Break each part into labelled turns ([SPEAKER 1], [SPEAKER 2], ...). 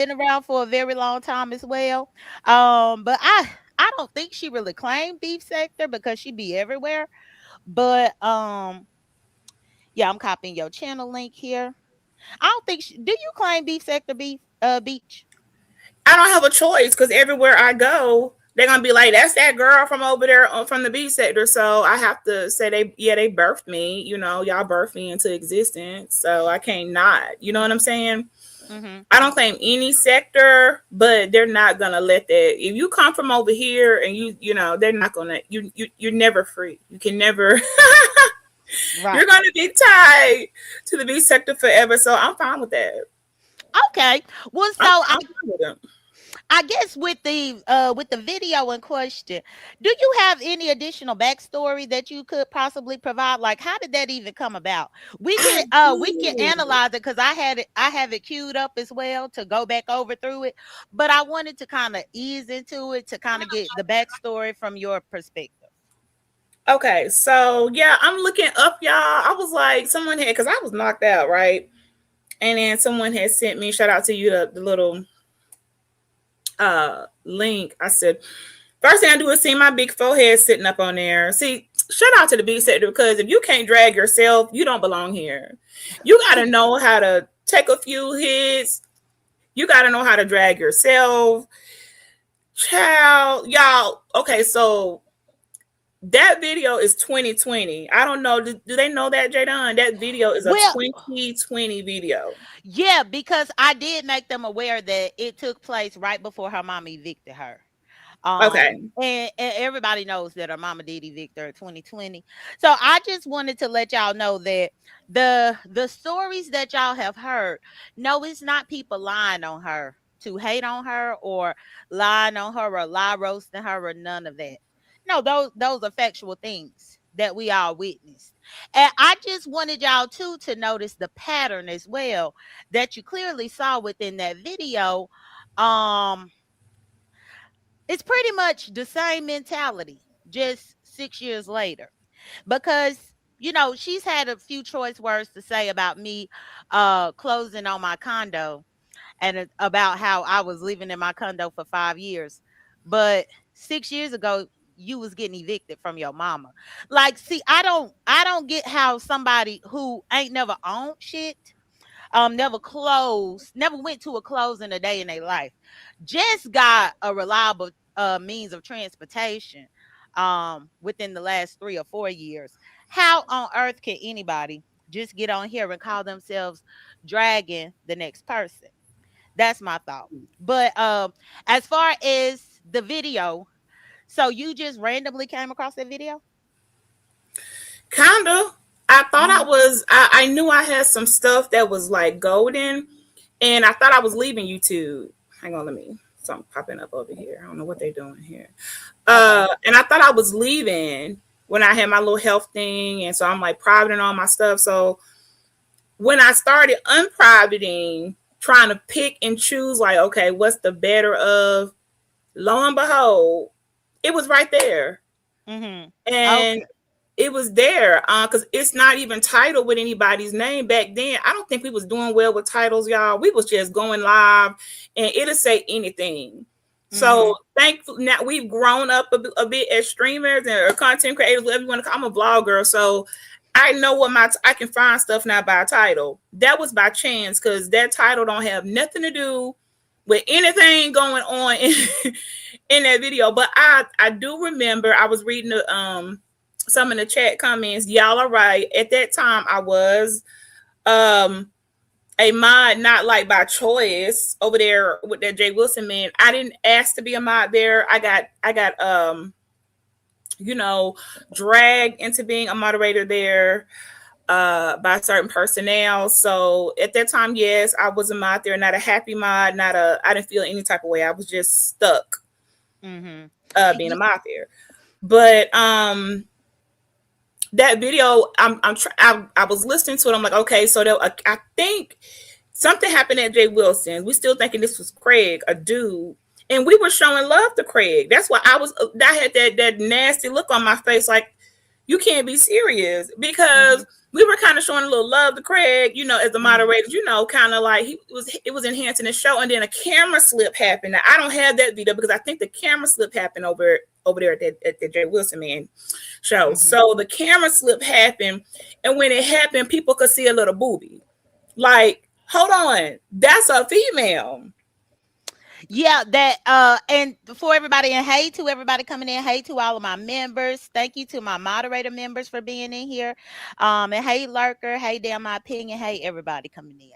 [SPEAKER 1] been around for a very long time as well. But I don't think she really claimed beef sector because she be everywhere. But yeah, I'm copying your channel link here. I don't think do you claim beef sector beach?
[SPEAKER 2] I don't have a choice because everywhere I go, they're gonna be like, "That's that girl from over there from the B sector." So I have to say they birthed me. You know, y'all birthed me into existence. So I can't not. You know what I'm saying?
[SPEAKER 1] Mm-hmm.
[SPEAKER 2] I don't claim any sector, but they're not gonna let that. If you come from over here and you know, they're not gonna. You're never free. You can never.
[SPEAKER 1] Right.
[SPEAKER 2] You're gonna be tied to the B sector forever. So I'm fine with that.
[SPEAKER 1] Okay. Well, so
[SPEAKER 2] I'm fine with them.
[SPEAKER 1] I guess with the video in question, do you have any additional backstory that you could possibly provide? Like, how did that even come about?
[SPEAKER 2] I
[SPEAKER 1] We can
[SPEAKER 2] do.
[SPEAKER 1] analyze it because I have it queued up as well to go back over through it, but I wanted to kind of ease into it to kind of get the backstory from your perspective.
[SPEAKER 2] Okay, so yeah, I'm looking up, y'all. I was like, someone had, because I was knocked out, right? And then someone had sent me, shout out to you, the little link. I said, first thing I do is see my big forehead sitting up on there. See, shout out to the B sector because if you can't drag yourself, you don't belong here. You got to know how to take a few hits. You got to know how to drag yourself. Child, y'all. Okay, so that video is 2020. I don't know. Do they know that, Jadon? That video is a
[SPEAKER 1] Well,
[SPEAKER 2] 2020 video.
[SPEAKER 1] yeah, because I did make them aware that it took place right before her mom evicted her.
[SPEAKER 2] Okay.
[SPEAKER 1] And everybody knows that her mama did evict her in 2020. So I just wanted to let y'all know that the stories that y'all have heard, no, it's not people lying on her to hate on her or lying on her or lie roasting her or none of that. No, those are factual things that we all witnessed. And I just wanted y'all too to notice the pattern as well that you clearly saw within that video. Um it's pretty much the same mentality, just 6 years later. Because, she's had a few choice words to say about me closing on my condo and about how I was living in my condo for 5 years. But 6 years ago, you was getting evicted from your mama. Like, see, I don't get how somebody who ain't never owned shit, never went to a closing a day in their life, just got a reliable means of transportation within the last 3 or 4 years. How on earth can anybody just get on here and call themselves dragging the next person? That's my thought. But as far as the video, so you just randomly came across that video?
[SPEAKER 2] Kinda. I thought I
[SPEAKER 1] Hmm.
[SPEAKER 2] was. I knew I had some stuff that was like golden, and I thought I was leaving YouTube. Hang on, let me. Something popping up over here. I don't know what they're doing here.
[SPEAKER 1] Okay.
[SPEAKER 2] And I thought I was leaving when I had my little health thing, and so I'm like privating all my stuff. So when I started unprivating, trying to pick and choose, like, okay, what's the better of? Lo and behold, it was right there,
[SPEAKER 1] Hmm.
[SPEAKER 2] and
[SPEAKER 1] Okay.
[SPEAKER 2] it was there because it's not even titled with anybody's name back then. I don't think we was doing well with titles, y'all. We was just going live, and it'll say anything. So
[SPEAKER 1] Hmm.
[SPEAKER 2] thankful now we've grown up a bit as streamers and or content creators, whatever you want to call. I'm a vlogger, so I know what I can find stuff now by title. That was by chance because that title don't have nothing to do with anything going on in that video. But I do remember I was reading some in the chat comments. Y'all are right. At that time, I was um a mod, not like by choice over there with that Jay Wilson man. I didn't ask to be a mod there. I got you know, dragged into being a moderator there by certain personnel. So at that time, yes, I was a mod there, not a happy mod, not a I didn't feel any type of way. I was just stuck
[SPEAKER 1] Hmm.
[SPEAKER 2] being a mod there. But that video, I was listening to it. I'm like, okay, so I think something happened at Jay Wilson. We still thinking this was Craig, a dude, and we were showing love to Craig. That's why I had that nasty look on my face, like you can't be serious, because
[SPEAKER 1] Mhm.
[SPEAKER 2] we were kind of showing a little love to Craig, as the
[SPEAKER 1] Mhm.
[SPEAKER 2] moderators, kind of like it was enhancing the show, and then a camera slip happened. Now, I don't have that video because I think the camera slip happened over there at the Jay Wilson Man show.
[SPEAKER 1] Mhm.
[SPEAKER 2] So the camera slip happened, and when it happened, people could see a little booby. Like, hold on, that's a female.
[SPEAKER 1] Yeah, that and for everybody, and hey to everybody coming in, hey to all of my members. Thank you to my moderator members for being in here. And hey Lurker, hey damn my opinion, hey everybody coming in.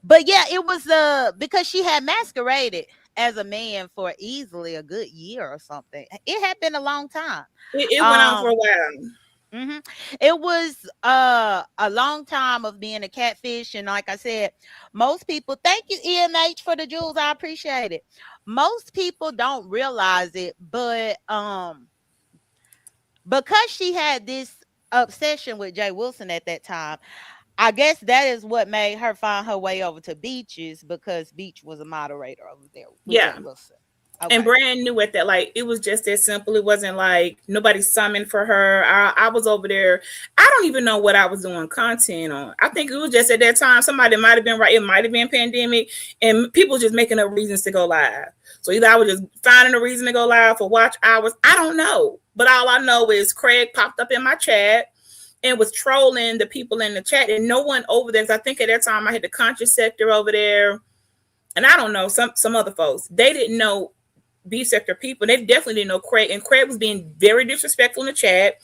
[SPEAKER 1] But yeah, it was because she had masqueraded as a man for easily a good year or something. It had been a long time.
[SPEAKER 2] It went on for a
[SPEAKER 1] Um
[SPEAKER 2] while.
[SPEAKER 1] hmm It was a long time of being a catfish, and like I said, most people. Thank you, EMH, for the jewels. I appreciate it. Most people don't realize it, but because she had this obsession with Jay Wilson at that time, I guess that is what made her find her way over to Beaches, because Beach was a moderator over there with Jay
[SPEAKER 2] Yeah.
[SPEAKER 1] Wilson.
[SPEAKER 2] And
[SPEAKER 1] Okay.
[SPEAKER 2] brand new at that. Like, it was just that simple. It wasn't like nobody summoned for her. I was over there. I don't even know what I was doing content on. I think it was just at that time somebody might have been right. It might have been pandemic, and people just making up reasons to go live. So either I was just finding a reason to go live for watch hours. I don't know, but all I know is Craig popped up in my chat and was trolling the people in the chat, and no one over there. 'Cause I think at that time I had the conscious sector over there, and I don't know, some other folks. They didn't know B sector people. They definitely didn't know Craig, and Craig was being very disrespectful in the chat,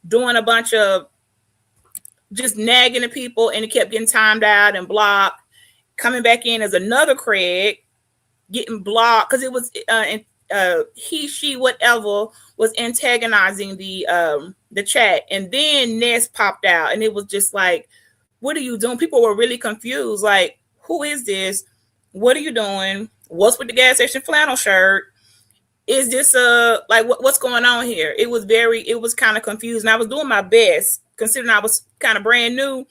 [SPEAKER 2] doing a bunch of just nagging the people, and it kept getting timed out and blocked. Coming back in as another Craig, getting blocked because it was he, she, whatever was antagonizing the chat, and then Ness popped out, and it was just like, what are you doing? People were really confused. Like, who is this? What are you doing? What's with the gas station flannel shirt? Is this like what's going on here? It was kind of confusing. I was doing my best considering I was kind of brand new.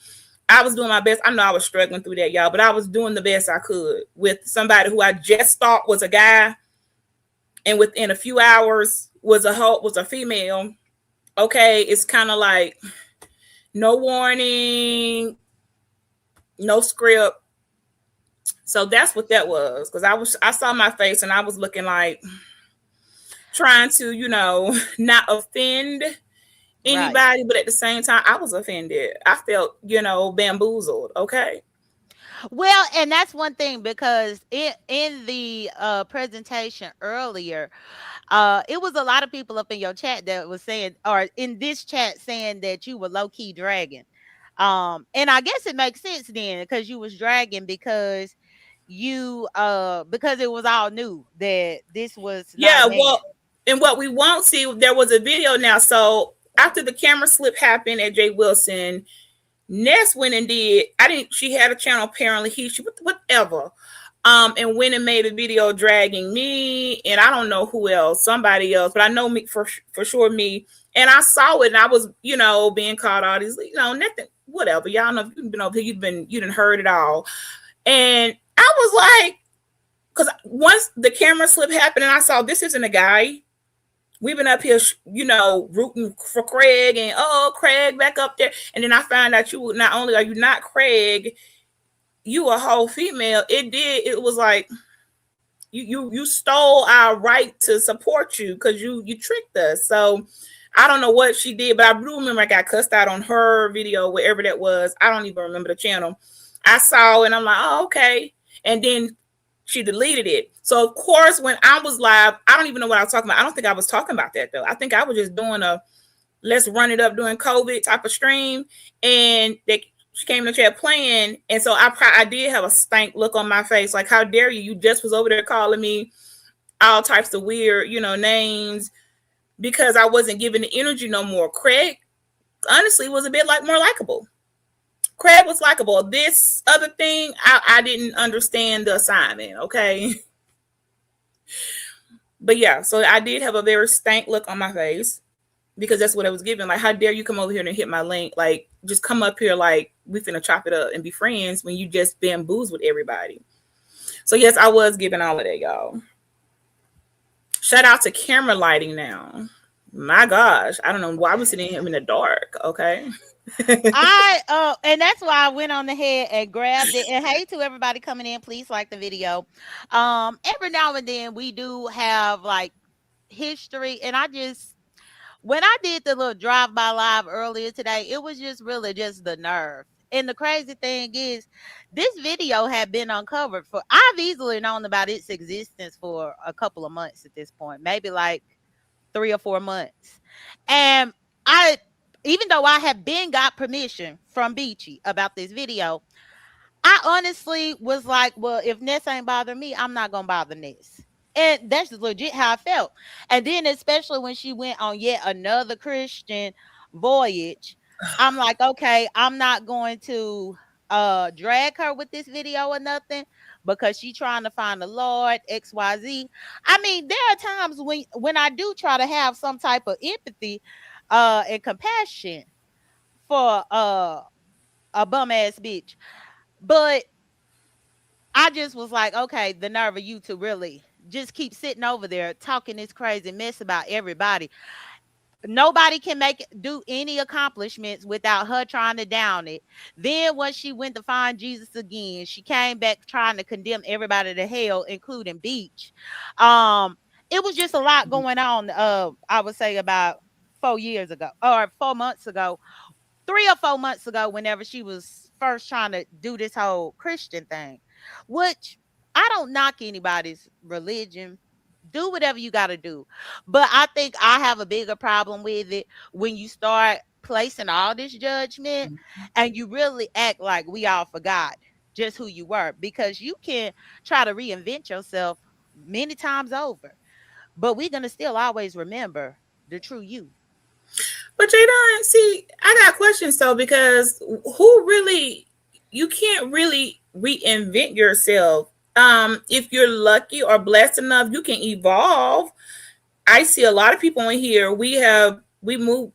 [SPEAKER 2] I was doing my best. I know I was struggling through that, y'all, but I was doing the best I could with somebody who I just thought was a guy, and within a few hours was a female. Okay, it's kind of like no warning, no script. So that's what that was, because I saw my face and I was looking like trying to, not offend
[SPEAKER 1] Right.
[SPEAKER 2] anybody, but at the same time, I was offended. I felt, bamboozled. Okay.
[SPEAKER 1] Well, and that's one thing, because in the presentation earlier, it was a lot of people up in your chat that was saying, or in this chat saying, that you were low key dragging. And I guess it makes sense then, because you was dragging because because it was all new that this was not a
[SPEAKER 2] Yeah.
[SPEAKER 1] man.
[SPEAKER 2] Well, and what we won't see, there was a video now. So after the camera slip happened at Jay Wilson, Ness went and did. I didn't. She had a channel apparently. She whatever. And went and made a video dragging me, and I don't know who else, somebody else, but I know me for sure, me. And I saw it, and I was, being called all these, nothing, whatever. Y'all know, if you've been over here, you done heard it all. And I was like, because once the camera slip happened, and I saw this isn't a guy. We've been up here, rooting for Craig, and Craig back up there. And then I found out you not only are you not Craig, you a whole female. It was like you stole our right to support you because you tricked us. So I don't know what she did, but I do remember I got cussed out on her video, wherever that was. I don't even remember the channel. I saw it and I'm like, oh, okay. And then she deleted it. So of course, when I was live, I don't even know what I was talking about. I don't think I was talking about that though. I think I was just doing a let's run it up during COVID type of stream, and she came in the chat playing, and so I did have a stank look on my face, like, how dare you? You just was over there calling me all types of weird, names, because I wasn't giving the energy no more. Craig, honestly, was a bit more likable. Craig was likable. This other thing, I didn't understand the assignment. Okay. But yeah, so I did have a very stank look on my face, because that's what I was given. Like, how dare you come over here and hit my link? Like, just come up here like we finna chop it up and be friends when you just bamboozled everybody. So yes, I was giving all of that, y'all. Shout out to camera lighting now. My gosh, I don't know why we're sitting here in the dark. Okay.
[SPEAKER 1] I and that's why I went on ahead and grabbed it. And hey to everybody coming in, please like the video. Every now and then we do have like history, and I just when I did the little drive by live earlier today, it was just really just the nerve. And the crazy thing is, this video had been uncovered for I've easily known about its existence for a couple of months at this point, maybe like 3 or 4 months. And I, even though I have been got permission from Beachy about this video, I honestly was like, well, if Ness ain't bothering me, I'm not gonna bother Ness. And that's just legit how I felt. And then especially when she went on yet another Christian voyage, I'm like, okay, I'm not going to drag her with this video or nothing because she trying to find the Lord, XYZ. I mean, there are times when I do try to have some type of empathy and compassion for a bum ass bitch. But I just was like, okay, the nerve of you to really just keep sitting over there talking this crazy mess about everybody. Nobody can do any accomplishments without her trying to down it. Then once she went to find Jesus again, she came back trying to condemn everybody to hell, including Beach. Um, it was just a lot going on. I would say about 4 years ago or 4 months ago, 3 or 4 months ago, whenever she was first trying to do this whole Christian thing, which I don't knock anybody's religion. Do whatever you got to do. But I think I have a bigger problem with it when you start placing all this judgment and you really act like we all forgot just who you were, because you can try to reinvent yourself many times over, but we're going to still always remember the true you.
[SPEAKER 2] But Jadon, see, I got questions though, because who really, you can't really reinvent yourself. If you're lucky or blessed enough, you can evolve. I see a lot of people in here. We move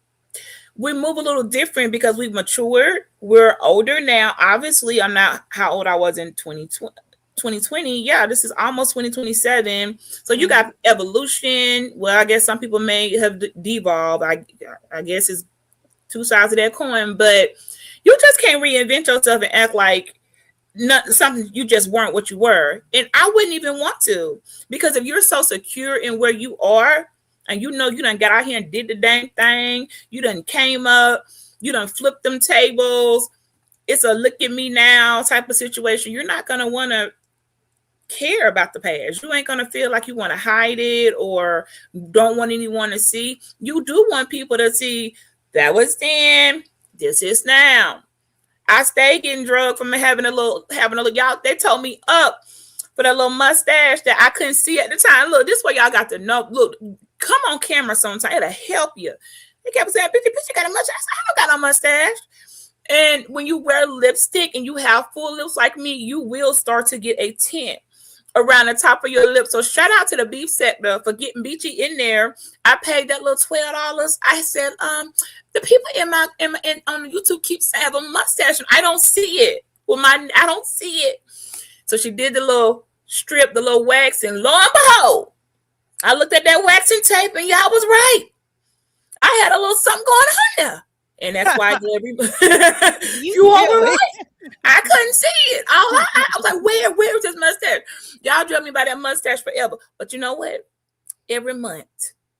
[SPEAKER 2] a little different because we've matured. We're older now. Obviously, I'm not how old I was in 2020. Yeah, this is almost 2027. So you
[SPEAKER 1] Mm-hmm.
[SPEAKER 2] got evolution. Well, I guess some people may have devolved. I guess it's two sides of that coin, but you just can't reinvent yourself and act like not something you just weren't what you were. And I wouldn't even want to, because if you're so secure in where you are and you know you done got out here and did the dang thing, you done came up, you done flipped them tables, it's a look at me now type of situation, you're not gonna want to care about the past. You ain't gonna feel like you want to hide it or don't want anyone to see. You do want people to see that was then, this is now. I stayed getting drugged from having a little y'all. They told me up for that little mustache that I couldn't see at the time. Look, this way y'all got to know. Look, come on camera sometime. It'll help you. They kept saying, bitch, you got a mustache. I don't got no mustache. And when you wear lipstick and you have full lips like me, you will start to get a tint around the top of your lips. So shout out to the beef sector for getting Beachy in there. I paid that little $12. I said, the people on YouTube keep saying I have a mustache and I don't see it. I don't see it. So she did the little strip, the little wax, and lo and behold, I looked at that waxing tape and y'all was right. I had a little something going on there. And that's why I gave everybody you all were right. I couldn't see it. I was like, where is this mustache? Y'all drove me by that mustache forever. But you know what? Every month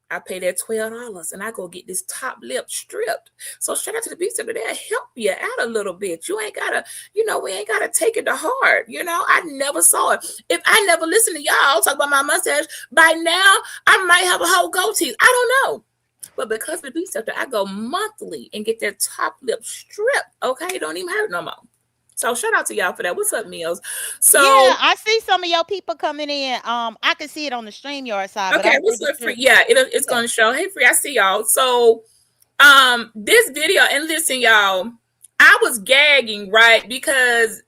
[SPEAKER 2] I pay that $12 and I go get this top lip stripped. So shout out to the beast center. They'll help you out a little bit. You ain't gotta, we ain't gotta take it to heart. I never saw it. If I never listened to y'all talk about my mustache, by now I might have a whole goatee. I don't know. But because of the beast center, I go monthly and get that top lip stripped. Okay, it don't even hurt no more. So shout out to y'all for that. What's up, Meals? So
[SPEAKER 1] Yeah, I see some of your people coming in. I can see it on the StreamYard side, but
[SPEAKER 2] okay,
[SPEAKER 1] I'm
[SPEAKER 2] what's
[SPEAKER 1] pretty
[SPEAKER 2] up,
[SPEAKER 1] sure.
[SPEAKER 2] Free? Yeah, it's
[SPEAKER 1] Yeah.
[SPEAKER 2] gonna show. Hey, Free, I see y'all. So this video, and listen, y'all, I was gagging, right? Because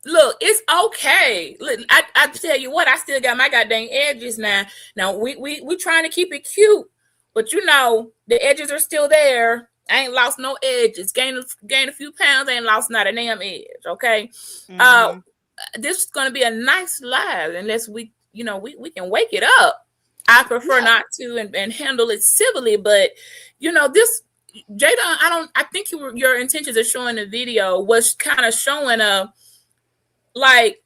[SPEAKER 2] look, it's okay. Look, I tell you what, I still got my goddamn edges now. Now we trying to keep it cute, but the edges are still there. I ain't lost no edges. Gain a few pounds, ain't lost not a damn edge. Okay. Uh
[SPEAKER 1] Mm-hmm.
[SPEAKER 2] this is gonna be a nice live unless we can wake it up. I prefer
[SPEAKER 1] Yeah,
[SPEAKER 2] not to and handle it civilly. But this Jada, I think your intentions of showing the video was kind of showing like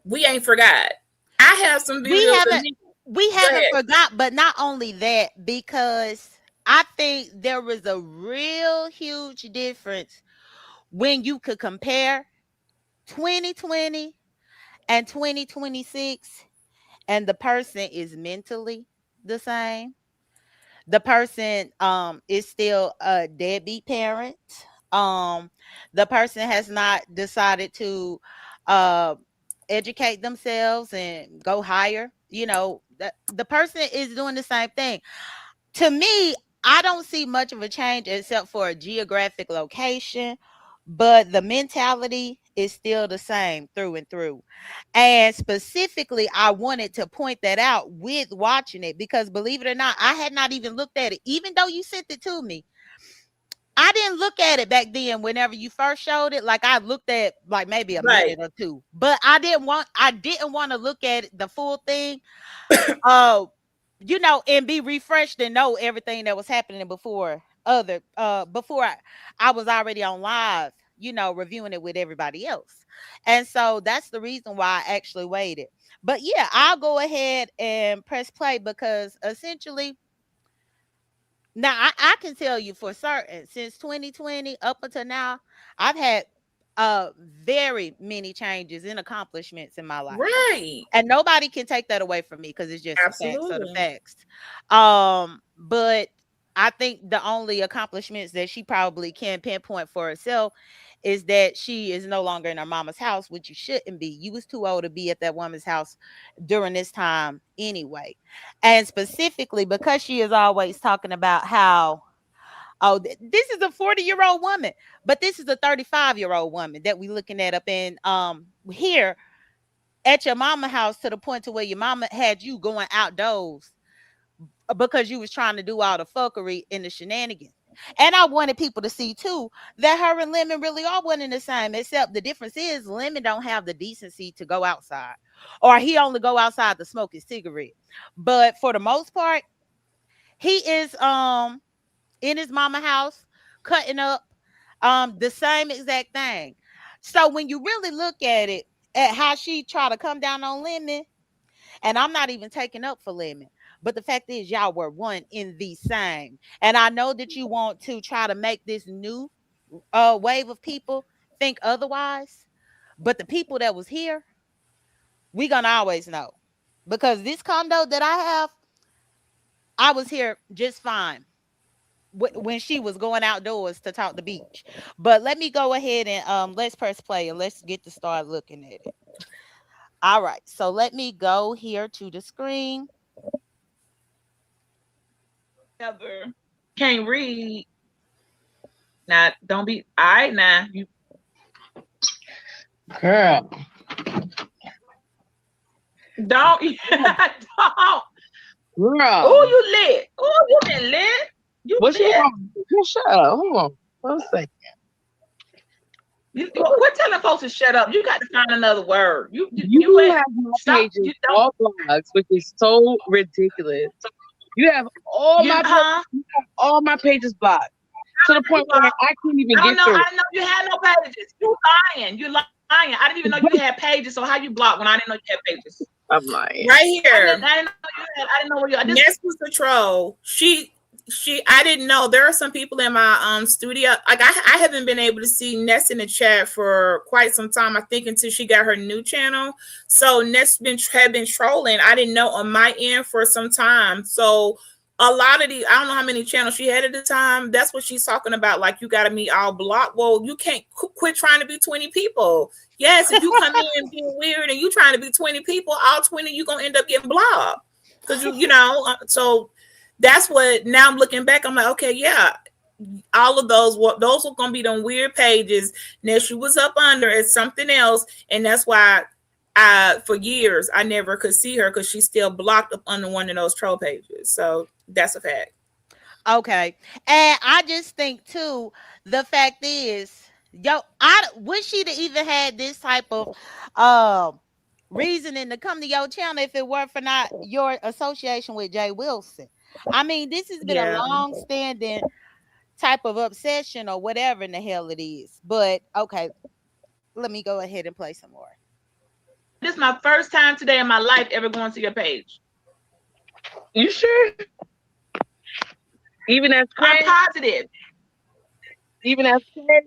[SPEAKER 2] we ain't forgot. I have some
[SPEAKER 1] we
[SPEAKER 2] videos of
[SPEAKER 1] haven't
[SPEAKER 2] me.
[SPEAKER 1] we
[SPEAKER 2] Go
[SPEAKER 1] haven't
[SPEAKER 2] ahead.
[SPEAKER 1] forgot, but not only that, because I think there was a real huge difference when you could compare 2020 and 2026, and the person is mentally the same. The person is still a deadbeat parent. um the person has not decided to uh educate themselves and go higher. The person is doing the same thing. To me, I don't see much of a change except for a geographic location, but the mentality is still the same through and through. And specifically, I wanted to point that out with watching it, because believe it or not, I had not even looked at it. Even though you sent it to me, I didn't look at it back then whenever you first showed it. Like, I looked at like maybe a
[SPEAKER 2] Right.
[SPEAKER 1] minute or two, but I didn't want to look at it, the full thing. uh and be refreshed and know everything that was happening before I was already on live, reviewing it with everybody else. And so that's the reason why I actually waited. But yeah, I'll go ahead and press play, because essentially, now I can tell you for certain, since 2020 up until now, I've had very many changes and accomplishments in my life.
[SPEAKER 2] Right.
[SPEAKER 1] And nobody can take that away from me, because it's just the facts of the
[SPEAKER 2] Absolutely.
[SPEAKER 1] facts. But I think the only accomplishments that she probably can pinpoint for herself is that she is no longer in her mama's house, which you shouldn't be. You was too old to be at that woman's house during this time anyway. And specifically because she is always talking about how, oh, this is a 40-year-old woman, but this is a 35-year-old woman that we looking at up in here at your mama house, to the point to where your mama had you going outdoors because you was trying to do all the fuckery and the shenanigans. And I wanted people to see too that her and Lemon really are one and the same, except the difference is Lemon don't have the decency to go outside, or he only go outside to smoke his cigarette. But for the most part, he is in his mama house cutting up the same exact thing. So when you really look at it, at how she try to come down on Lemon, and I'm not even taking up for Lemon. But the fact is, y'all were one in the same. And I know that you want to try to make this new wave of people think otherwise. But the people that was here, we gonna always know. Because this condo that I have, I was here just fine when she was going outdoors to talk the beach. But let me go ahead and let's press play and let's get to start looking at it. All right. So let me go here to the screen.
[SPEAKER 3] Ever can't read. Now, don't be all right now. You
[SPEAKER 4] Girl,
[SPEAKER 3] don't don't.
[SPEAKER 4] girl,
[SPEAKER 3] Oh, you lit. Oh, you been lit. You
[SPEAKER 4] what's
[SPEAKER 3] lit.
[SPEAKER 4] wrong? Girl, shut up. Hold on. One second.
[SPEAKER 3] Quit telling folks to shut up. You got to find another word. You
[SPEAKER 4] You
[SPEAKER 3] ain't
[SPEAKER 4] have my
[SPEAKER 3] stop.
[SPEAKER 4] pages
[SPEAKER 3] You don't.
[SPEAKER 4] all blogs, which is so ridiculous. You have all
[SPEAKER 3] You
[SPEAKER 4] my
[SPEAKER 3] huh?
[SPEAKER 4] all my pages blocked to the point
[SPEAKER 3] You
[SPEAKER 4] where
[SPEAKER 3] are.
[SPEAKER 4] I can't even
[SPEAKER 3] I don't
[SPEAKER 4] get
[SPEAKER 3] know.
[SPEAKER 4] through.
[SPEAKER 3] I know you had no pages. You lying. You lying. I didn't even know you had pages. So how you blocked when I didn't know you had pages?
[SPEAKER 4] I'm lying.
[SPEAKER 2] Right
[SPEAKER 3] I
[SPEAKER 2] here.
[SPEAKER 3] didn't. I didn't know you had. I didn't know where you. I just.
[SPEAKER 2] Nest was the troll. I didn't know there are some people in my studio. Like I haven't been able to see Nest in the chat for quite some time. I think until she got her new channel. So Nest had been trolling. I didn't know on my end for some time. So a lot of these, I don't know how many channels she had at the time. That's what she's talking about. Like you got to meet all blocked. Well, you can't quit trying to be 20 people. Yes, if you come in being weird and you trying to be 20 people, all 20 you gonna end up getting blocked because so that's what now I'm looking back. I'm like, okay, yeah, all of those were gonna be them weird pages. Nessie was up under as something else, and that's why I for years I never could see her because she's still blocked up under one of those troll pages. So that's a fact.
[SPEAKER 1] Okay. And I just think too, the fact is, I wish she'd have even had this type of um reasoning to come to your channel if it were for not your association with Jay Wilson. I mean, this has been a
[SPEAKER 2] Yeah.
[SPEAKER 1] long standing type of obsession or whatever in the hell it is. But okay, let me go ahead and play some more.
[SPEAKER 3] This is my first time today in my life ever going to your page.
[SPEAKER 4] You sure? Even as
[SPEAKER 3] I'm
[SPEAKER 4] Craig?
[SPEAKER 3] positive.
[SPEAKER 4] Even as Craig?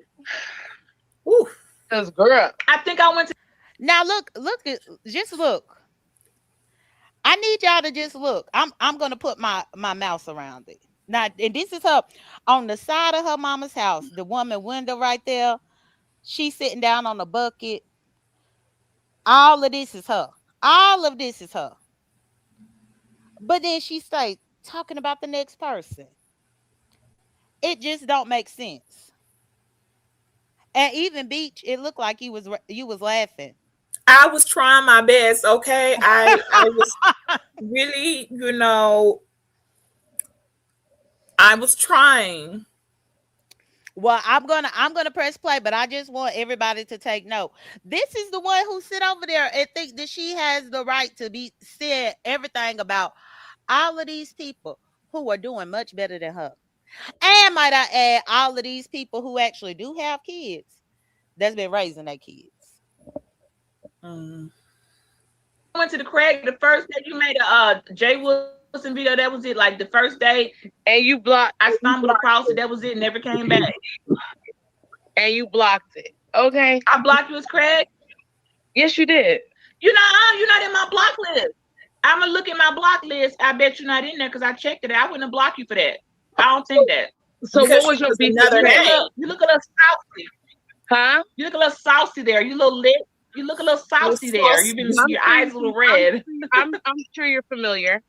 [SPEAKER 2] Ooh.
[SPEAKER 4] Because, girl,
[SPEAKER 3] I think I went to
[SPEAKER 1] Now look, just look. I need y'all to just look. I'm gonna put my mouse around it. Now, and this is her on the side of her mama's house. The woman window right there. She's sitting down on the bucket. All of this is her. All of this is her. But then she stay talking about the next person. It just don't make sense. And even Beach, it looked like you was laughing.
[SPEAKER 2] I was trying my best, okay? I was really, I was trying.
[SPEAKER 1] Well, I'm gonna press play, but I just want everybody to take note. This is the one who sit over there and think that she has the right to be said everything about all of these people who are doing much better than her. And might I add, all of these people who actually do have kids that's been raising their kids.
[SPEAKER 2] Mm.
[SPEAKER 3] I went to the Craig the first day you made a Jay Wilson video. That was it. Like the first day,
[SPEAKER 4] and you blocked.
[SPEAKER 3] I stumbled across it. That was it. Never came back.
[SPEAKER 4] And you blocked it. Okay.
[SPEAKER 3] I blocked you as Craig.
[SPEAKER 4] Yes, you did.
[SPEAKER 3] You're not in my block list. I'm gonna look at my block list. I bet you're not in there because I checked it. I wouldn't have blocked you for that. I don't think that.
[SPEAKER 4] So
[SPEAKER 2] Because
[SPEAKER 4] what was
[SPEAKER 2] she
[SPEAKER 4] your
[SPEAKER 2] was
[SPEAKER 4] beef?
[SPEAKER 2] another
[SPEAKER 4] with
[SPEAKER 2] name.
[SPEAKER 4] Craig?
[SPEAKER 3] You look a little saucy.
[SPEAKER 4] Huh?
[SPEAKER 3] You look a little saucy there. You little lit. You look a little saucy there. You've been your eyes a little red.
[SPEAKER 4] I'm sure you're familiar.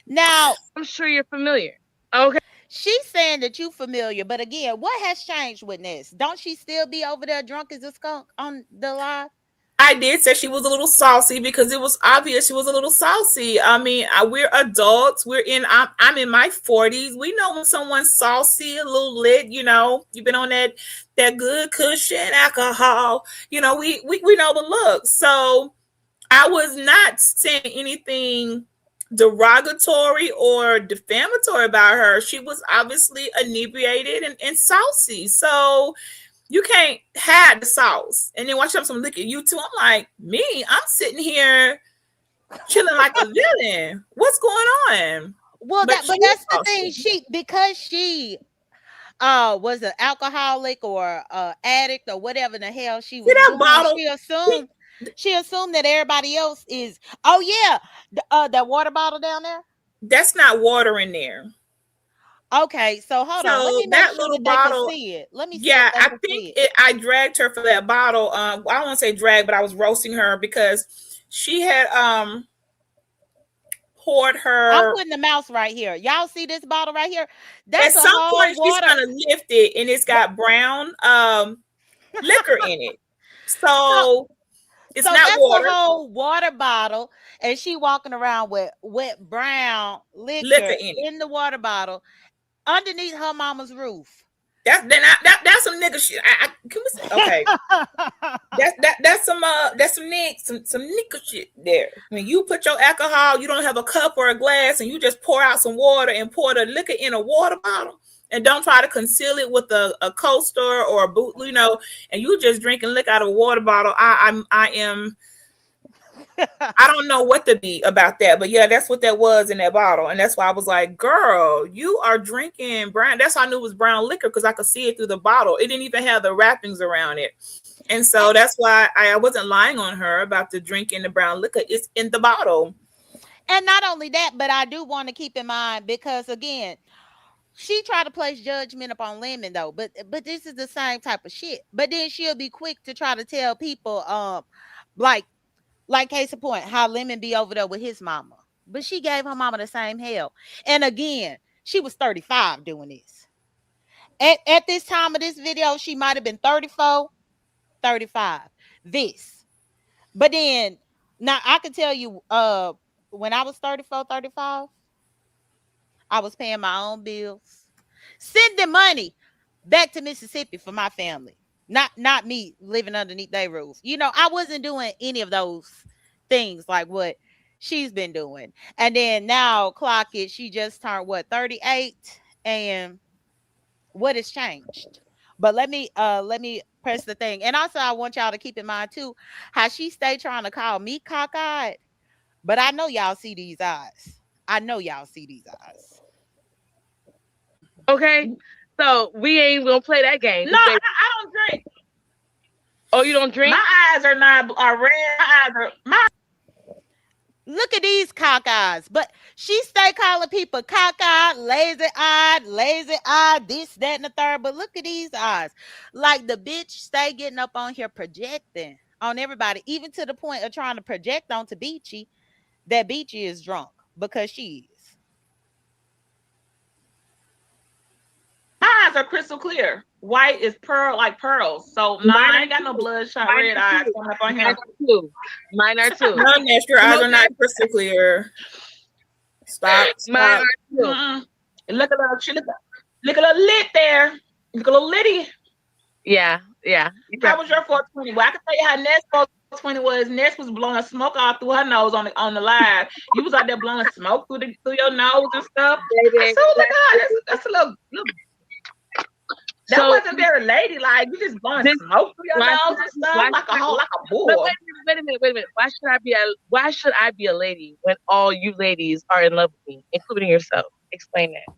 [SPEAKER 1] Now,
[SPEAKER 4] I'm sure you're familiar. Okay.
[SPEAKER 1] she's saying that you familiar, but again, what has changed with this? Don't she still be over there drunk as a skunk on the live?
[SPEAKER 2] I did say she was a little saucy because it was obvious she was a little saucy. I mean, we're adults. I'm in my 40s. We know when someone's saucy, a little lit. You've been on that good cushion alcohol. We know the look. So I was not saying anything derogatory or defamatory about her. She was obviously inebriated and saucy. So you can't hide the sauce and then watch up some look at you too. I'm like, I'm sitting here chilling like a villain. What's going on?
[SPEAKER 1] Well,
[SPEAKER 2] But
[SPEAKER 1] but
[SPEAKER 2] she
[SPEAKER 1] that's the
[SPEAKER 2] saucy.
[SPEAKER 1] thing. Because she was an alcoholic or addict or whatever the hell she
[SPEAKER 2] See
[SPEAKER 1] was
[SPEAKER 2] that
[SPEAKER 1] doing,
[SPEAKER 2] bottle?
[SPEAKER 1] she assumed that everybody else is. Oh yeah, that water bottle down there.
[SPEAKER 2] That's not water in there.
[SPEAKER 1] Okay, so hold on. Let
[SPEAKER 2] So
[SPEAKER 1] me make
[SPEAKER 2] that
[SPEAKER 1] sure
[SPEAKER 2] little
[SPEAKER 1] that they can
[SPEAKER 2] bottle,
[SPEAKER 1] see it. Let me see if
[SPEAKER 2] yeah,
[SPEAKER 1] they
[SPEAKER 2] I
[SPEAKER 1] can
[SPEAKER 2] think
[SPEAKER 1] see it.
[SPEAKER 2] I dragged her for that bottle. I don't want to say drag, but I was roasting her because she had poured
[SPEAKER 1] I'm
[SPEAKER 2] her.
[SPEAKER 1] putting the mouse right here. Y'all see this bottle right here?
[SPEAKER 2] At
[SPEAKER 1] That's a
[SPEAKER 2] some
[SPEAKER 1] whole
[SPEAKER 2] point, she's
[SPEAKER 1] water.
[SPEAKER 2] gonna lift it, and it's got brown liquor in it.
[SPEAKER 1] So,
[SPEAKER 2] So it's
[SPEAKER 1] so
[SPEAKER 2] not
[SPEAKER 1] that's a
[SPEAKER 2] water.
[SPEAKER 1] whole water bottle, and she walking around with wet brown
[SPEAKER 2] Liquor
[SPEAKER 1] liquor
[SPEAKER 2] in it.
[SPEAKER 1] in the water bottle underneath her mama's roof.
[SPEAKER 2] That's some nigga shit. Can we say okay? That's some nigga shit there. When you put your alcohol, you don't have a cup or a glass, and you just pour out some water and pour the liquor in a water bottle, and don't try to conceal it with a coaster or a boot, and you just drinking liquor out of a water bottle. I don't know what to be about that, but yeah, that's what that was in that bottle. And that's why I was like, girl, you are drinking brown. That's how I knew it was brown liquor because I could see it through the bottle. It didn't even have the wrappings around it. And so that's why I wasn't lying on her about the drinking the brown liquor. It's in the bottle.
[SPEAKER 1] And not only that, but I do want to keep in mind because again, she tried to place judgment upon Lemon though, but this is the same type of shit. But then she'll be quick to try to tell people, like case in point, how Lemon be over there with his mama. But she gave her mama the same hell. And again, she was 35 doing this. At this time of this video, she might have been 34, 35. This. But then, now I can tell you, when I was 34, 35, I was paying my own bills, sending money back to Mississippi for my family. Not me living underneath their roof. I wasn't doing any of those things like what she's been doing. And then now clock it, she just turned what, 38, and what has changed? But let me press the thing. And also I want y'all to keep in mind too how she stay trying to call me cockeyed, but I know y'all see these eyes. I know y'all see these eyes.
[SPEAKER 4] Okay, so we ain't gonna play that game.
[SPEAKER 3] No, I don't drink.
[SPEAKER 4] Oh, you don't drink?
[SPEAKER 3] My eyes are not are red. My eyes are my
[SPEAKER 1] Look at these cockeyes. But she stay calling people cockeyed, lazy eyed, this, that, and the third. But look at these eyes. Like the bitch stay getting up on here projecting on everybody, even to the point of trying to project onto Beachy that Beachy is drunk because she is.
[SPEAKER 3] my eyes are crystal clear. White is pearl like pearls. So no, I ain't got no bloodshot red eyes coming up on
[SPEAKER 4] Mine
[SPEAKER 3] here.
[SPEAKER 4] are too. Mine are too.
[SPEAKER 2] No, Ness, your eyes are not crystal clear. Stop.
[SPEAKER 4] Mine
[SPEAKER 2] Stop.
[SPEAKER 4] are too.
[SPEAKER 3] Mm-mm. Look at her. She look a little lit there. Look a little litty.
[SPEAKER 4] Yeah.
[SPEAKER 3] How was your 420? Well, I can tell you how Ness 420 was. Ness was blowing smoke all through her nose on the live. You was out there blowing smoke through your nose and stuff. I said, oh my God, that's a little that
[SPEAKER 4] So-
[SPEAKER 3] wasn't very ladylike. You just blowing smoke through your nose and stuff like a bull.
[SPEAKER 4] But wait a minute. Why should I be a lady when all you ladies are in love with me, including yourself? Explain that.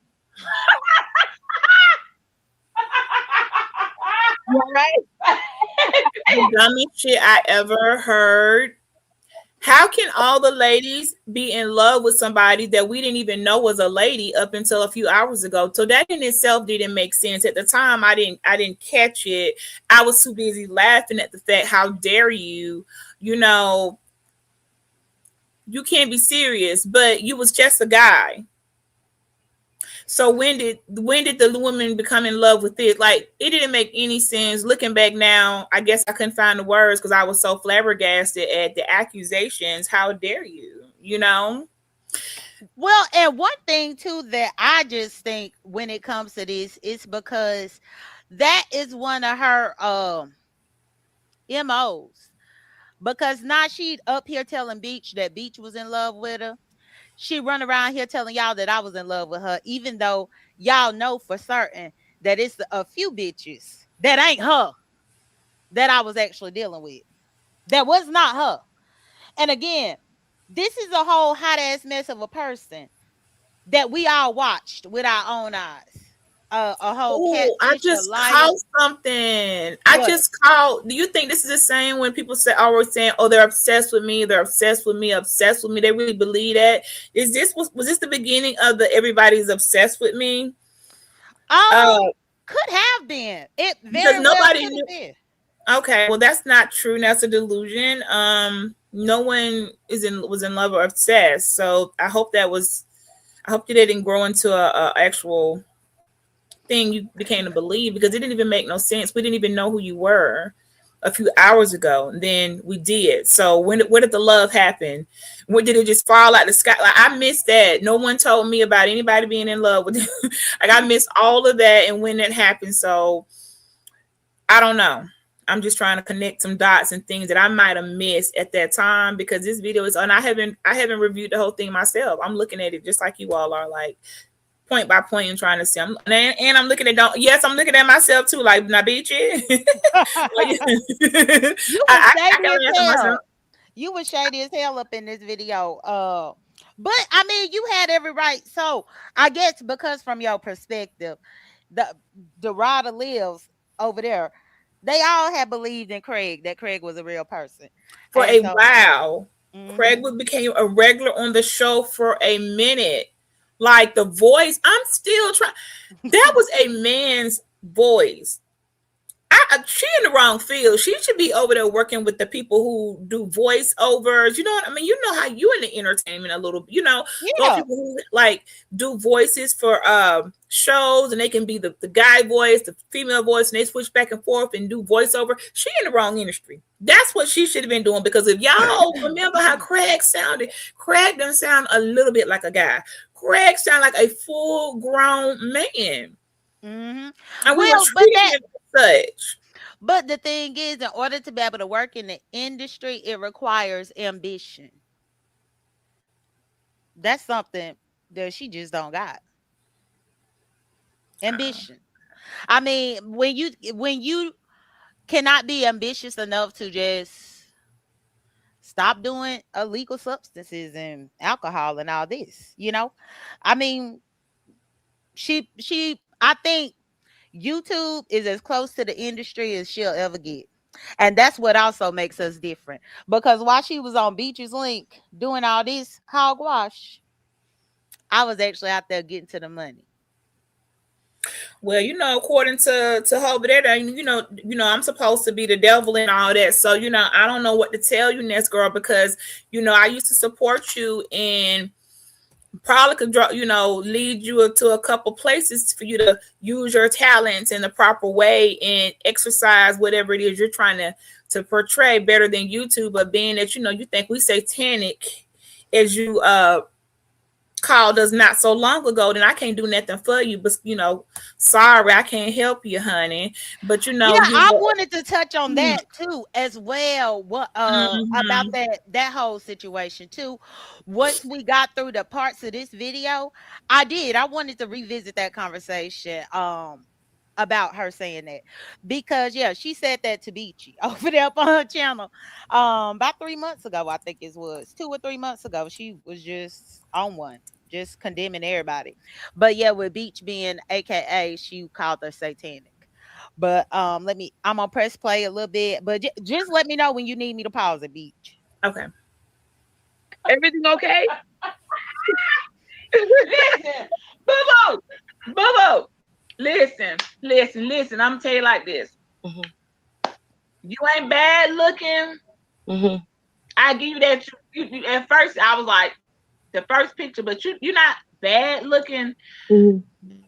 [SPEAKER 4] You all right?
[SPEAKER 2] The dumbest shit I ever heard. How can all the ladies be in love with somebody that we didn't even know was a lady up until a few hours ago? So that in itself didn't make sense. At the time, I didn't catch it. I was too busy laughing at the fact, how dare you, you can't be serious, but you was just a guy. So when did the woman become in love with it? Like, it didn't make any sense. Looking back now, I guess I couldn't find the words because I was so flabbergasted at the accusations. How dare you?
[SPEAKER 1] Well, and one thing too that I just think when it comes to this is because that is one of her MOs. Because now she up here telling Beach that Beach was in love with her. She run around here telling y'all that I was in love with her, even though y'all know for certain that it's a few bitches that ain't her that I was actually dealing with. That was not her. And again, this is a whole hot ass mess of a person that we all watched with our own eyes. A whole
[SPEAKER 2] Oh, I
[SPEAKER 1] catfish, a
[SPEAKER 2] just
[SPEAKER 1] liar.
[SPEAKER 2] caught something.
[SPEAKER 1] What?
[SPEAKER 2] Do you think this is the same when people always saying, "Oh, they're obsessed with me. They're obsessed with me. Obsessed with me." They really believe that. Was this the beginning of the everybody's obsessed with me?
[SPEAKER 1] Could have been. It
[SPEAKER 2] Because
[SPEAKER 1] very well
[SPEAKER 2] nobody
[SPEAKER 1] could
[SPEAKER 2] knew.
[SPEAKER 1] have been.
[SPEAKER 2] Okay, well, that's not true. That's a delusion. No one was in love or obsessed. So I hope that didn't grow into a actual thing you became to believe, because it didn't even make no sense. We didn't even know who you were a few hours ago. And then we did. So where did the love happen? When did it just fall out the sky? Like, I missed that. No one told me about anybody being in love with like, I missed all of that and when that happened. So I don't know. I'm just trying to connect some dots and things that I might have missed at that time, because this video is on. I haven't reviewed the whole thing myself. I'm looking at it just like you all are, like point by point, and trying to see. I'm looking at I'm looking at myself too. Like, now, bitch,
[SPEAKER 1] You was shady as hell. You was shady as hell up in this video. But I mean, you had every right. So I guess because from your perspective, the rider lives over there. They all had believed in Craig, that Craig was a real person.
[SPEAKER 2] For
[SPEAKER 1] And
[SPEAKER 2] a
[SPEAKER 1] so,
[SPEAKER 2] while.
[SPEAKER 1] mhm.
[SPEAKER 2] Craig became a regular on the show for a minute. Like, the voice, I'm still trying. That was a man's voice. She in the wrong field. She should be over there working with the people who do voiceovers. You know what I mean? You know how you in the entertainment a little, those
[SPEAKER 1] Yeah.
[SPEAKER 2] people who like do voices for shows, and they can be the guy voice, the female voice, and they switch back and forth and do voiceover. She in the wrong industry. That's what she should have been doing, because if y'all remember how Craig sounded, Craig doesn't sound a little bit like a guy. Craig sound like a full grown man.
[SPEAKER 1] Mm-hmm.
[SPEAKER 2] And we
[SPEAKER 1] Well,
[SPEAKER 2] were
[SPEAKER 1] but
[SPEAKER 2] treating him as such.
[SPEAKER 1] But the thing is, in order to be able to work in the industry, it requires ambition. That's something that she just don't got.
[SPEAKER 2] Uh,
[SPEAKER 1] Ambition. I mean, when you cannot be ambitious enough to just stop doing illegal substances and alcohol and all this, I mean, she I think YouTube is as close to the industry as she'll ever get. And that's what also makes us different. Because while she was on Beaches Link doing all this hogwash, I was actually out there getting to the money.
[SPEAKER 2] well, according to Hope there, I'm supposed to be the devil and all that. So, I don't know what to tell you, Ness girl, because I used to support you and probably could lead you to a couple places for you to use your talents in the proper way and exercise whatever it is you're trying to portray better than YouTube. But being that you think we satanic, as you called us not so long ago, then I can't do nothing for you. But sorry, I can't help you, honey. But
[SPEAKER 1] Yeah,
[SPEAKER 2] you
[SPEAKER 1] I
[SPEAKER 2] were.
[SPEAKER 1] wanted to touch on that too as well. What about
[SPEAKER 2] Mhm.
[SPEAKER 1] that whole situation too. Once we got through the parts of this video, I wanted to revisit that conversation about her saying that. Because yeah, she said that to Beachy over there up on her channel. About 3 months ago, I think it was 2 or 3 months ago. She was just on one, just condemning everybody. But yeah, with Beach being AKA, she called her satanic. But I'm gonna press play a little bit, but just let me know when you need me to pause it, Beach.
[SPEAKER 2] Okay.
[SPEAKER 4] Everything okay?
[SPEAKER 3] Listen, boo boo, boo boo. Listen, listen, listen. I'm gonna tell you like this.
[SPEAKER 4] Mhm.
[SPEAKER 3] You ain't bad looking.
[SPEAKER 4] Mhm.
[SPEAKER 3] I give you that. At first, I was like the first picture, but you're not bad looking.
[SPEAKER 4] Mhm.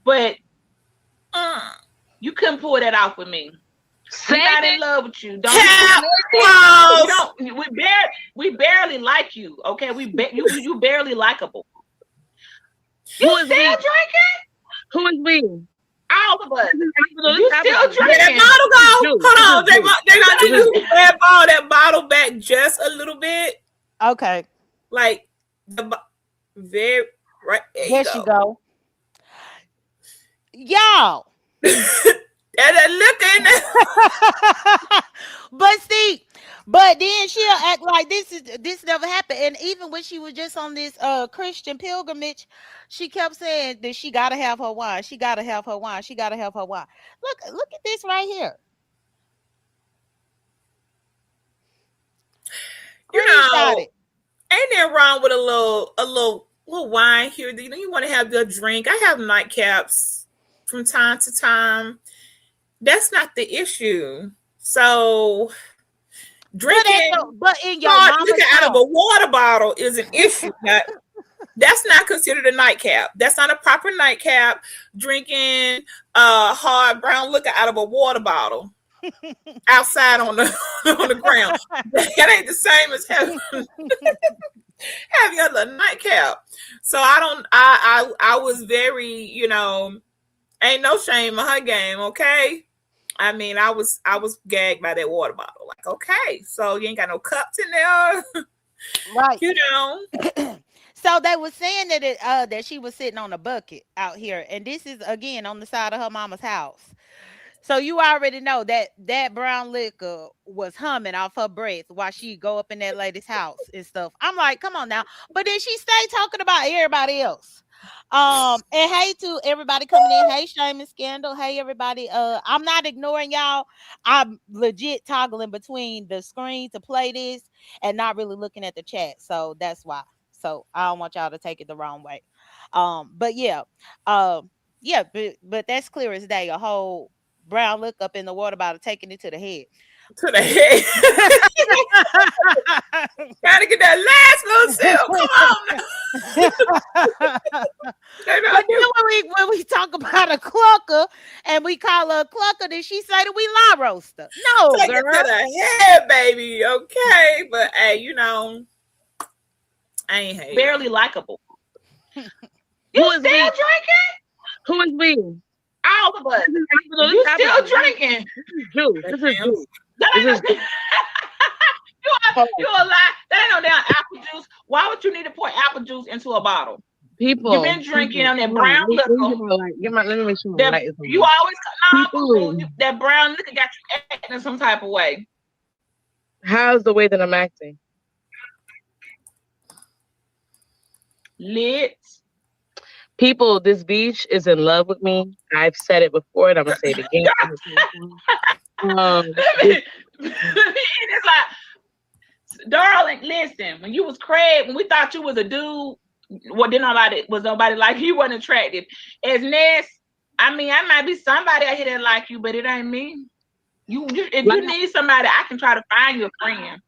[SPEAKER 3] But
[SPEAKER 2] Uh,
[SPEAKER 3] you couldn't pull that off with me.
[SPEAKER 4] Say
[SPEAKER 3] We're not in
[SPEAKER 4] it.
[SPEAKER 3] love with you. Don't get
[SPEAKER 2] Cap
[SPEAKER 3] we
[SPEAKER 2] close.
[SPEAKER 3] don't we barely like you. Okay, you barely likable. You
[SPEAKER 4] Who is
[SPEAKER 3] still
[SPEAKER 4] we?
[SPEAKER 3] drinking?
[SPEAKER 4] Who is we?
[SPEAKER 3] All of us.
[SPEAKER 4] This
[SPEAKER 3] You
[SPEAKER 4] happened.
[SPEAKER 3] still
[SPEAKER 2] Where that
[SPEAKER 3] drinking?
[SPEAKER 2] bottle go?
[SPEAKER 4] Juice.
[SPEAKER 2] Hold on.
[SPEAKER 4] This is juice.
[SPEAKER 2] They not
[SPEAKER 4] This is
[SPEAKER 2] you grab all that bottle back just a little bit.
[SPEAKER 1] Okay,
[SPEAKER 2] Like very right there you
[SPEAKER 1] there she
[SPEAKER 2] go.
[SPEAKER 1] go. Y'all.
[SPEAKER 2] And then look in there.
[SPEAKER 1] But see, but then she'll act like this never happened. And even when she was just on this Christian pilgrimage, she kept saying that she gotta have her wine. She gotta have her wine. She gotta have her wine. Look at this right here.
[SPEAKER 2] You
[SPEAKER 1] Screenshot
[SPEAKER 2] know,
[SPEAKER 1] it.
[SPEAKER 2] ain't there wrong with a little wine here? You want to have your drink. I have nightcaps from time to time. That's not the issue. So drinking
[SPEAKER 1] But in your
[SPEAKER 2] hard
[SPEAKER 1] mama's
[SPEAKER 2] liquor out of
[SPEAKER 1] house.
[SPEAKER 2] a water bottle is an issue. That's not considered a nightcap. That's not a proper nightcap. Drinking hard brown liquor out of a water bottle outside on the on the ground. That ain't the same as having a little nightcap. So I don't. I was very ain't no shame in her game. Okay. I mean, I was gagged by that water bottle. Like, okay, so you ain't got no cups in there,
[SPEAKER 1] Right.
[SPEAKER 2] you know.
[SPEAKER 1] So they were saying that she was sitting on a bucket out here, and this is again on the side of her mama's house. So you already know that that brown liquor was humming off her breath while she go up in that lady's house and stuff. I'm like, come on now. But then she stay talking about everybody else. And hey to everybody coming in. Hey, Shaman Scandal. Hey everybody. I'm not ignoring y'all. I'm legit toggling between the screen to play this and not really looking at the chat. So that's why. So I don't want y'all to take it the wrong way. But yeah. Yeah, but that's clear as day. A whole brown look up in the water bottle, taking it to the head.
[SPEAKER 2] To the head. Gotta get that last little sip. Come on now.
[SPEAKER 1] But then when we talk about a clucker and we call her a clucker, then she say that we lie roaster. No,
[SPEAKER 2] Take
[SPEAKER 1] girl.
[SPEAKER 2] it to the head, baby. Okay. But hey, I ain't hate.
[SPEAKER 3] Barely likable.
[SPEAKER 4] Who
[SPEAKER 3] You
[SPEAKER 4] is
[SPEAKER 3] still
[SPEAKER 4] we?
[SPEAKER 3] drinking?
[SPEAKER 4] Who is we?
[SPEAKER 3] all of us.
[SPEAKER 4] No,
[SPEAKER 3] You
[SPEAKER 4] this
[SPEAKER 3] still
[SPEAKER 4] apple juice.
[SPEAKER 3] drinking.
[SPEAKER 4] This is juice. This is juice.
[SPEAKER 3] That
[SPEAKER 4] This
[SPEAKER 3] ain't
[SPEAKER 4] is
[SPEAKER 3] no,
[SPEAKER 4] oh,
[SPEAKER 3] you a lie. That ain't no damn apple juice. Why would you need to pour apple juice into a bottle? You've
[SPEAKER 4] people.
[SPEAKER 3] been drinking
[SPEAKER 4] People.
[SPEAKER 3] on that
[SPEAKER 4] Hold on.
[SPEAKER 3] brown
[SPEAKER 4] Let me
[SPEAKER 3] liquor.
[SPEAKER 4] get my light. Let me make sure my
[SPEAKER 3] That
[SPEAKER 4] light is
[SPEAKER 3] you
[SPEAKER 4] on.
[SPEAKER 3] always
[SPEAKER 4] People.
[SPEAKER 3] that brown liquor got you acting some type of way.
[SPEAKER 4] How's the way that I'm acting?
[SPEAKER 3] Lit.
[SPEAKER 4] People, this beach is in love with me. I've said it before and I'm gonna say it again. This,
[SPEAKER 3] It's like, darling, listen. When you was Craig, when we thought you was a dude, well, nobody like you, wasn't attractive. As Ness, I mean, I might be somebody out here that like you, but it ain't me. If
[SPEAKER 4] like,
[SPEAKER 3] you need somebody, I can try to find you a friend.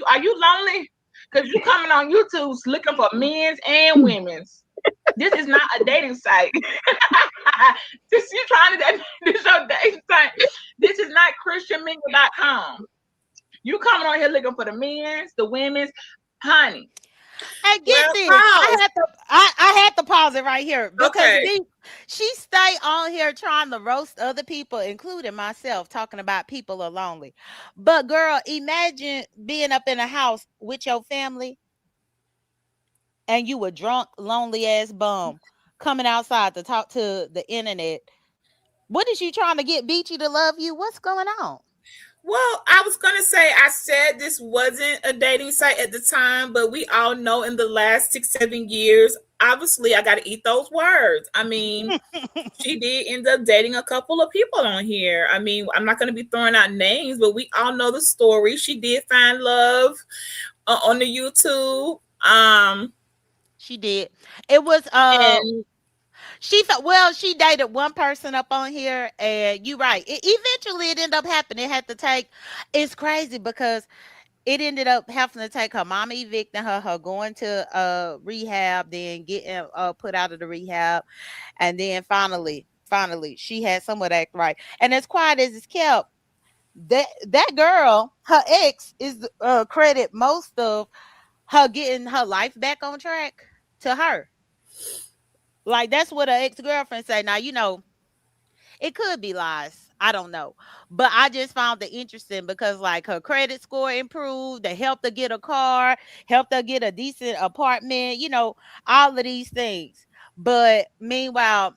[SPEAKER 3] Are you lonely? Because you coming on YouTube looking for men's and women's. This is not a dating site. This you trying to this your dating site. This is not christianmingle.com. You coming on here looking for the men's, the women's, honey.
[SPEAKER 1] Hey, get
[SPEAKER 2] Well,
[SPEAKER 1] this.
[SPEAKER 2] pause.
[SPEAKER 1] I had to pause it right here because
[SPEAKER 2] Okay.
[SPEAKER 1] she stay on here trying to roast other people, including myself, talking about people are lonely. But girl, imagine being up in a house with your family and you a drunk, lonely ass bum coming outside to talk to the internet. What is she trying to get Beachy to love you? What's going on?
[SPEAKER 2] Well, I was gonna say I said this wasn't a dating site at the time, but we all know in the last 6, 7 years, obviously I gotta eat those words. I mean, she did end up dating a couple of people on here. I mean, I'm not gonna be throwing out names, but we all know the story. She did find love on the YouTube.
[SPEAKER 1] She did. It was
[SPEAKER 2] And
[SPEAKER 1] she dated one person up on here, and you right. Eventually it ended up happening. It had to take it's crazy because it ended up having to take her mama evicting her going to rehab, then getting put out of the rehab, and then finally she had someone act right. And as quiet as it's kept, that girl, her ex, is credit most of her getting her life back on track to her. Like that's what her ex-girlfriend say. Now, it could be lies. I don't know. But I just found it interesting because like her credit score improved, they helped her get a car, helped her get a decent apartment, all of these things. But meanwhile,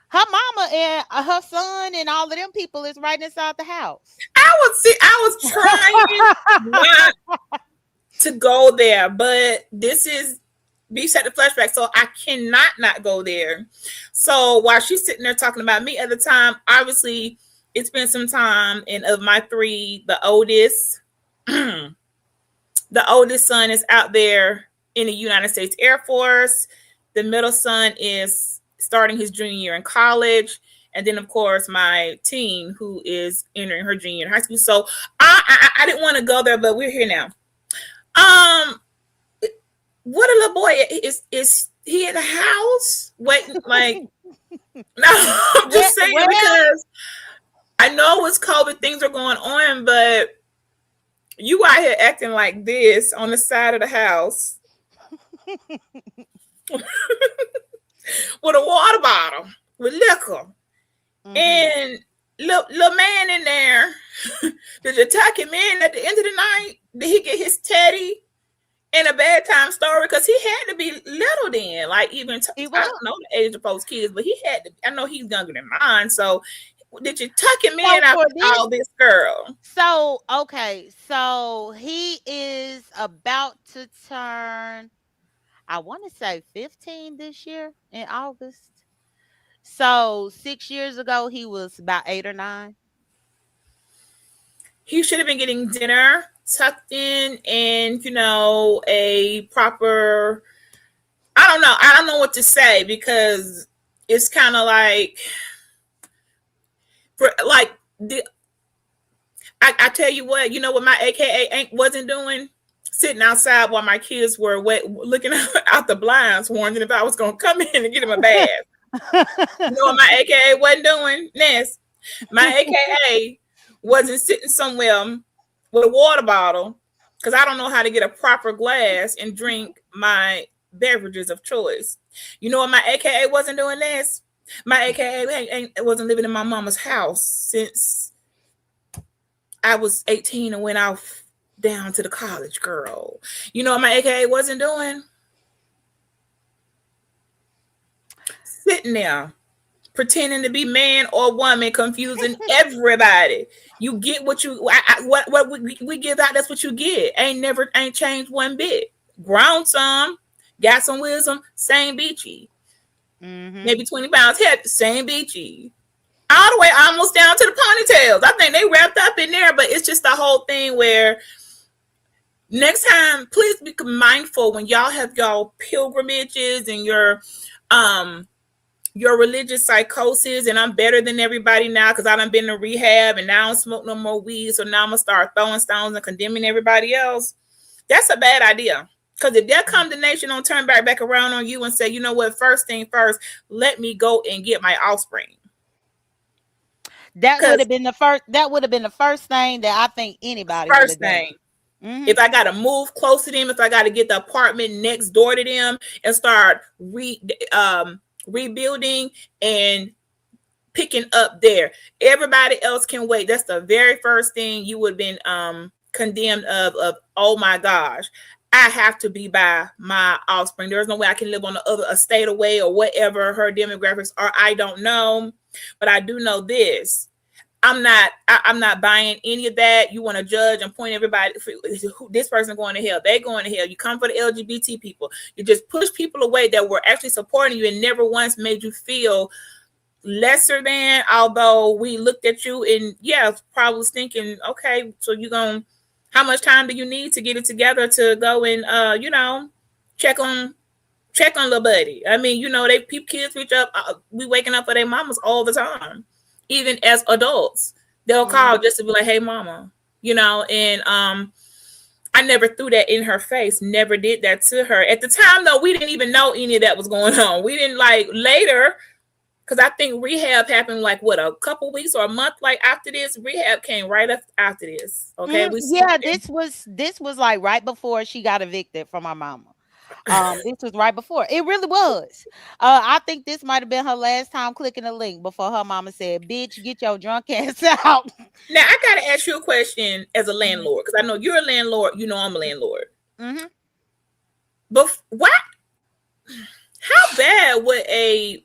[SPEAKER 1] her mama and her son and all of them people is right inside the house.
[SPEAKER 2] I was trying not to go there, but this is Beef set the flashback, so I cannot not go there. So while she's sitting there talking about me at the time, obviously it's been some time, and of my three, the oldest, the oldest son is out there in the United States Air Force. The middle son is starting his junior year in college, and then of course my teen who is entering her junior year in high school. So I didn't want to go there, but we're here now. What a little boy is he in the house waiting? Like, no, I'm just saying because I know it's COVID, things are going on, but you out here acting like this on the side of the house with a water bottle with liquor and little man in there. Did you tuck him in at the end of the night? Did he get his teddy? In a bedtime story, because he had to be little then, like I don't know the age of those kids, but he had to. I know he's younger than mine. So, did you tuck him in after all this, girl?
[SPEAKER 1] So okay, so he is about to turn, I want to say 15 this year in August. So 6 years ago, he was about 8 or 9.
[SPEAKER 2] He should have been getting dinner tucked in and a proper. I don't know what to say because it's kind of like I tell you what, what my AKA ain't wasn't doing? Sitting outside while my kids were looking out the blinds, wondering if I was gonna come in and get him a bath. You know what my AKA wasn't doing? Ness. My AKA wasn't sitting somewhere with a water bottle because I don't know how to get a proper glass and drink my beverages of choice. You know what my AKA wasn't doing this? My AKA wasn't living in my mama's house since I was 18 and went off down to the college, girl. You know what my AKA wasn't doing? Sitting there pretending to be man or woman, confusing everybody. You get what what we give out. That's what you get. Ain't changed one bit. Grown some, got some wisdom. Same beachy.
[SPEAKER 1] Mm-hmm.
[SPEAKER 2] Maybe 20 pounds heavy. Same beachy. All the way almost down to the ponytails. I think they wrapped up in there, but it's just the whole thing where next time, please be mindful when y'all have y'all pilgrimages and your religious psychosis, and I'm better than everybody now because I done been to rehab and now I don't smoke no more weed. So now I'm gonna start throwing stones and condemning everybody else. That's a bad idea. Because if that condemnation don't turn back around on you and say, you know what, first thing first, let me go and get my offspring.
[SPEAKER 1] That would have been the first. That would have been the first thing that I think anybody would have
[SPEAKER 2] First
[SPEAKER 1] done.
[SPEAKER 2] thing. Mm-hmm. If I got to move close to them, if I got to get the apartment next door to them and start rebuilding and picking up there, everybody else can wait. That's the very first thing you would have been condemned of, oh my gosh, I have to be by my offspring. There's no way I can live on the other a state away or whatever her demographics are. I don't know, but I do know this. I'm not buying any of that. You want to judge and point everybody, this person going to hell, they going to hell. You come for the LGBT people. You just push people away that were actually supporting you and never once made you feel lesser than, although we looked at you and probably was thinking, okay, so how much time do you need to get it together to go and check on little buddy? I mean, kids reach up, we waking up for their mamas all the time. Even as adults, they'll call just to be like, hey mama, and I never threw that in her face, never did that to her. At the time though, we didn't even know any of that was going on. We didn't later, because I think rehab happened a couple weeks or a month after this. Rehab came right after this. Okay.
[SPEAKER 1] This was like right before she got evicted from our mama. This was right before. It really was. I think this might have been her last time clicking a link before her mama said, bitch, get your drunk ass out.
[SPEAKER 2] Now I gotta ask you a question as a landlord, because I know you're a landlord, I'm a landlord.
[SPEAKER 1] Mm-hmm.
[SPEAKER 2] But how bad would a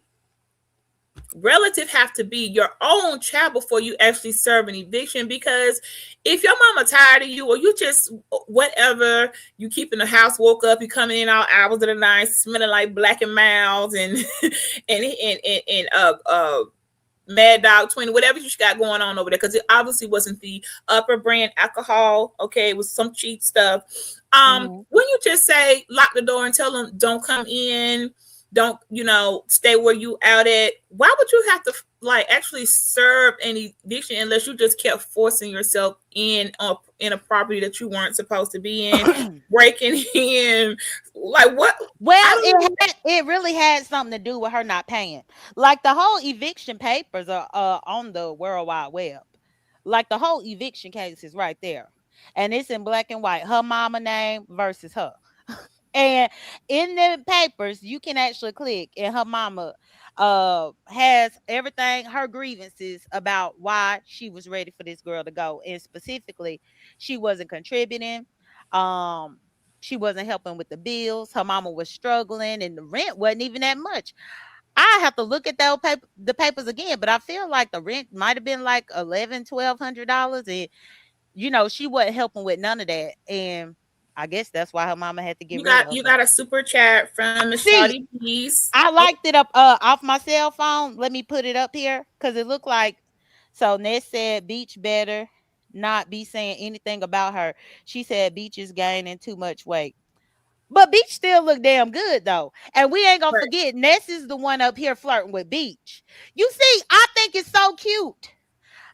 [SPEAKER 2] relative have to be, your own child, before you actually serve an eviction? Because if your mama tired of you, or you just whatever, you keep in the house, woke up, you coming in all hours of the night, smelling like Black and Miles and Mad Dog 20, whatever you got going on over there, because it obviously wasn't the upper brand alcohol. Okay, it was some cheap stuff. When you just say lock the door and tell them don't come in, don't stay where you out at, why would you have to actually serve an eviction unless you just kept forcing yourself in a property that you weren't supposed to be in, breaking in? What?
[SPEAKER 1] Well, it really had something to do with her not paying. The whole eviction papers are on the World Wide Web. The whole eviction case is right there, and it's in black and white. Her mama name versus her. And in the papers, you can actually click, and her mama has everything, her grievances about why she was ready for this girl to go. And specifically, she wasn't contributing. She wasn't helping with the bills. Her mama was struggling, and the rent wasn't even that much. I have to look at the papers again, but I feel like the rent might have been like $1,100-$1,200, and she wasn't helping with none of that. And I guess that's why her mama had to get rid of her.
[SPEAKER 2] You got a super chat from Miss Shawty Beast.
[SPEAKER 1] I liked it up off my cell phone. Let me put it up here because it looked like. So Ness said Beach better not be saying anything about her. She said Beach is gaining too much weight. But Beach still look damn good though. And we ain't gonna forget, Ness is the one up here flirting with Beach. You see, I think it's so cute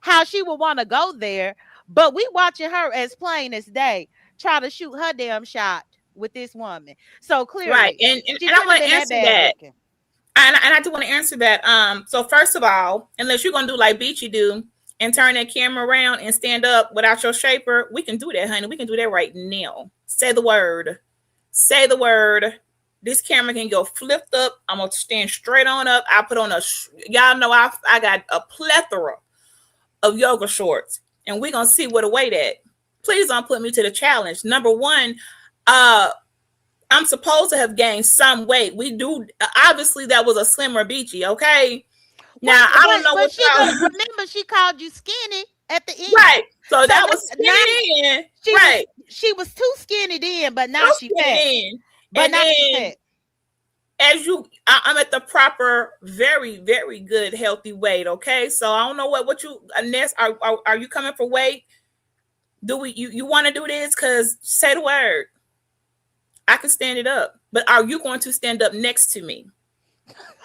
[SPEAKER 1] how she would want to go there, but we watching her as plain as day try to shoot her damn shot with this woman. So clearly,
[SPEAKER 2] right. And I want to answer that. And I do want to answer that. So first of all, unless you're gonna do like Beachy do and turn that camera around and stand up without your shaper, we can do that, honey. We can do that right now. Say the word. Say the word. This camera can go flipped up. I'm gonna stand straight on up. I put on y'all know I got a plethora of yoga shorts, and we're gonna see where the weight at. Please don't put me to the challenge. Number one, I'm supposed to have gained some weight. We do obviously that was a slimmer Beachy, okay? Now I don't know
[SPEAKER 1] But
[SPEAKER 2] what
[SPEAKER 1] she
[SPEAKER 2] y'all
[SPEAKER 1] remember she called you skinny at the end.
[SPEAKER 2] right. So
[SPEAKER 1] So
[SPEAKER 2] that was
[SPEAKER 1] that's now
[SPEAKER 2] skinny in,
[SPEAKER 1] she was
[SPEAKER 2] right?
[SPEAKER 1] she was too skinny then, but now
[SPEAKER 2] So
[SPEAKER 1] she fat.
[SPEAKER 2] skinny in,
[SPEAKER 1] But
[SPEAKER 2] and
[SPEAKER 1] now she
[SPEAKER 2] then
[SPEAKER 1] fat.
[SPEAKER 2] as I'm at the proper, very, very good, healthy weight. Okay, so I don't know what you, Ness, are you coming for weight? Do we you want to do this? Cause say the word, I can stand it up. But are you going to stand up next to me?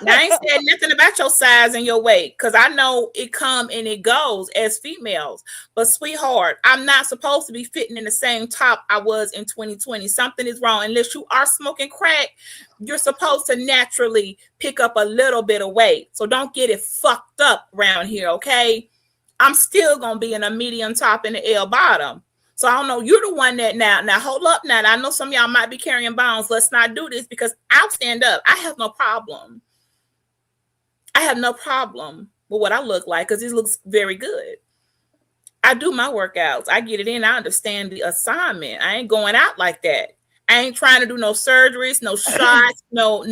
[SPEAKER 2] Now, I ain't said nothing about your size and your weight because I know it come and it goes as females. But sweetheart, I'm not supposed to be fitting in the same top I was in 2020. Something is wrong. Unless you are smoking crack, you're supposed to naturally pick up a little bit of weight. So don't get it fucked up around here, okay? I'm still gonna be in a medium top and the L bottom. So I don't know. You're the one that now hold up now. I know some of y'all might be carrying bounds. Let's not do this because I'll stand up. I have no problem. I have no problem with what I look like because it looks very good. I do my workouts. I get it in. I understand the assignment. I ain't going out like that. I ain't trying to do no surgeries, no shots, no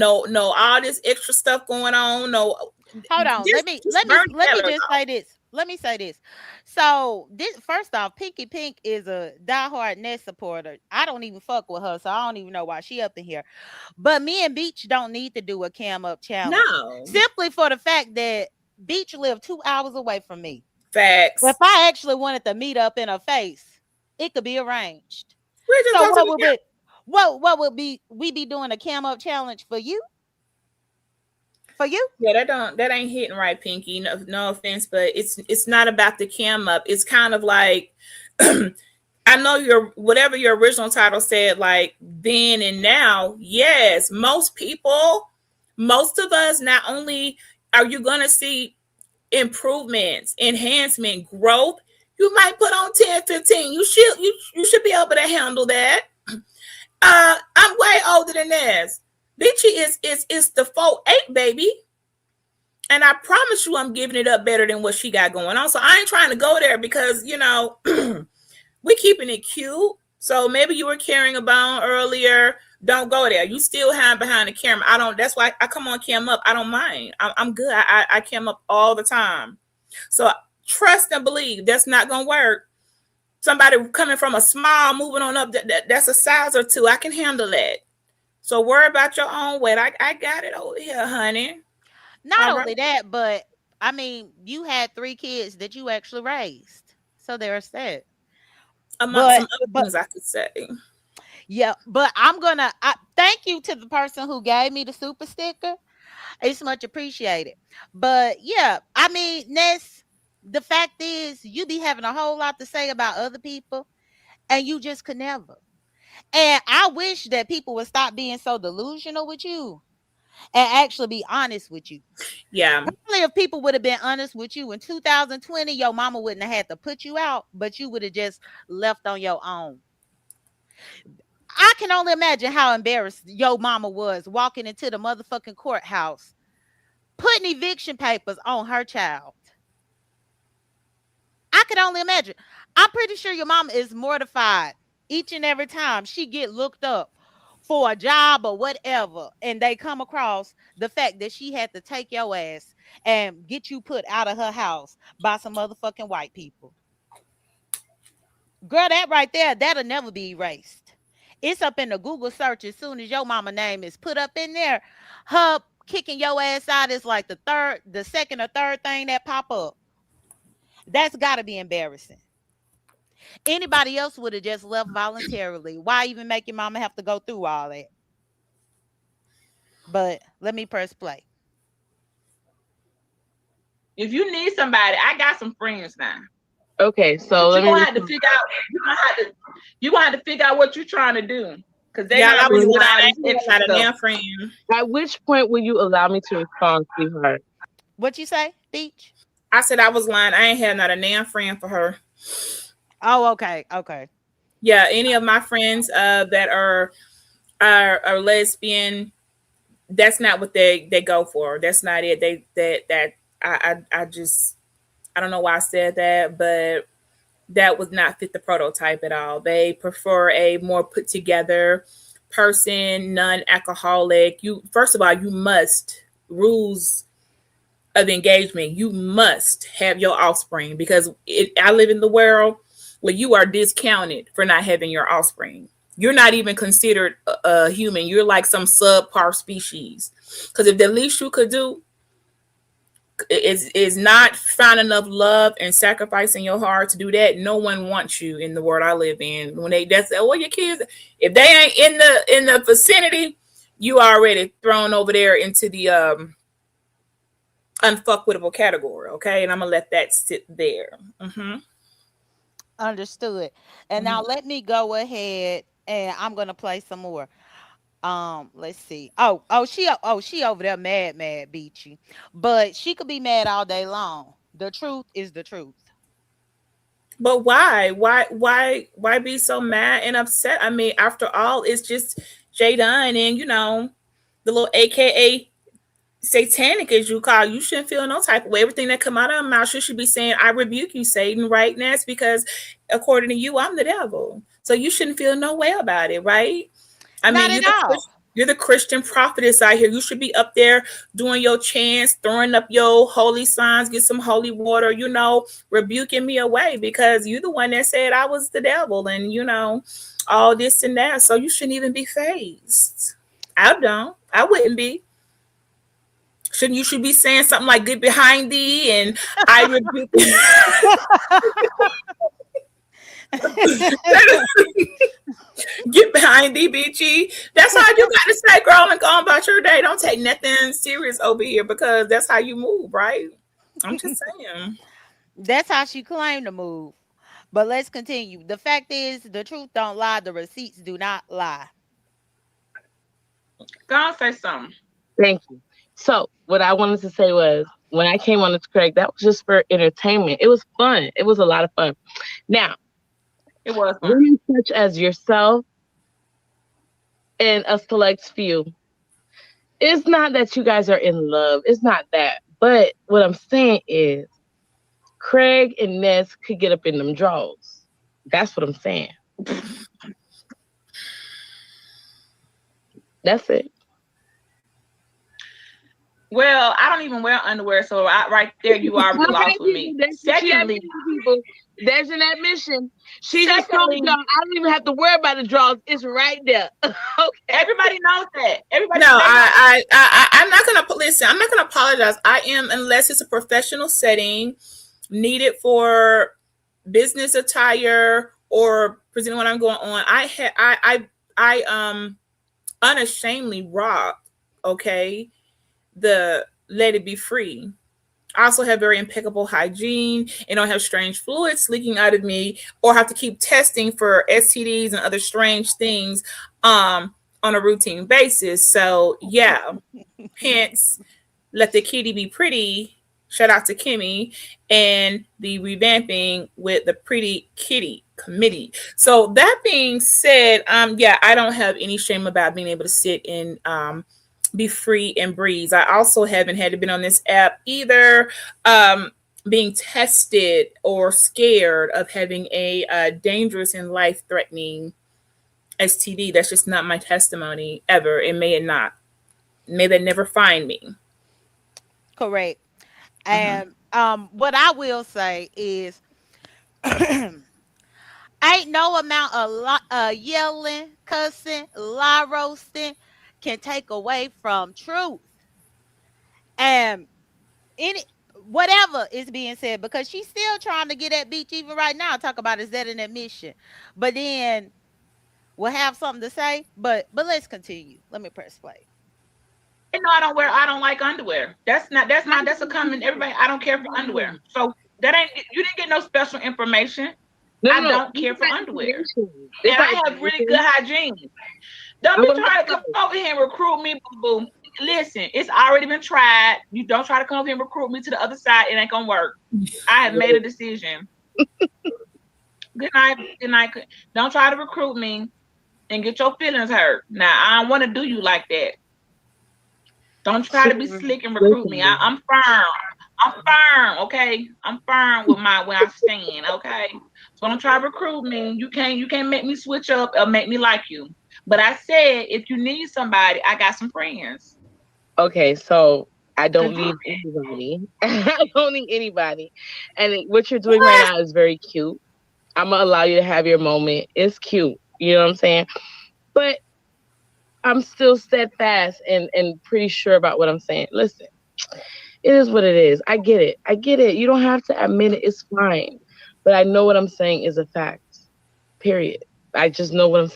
[SPEAKER 2] all this extra stuff going on. No,
[SPEAKER 1] Hold on.
[SPEAKER 2] just burn
[SPEAKER 1] Let me
[SPEAKER 2] calories
[SPEAKER 1] just
[SPEAKER 2] off.
[SPEAKER 1] say this. Let me say this. So this first off, Pinky Pink is a diehard Nest supporter. I don't even fuck with her, so I don't even know why she up in here. But me and Beach don't need to do a cam up challenge.
[SPEAKER 2] No
[SPEAKER 1] Simply for the fact that Beach lived 2 hours away from me. If
[SPEAKER 2] facts.
[SPEAKER 1] I actually wanted to meet up in her face, it could be arranged.
[SPEAKER 2] We just
[SPEAKER 1] So
[SPEAKER 2] go to
[SPEAKER 1] what
[SPEAKER 2] the
[SPEAKER 1] would be what would be we be doing a cam up challenge for you? For you?
[SPEAKER 2] yeah, that ain't hitting right, Pinky. No offense, but it's not about the cam up. It's kind of like I know your whatever your original title said, like then and now. Yes, most of us, not only are you gonna see improvements, enhancement, growth, you might put on 10, 15. You should be able to handle that. I'm way older than this. Bitchy is the 4'8", baby. And I promise you I'm giving it up better than what she got going on. So I ain't trying to go there because, we keeping it cute. So maybe you were carrying a bone earlier. Don't go there. You still hide behind the camera. I don't. That's why I come on cam up. I don't mind. I'm good. I cam up all the time. So trust and believe that's not gonna work. Somebody coming from a small moving on up. That's a size or two. I can handle that. So worry about your own weight. I got it over here, honey.
[SPEAKER 1] Not
[SPEAKER 2] All right.
[SPEAKER 1] only that, but I mean, you had 3 kids that you actually raised. So there's that.
[SPEAKER 2] Among some
[SPEAKER 1] But
[SPEAKER 2] other
[SPEAKER 1] but
[SPEAKER 2] things I could say.
[SPEAKER 1] yeah, but thank you to the person who gave me the super sticker. It's much appreciated. But yeah, I mean, Ness, the fact is you be having a whole lot to say about other people and you just could never. And I wish that people would stop being so delusional with you and actually be honest with you.
[SPEAKER 2] Yeah.
[SPEAKER 1] Probably if people would have been honest with you in 2020, your mama wouldn't have had to put you out, but you would have just left on your own. I can only imagine how embarrassed your mama was walking into the motherfucking courthouse, putting eviction papers on her child. I could only imagine. I'm pretty sure your mama is mortified each and every time she get looked up for a job or whatever, and they come across the fact that she had to take your ass and get you put out of her house by some motherfucking white people. Girl, that right there, that'll never be erased. It's up in the Google search as soon as your mama name is put up in there. Her kicking your ass out is like the second or third thing that pop up. That's gotta be embarrassing. Anybody else would have just left voluntarily. Why even make your mama have to go through all that? But let me press play.
[SPEAKER 3] If you need somebody, I got some friends now.
[SPEAKER 4] Okay, so
[SPEAKER 3] But
[SPEAKER 4] let
[SPEAKER 3] you're
[SPEAKER 4] me
[SPEAKER 3] gonna have to figure out. You're gonna have to figure out what you're trying to do because they're
[SPEAKER 2] Yeah, I
[SPEAKER 3] not
[SPEAKER 2] was
[SPEAKER 3] really with
[SPEAKER 2] lying.
[SPEAKER 3] all
[SPEAKER 2] I
[SPEAKER 3] this
[SPEAKER 2] ain't
[SPEAKER 3] extra
[SPEAKER 2] got a
[SPEAKER 3] stuff.
[SPEAKER 2] damn friend.
[SPEAKER 4] At which point will you allow me to respond, sweetheart?
[SPEAKER 1] What you say, Beach?
[SPEAKER 2] I said I was lying. I ain't had not a damn friend for her.
[SPEAKER 1] Oh, okay, okay.
[SPEAKER 2] Yeah, any of my friends that are are lesbian, that's not what they go for. That's not it. They that I just I don't know why I said that, but that would not fit the prototype at all. They prefer a more put together person, non-alcoholic. You first of all, you must rules of engagement. You must have your offspring because I live in the world where you are discounted for not having your offspring. You're not even considered a human. You're like some subpar species. Because if the least you could do is not find enough love and sacrifice in your heart to do that, no one wants you in the world I live in. When that's well, your kids, if they ain't in the vicinity, you already thrown over there into the unfuckwittable category. Okay, and I'm gonna let that sit there. Mm-hmm.
[SPEAKER 1] Understood. And now
[SPEAKER 2] Mm-hmm.
[SPEAKER 1] let me go ahead and I'm gonna play some more. Let's see. She over there mad, Beachy. But she could be mad all day long. The truth is the truth.
[SPEAKER 2] But why? Why be so mad and upset? I mean, after all, it's just Jadon and the little AKA satanic as you call. You shouldn't feel no type of way. Everything that come out of her mouth, she should be saying, "I rebuke you, Satan," right? And that's because, according to you, I'm the devil. So you shouldn't feel no way about it, right? I
[SPEAKER 1] Not
[SPEAKER 2] mean,
[SPEAKER 1] at all.
[SPEAKER 2] you're the Christian prophetess out here. You should be up there doing your chants, throwing up your holy signs, get some holy water, rebuking me away because you're the one that said I was the devil and all this and that. So you shouldn't even be phased. I don't. I wouldn't be. Shouldn't you should be saying something like "Get behind thee" and "I rebuke." Get behind DBG. That's how you got to say, girl, and go on about your day. Don't take nothing serious over here because that's how you move, right? I'm just saying.
[SPEAKER 1] That's how she claimed to move. But let's continue. The fact is, the truth don't lie. The receipts do not lie.
[SPEAKER 3] Go on, say something.
[SPEAKER 4] Thank you. So, what I wanted to say was when I came on this, Craig, that was just for entertainment. It was fun. It was a lot of fun. Now,
[SPEAKER 3] It was fun.
[SPEAKER 4] women such as yourself and a select few, it's not that you guys are in love. It's not that. But what I'm saying is, Craig and Ness could get up in them drawers. That's what I'm saying. That's it.
[SPEAKER 3] Well, I don't even wear underwear, so right there, you already lost with me. Secondly,
[SPEAKER 4] people, there's an admission. She just told
[SPEAKER 3] secondly,
[SPEAKER 4] y'all I don't even have to worry about the drawers. It's right there. Okay.
[SPEAKER 3] everybody knows that. Everybody.
[SPEAKER 2] No,
[SPEAKER 3] They know.
[SPEAKER 2] I'm not gonna listen. I'm not gonna apologize. I am unless it's a professional setting needed for business attire or presenting what I'm going on. I unashamedly rock. Okay, the let it be free. I also have very impeccable hygiene and don't have strange fluids leaking out of me or have to keep testing for STDs and other strange things on a routine basis. So yeah, hence let the kitty be pretty. Shout out to Kimmy and the revamping with the Pretty Kitty Committee. So that being said, yeah, I don't have any shame about being able to sit and be free and breeze. I also haven't had to been on this app either, being tested or scared of having a dangerous and life threatening STD. That's just not my testimony ever. It may not. May they never find me.
[SPEAKER 1] Correct.
[SPEAKER 2] Mhm.
[SPEAKER 1] And what I will say is ain't no amount of yelling, cussing, lie roasting can take away from truth. And any whatever is being said because she's still trying to get at Beach even right now. Talk about is that an admission? But then we'll have something to say. But let's continue. Let me press play.
[SPEAKER 3] They know I don't like underwear. That's a common everybody. I don't care for underwear. So that ain't you didn't get no special information.
[SPEAKER 4] No,
[SPEAKER 3] I
[SPEAKER 4] no, no.
[SPEAKER 3] don't care for underwear.
[SPEAKER 4] It's
[SPEAKER 3] And I
[SPEAKER 4] like,
[SPEAKER 3] have really good hygiene. Don't
[SPEAKER 4] I
[SPEAKER 3] be
[SPEAKER 4] would
[SPEAKER 3] trying to come over here and recruit me, boo boo. Listen, it's already been tried. You don't try to come over here and recruit me to the other side. It ain't gonna work. I have made a decision. Good night. Good night. Don't try to recruit me and get your feelings hurt. Now I don't want to do you like that. Don't try to be slick and recruit me. I'm firm. I'm firm, okay? I'm firm with my where I stand, okay? So don't try to recruit me. You can't make me switch up or make me like you. But I said if you need somebody, I got some friends.
[SPEAKER 4] Okay, so I
[SPEAKER 3] Cause
[SPEAKER 4] don't
[SPEAKER 3] you
[SPEAKER 4] need anybody. I don't need anybody. And what you're doing right
[SPEAKER 1] What?
[SPEAKER 4] now is very cute. I'm gonna allow you to have your moment. It's cute. You know what I'm saying? But I'm still steadfast and pretty sure about what I'm saying. Listen, it is what it is. I get it. I get it. You don't have to admit it. It's fine. But I know what I'm saying is a fact. Period. I just know what I'm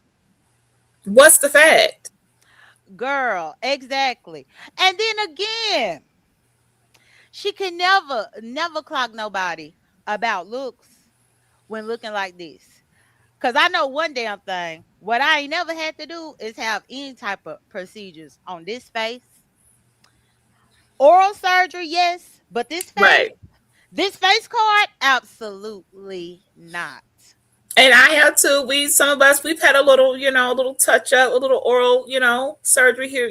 [SPEAKER 2] What's the fact?
[SPEAKER 1] Girl, exactly. And then again, she can never clock nobody about looks when looking like this. Cause I know one damn thing. What I ain't never had to do is have any type of procedures on this face. Oral surgery, yes, but
[SPEAKER 2] Right.
[SPEAKER 1] this face card, absolutely not.
[SPEAKER 2] And I have to. Some of us, we've had a little, a little touch up, a little oral, surgery here,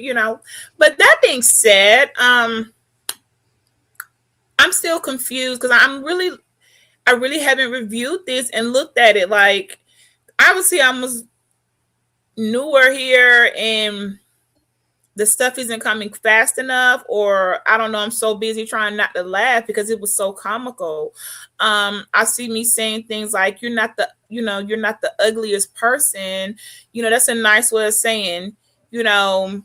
[SPEAKER 2] But that being said, I'm still confused because I really haven't reviewed this and looked at it. Like, obviously, I was newer here and the stuff isn't coming fast enough, or I don't know, I'm so busy trying not to laugh because it was so comical. I see me saying things like, you're not the ugliest person. That's a nice way of saying, you know,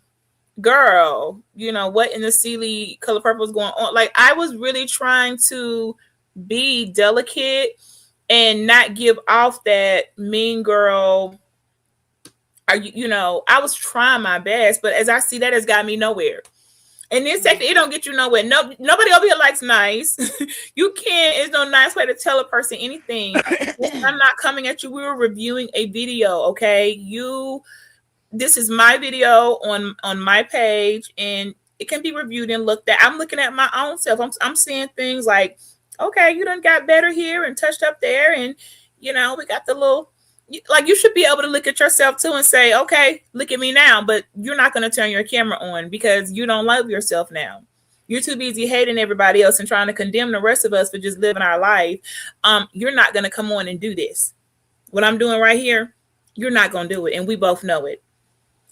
[SPEAKER 2] girl, what in the silly color purple is going on? Like, I was really trying to be delicate and not give off that mean girl. I was trying my best, but as I see, that has got me nowhere. And this second, it don't get you nowhere. No, nobody over here likes nice. You can't. It's no nice way to tell a person anything. I'm not coming at you. We were reviewing a video. Okay, this is my video on my page, and it can be reviewed and looked at. I'm looking at my own self. I'm seeing things like, okay, you done got better here and touched up there, and we got the little. Like, you should be able to look at yourself too and say, okay, look at me now, but you're not going to turn your camera on because you don't love yourself now. You're too busy hating everybody else and trying to condemn the rest of us for just living our life. You're not going to come on and do this. What I'm doing right here, you're not going to do it. And we both know it.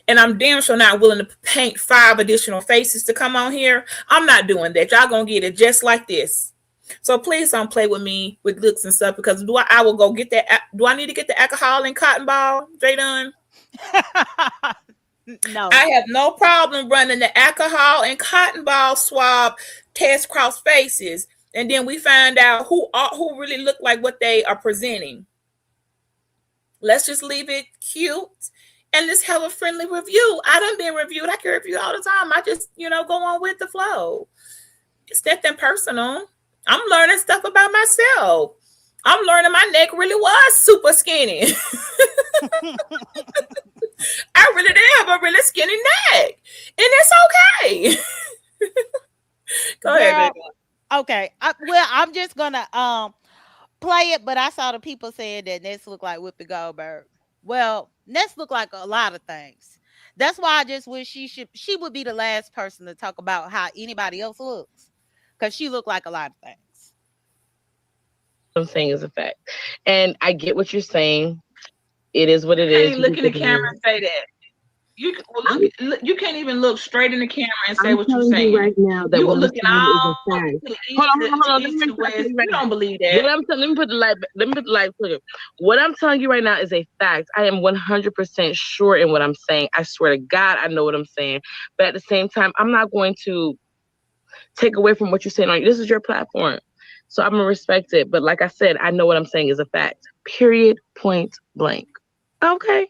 [SPEAKER 2] And I'm damn sure not willing to paint 5 additional faces to come on here. I'm not doing that. Y'all going to get it just like this. So please don't play with me with looks and stuff, because I will go get that. Do I need to get the alcohol and cotton ball, Jadon?
[SPEAKER 1] No.
[SPEAKER 2] I have no problem running the alcohol and cotton ball swab test cross faces, and then we find out who really look like what they are presenting. Let's just leave it cute and let's have a friendly review. I done been reviewed. I can review all the time. I just go on with the flow. It's nothing personal. I'm learning stuff about myself. I'm learning my neck really was super skinny. I really did have a really skinny neck. And it's okay. Go ahead, baby.
[SPEAKER 1] Okay. Well, I'm just gonna play it, but I saw the people saying that Ness look like Whoopi Goldberg. Well, Ness look like a lot of things. That's why I just wish she would be the last person to talk about how anybody else looks. Because she looked like a lot of things.
[SPEAKER 4] I'm saying is a fact. And I get what you're saying. It is what it
[SPEAKER 3] You
[SPEAKER 4] is.
[SPEAKER 3] can't look in the camera and say that. You can't even look straight in the camera and say what you're saying.
[SPEAKER 4] Right now that
[SPEAKER 3] you
[SPEAKER 4] what
[SPEAKER 3] looking
[SPEAKER 4] I'm saying
[SPEAKER 3] all
[SPEAKER 4] is a fact.
[SPEAKER 3] to the east,
[SPEAKER 4] Hold on.
[SPEAKER 3] to
[SPEAKER 4] Let
[SPEAKER 3] east,
[SPEAKER 4] me
[SPEAKER 3] to west.
[SPEAKER 4] tell you
[SPEAKER 3] You
[SPEAKER 4] right now.
[SPEAKER 3] don't believe
[SPEAKER 4] What
[SPEAKER 3] that.
[SPEAKER 4] I'm telling, let me put the light. Let me put the light. What I'm telling you right now is a fact. I am 100% sure in what I'm saying. I swear to God, I know what I'm saying. But at the same time, I'm not going to take away from what you're saying. This is your platform, so I'm gonna respect it. But like I said, I know what I'm saying is a fact. Period. Point blank. Okay.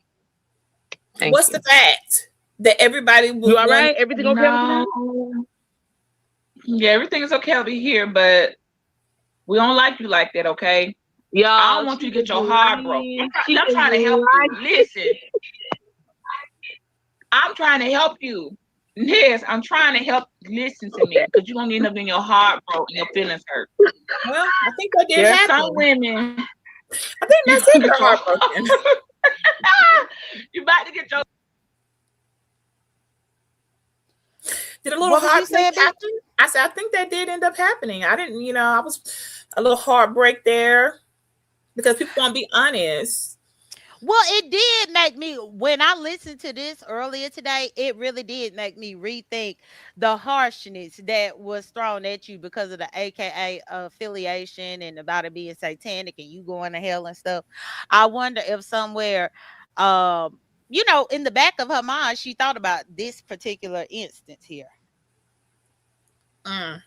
[SPEAKER 2] What's the fact? That everybody will.
[SPEAKER 4] You all right? Everything okay?
[SPEAKER 3] No. Yeah, everything is okay over here, but we don't like you like that, okay?
[SPEAKER 4] Y'all,
[SPEAKER 3] I don't want you to get your heart broke. I'm trying to help you. Listen. I'm trying to help you. Yes, I'm trying to help. Listen to me, because you're going to end up getting your heart broke and your feelings hurt.
[SPEAKER 2] Well, I think that did
[SPEAKER 3] There's
[SPEAKER 2] happen.
[SPEAKER 3] some women.
[SPEAKER 2] I think that's it. Your heart broken.
[SPEAKER 3] You about to get your
[SPEAKER 2] Did a little
[SPEAKER 1] What was you
[SPEAKER 2] heartbreak
[SPEAKER 1] saying, B?
[SPEAKER 2] happen? I said I think that did end up happening. I didn't, I was a little heartbreak there because people want to be honest.
[SPEAKER 1] Well, it did make me, when I listened to this earlier today, it really did make me rethink the harshness that was thrown at you because of the AKA affiliation and about it being satanic and you going to hell and stuff. I wonder if somewhere, in the back of her mind, she thought about this particular instance here.
[SPEAKER 2] Mm.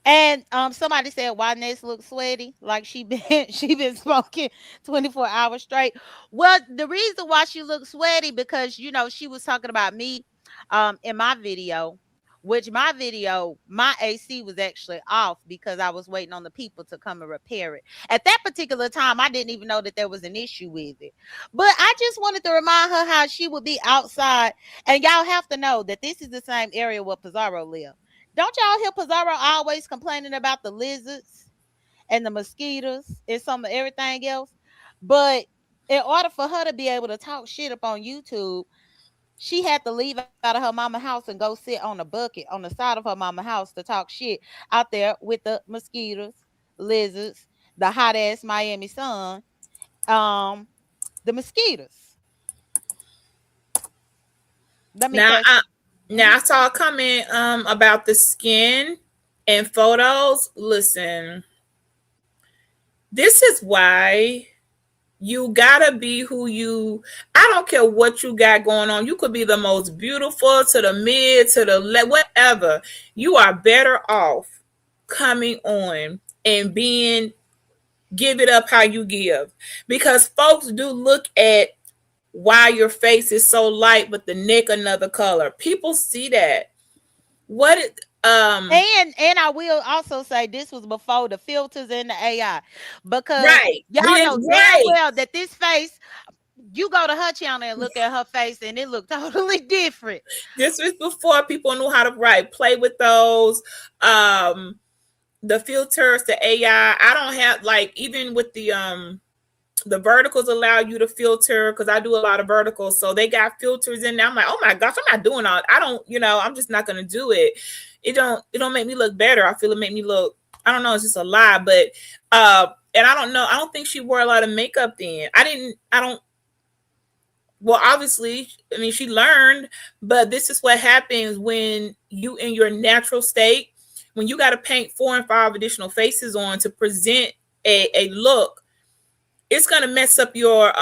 [SPEAKER 1] And somebody said why Ness looks sweaty, like she been she been smoking 24 hours straight. Well, the reason why she looks sweaty because she was talking about me in my video, which my video, my AC was actually off because I was waiting on the people to come and repair it. At that particular time, I didn't even know that there was an issue with it. But I just wanted to remind her how she would be outside, and y'all have to know that this is the same area where Pizarro live. Don't y'all hear Pizarro always complaining about the lizards and the mosquitoes and some of everything else? But in order for her to be able to talk shit up on YouTube, she had to leave out of her mama house and go sit on a bucket on the side of her mama house to talk shit out there with the mosquitoes, lizards, the hot ass Miami sun, um, the mosquitoes. Let me
[SPEAKER 2] Now,
[SPEAKER 1] press.
[SPEAKER 2] now
[SPEAKER 1] Mhm.
[SPEAKER 2] I saw a comment about the skin and photos. Listen, this is why you gotta be who you. I don't care what you got going on. You could be the most beautiful to the mid to the whatever. You are better off coming on and being give it up how you give, because folks do look at why your face is so light but the neck another color. People see that. What it,
[SPEAKER 1] And I will also say this was before the filters and the AI, because
[SPEAKER 2] right. We
[SPEAKER 1] y'all know
[SPEAKER 2] didn't
[SPEAKER 1] damn
[SPEAKER 2] right.
[SPEAKER 1] well that this face, you go to her channel and look at her face and it look totally different.
[SPEAKER 2] This was before people knew how to write, play with those. The filters, the AI. I don't have like even with the verticals allow you to filter because I do a lot of verticals. So they got filters in there. I'm like, oh my gosh, I'm not doing all I don't, I'm just not gonna do it. It don't make me look better. I feel it make me look, I don't know, it's just a lie. But and I don't know, I don't think she wore a lot of makeup then. I don't well, obviously, I mean she learned, but this is what happens when you in your natural state, when you gotta paint 4 and 5 additional faces on to present a look. It's gonna mess up your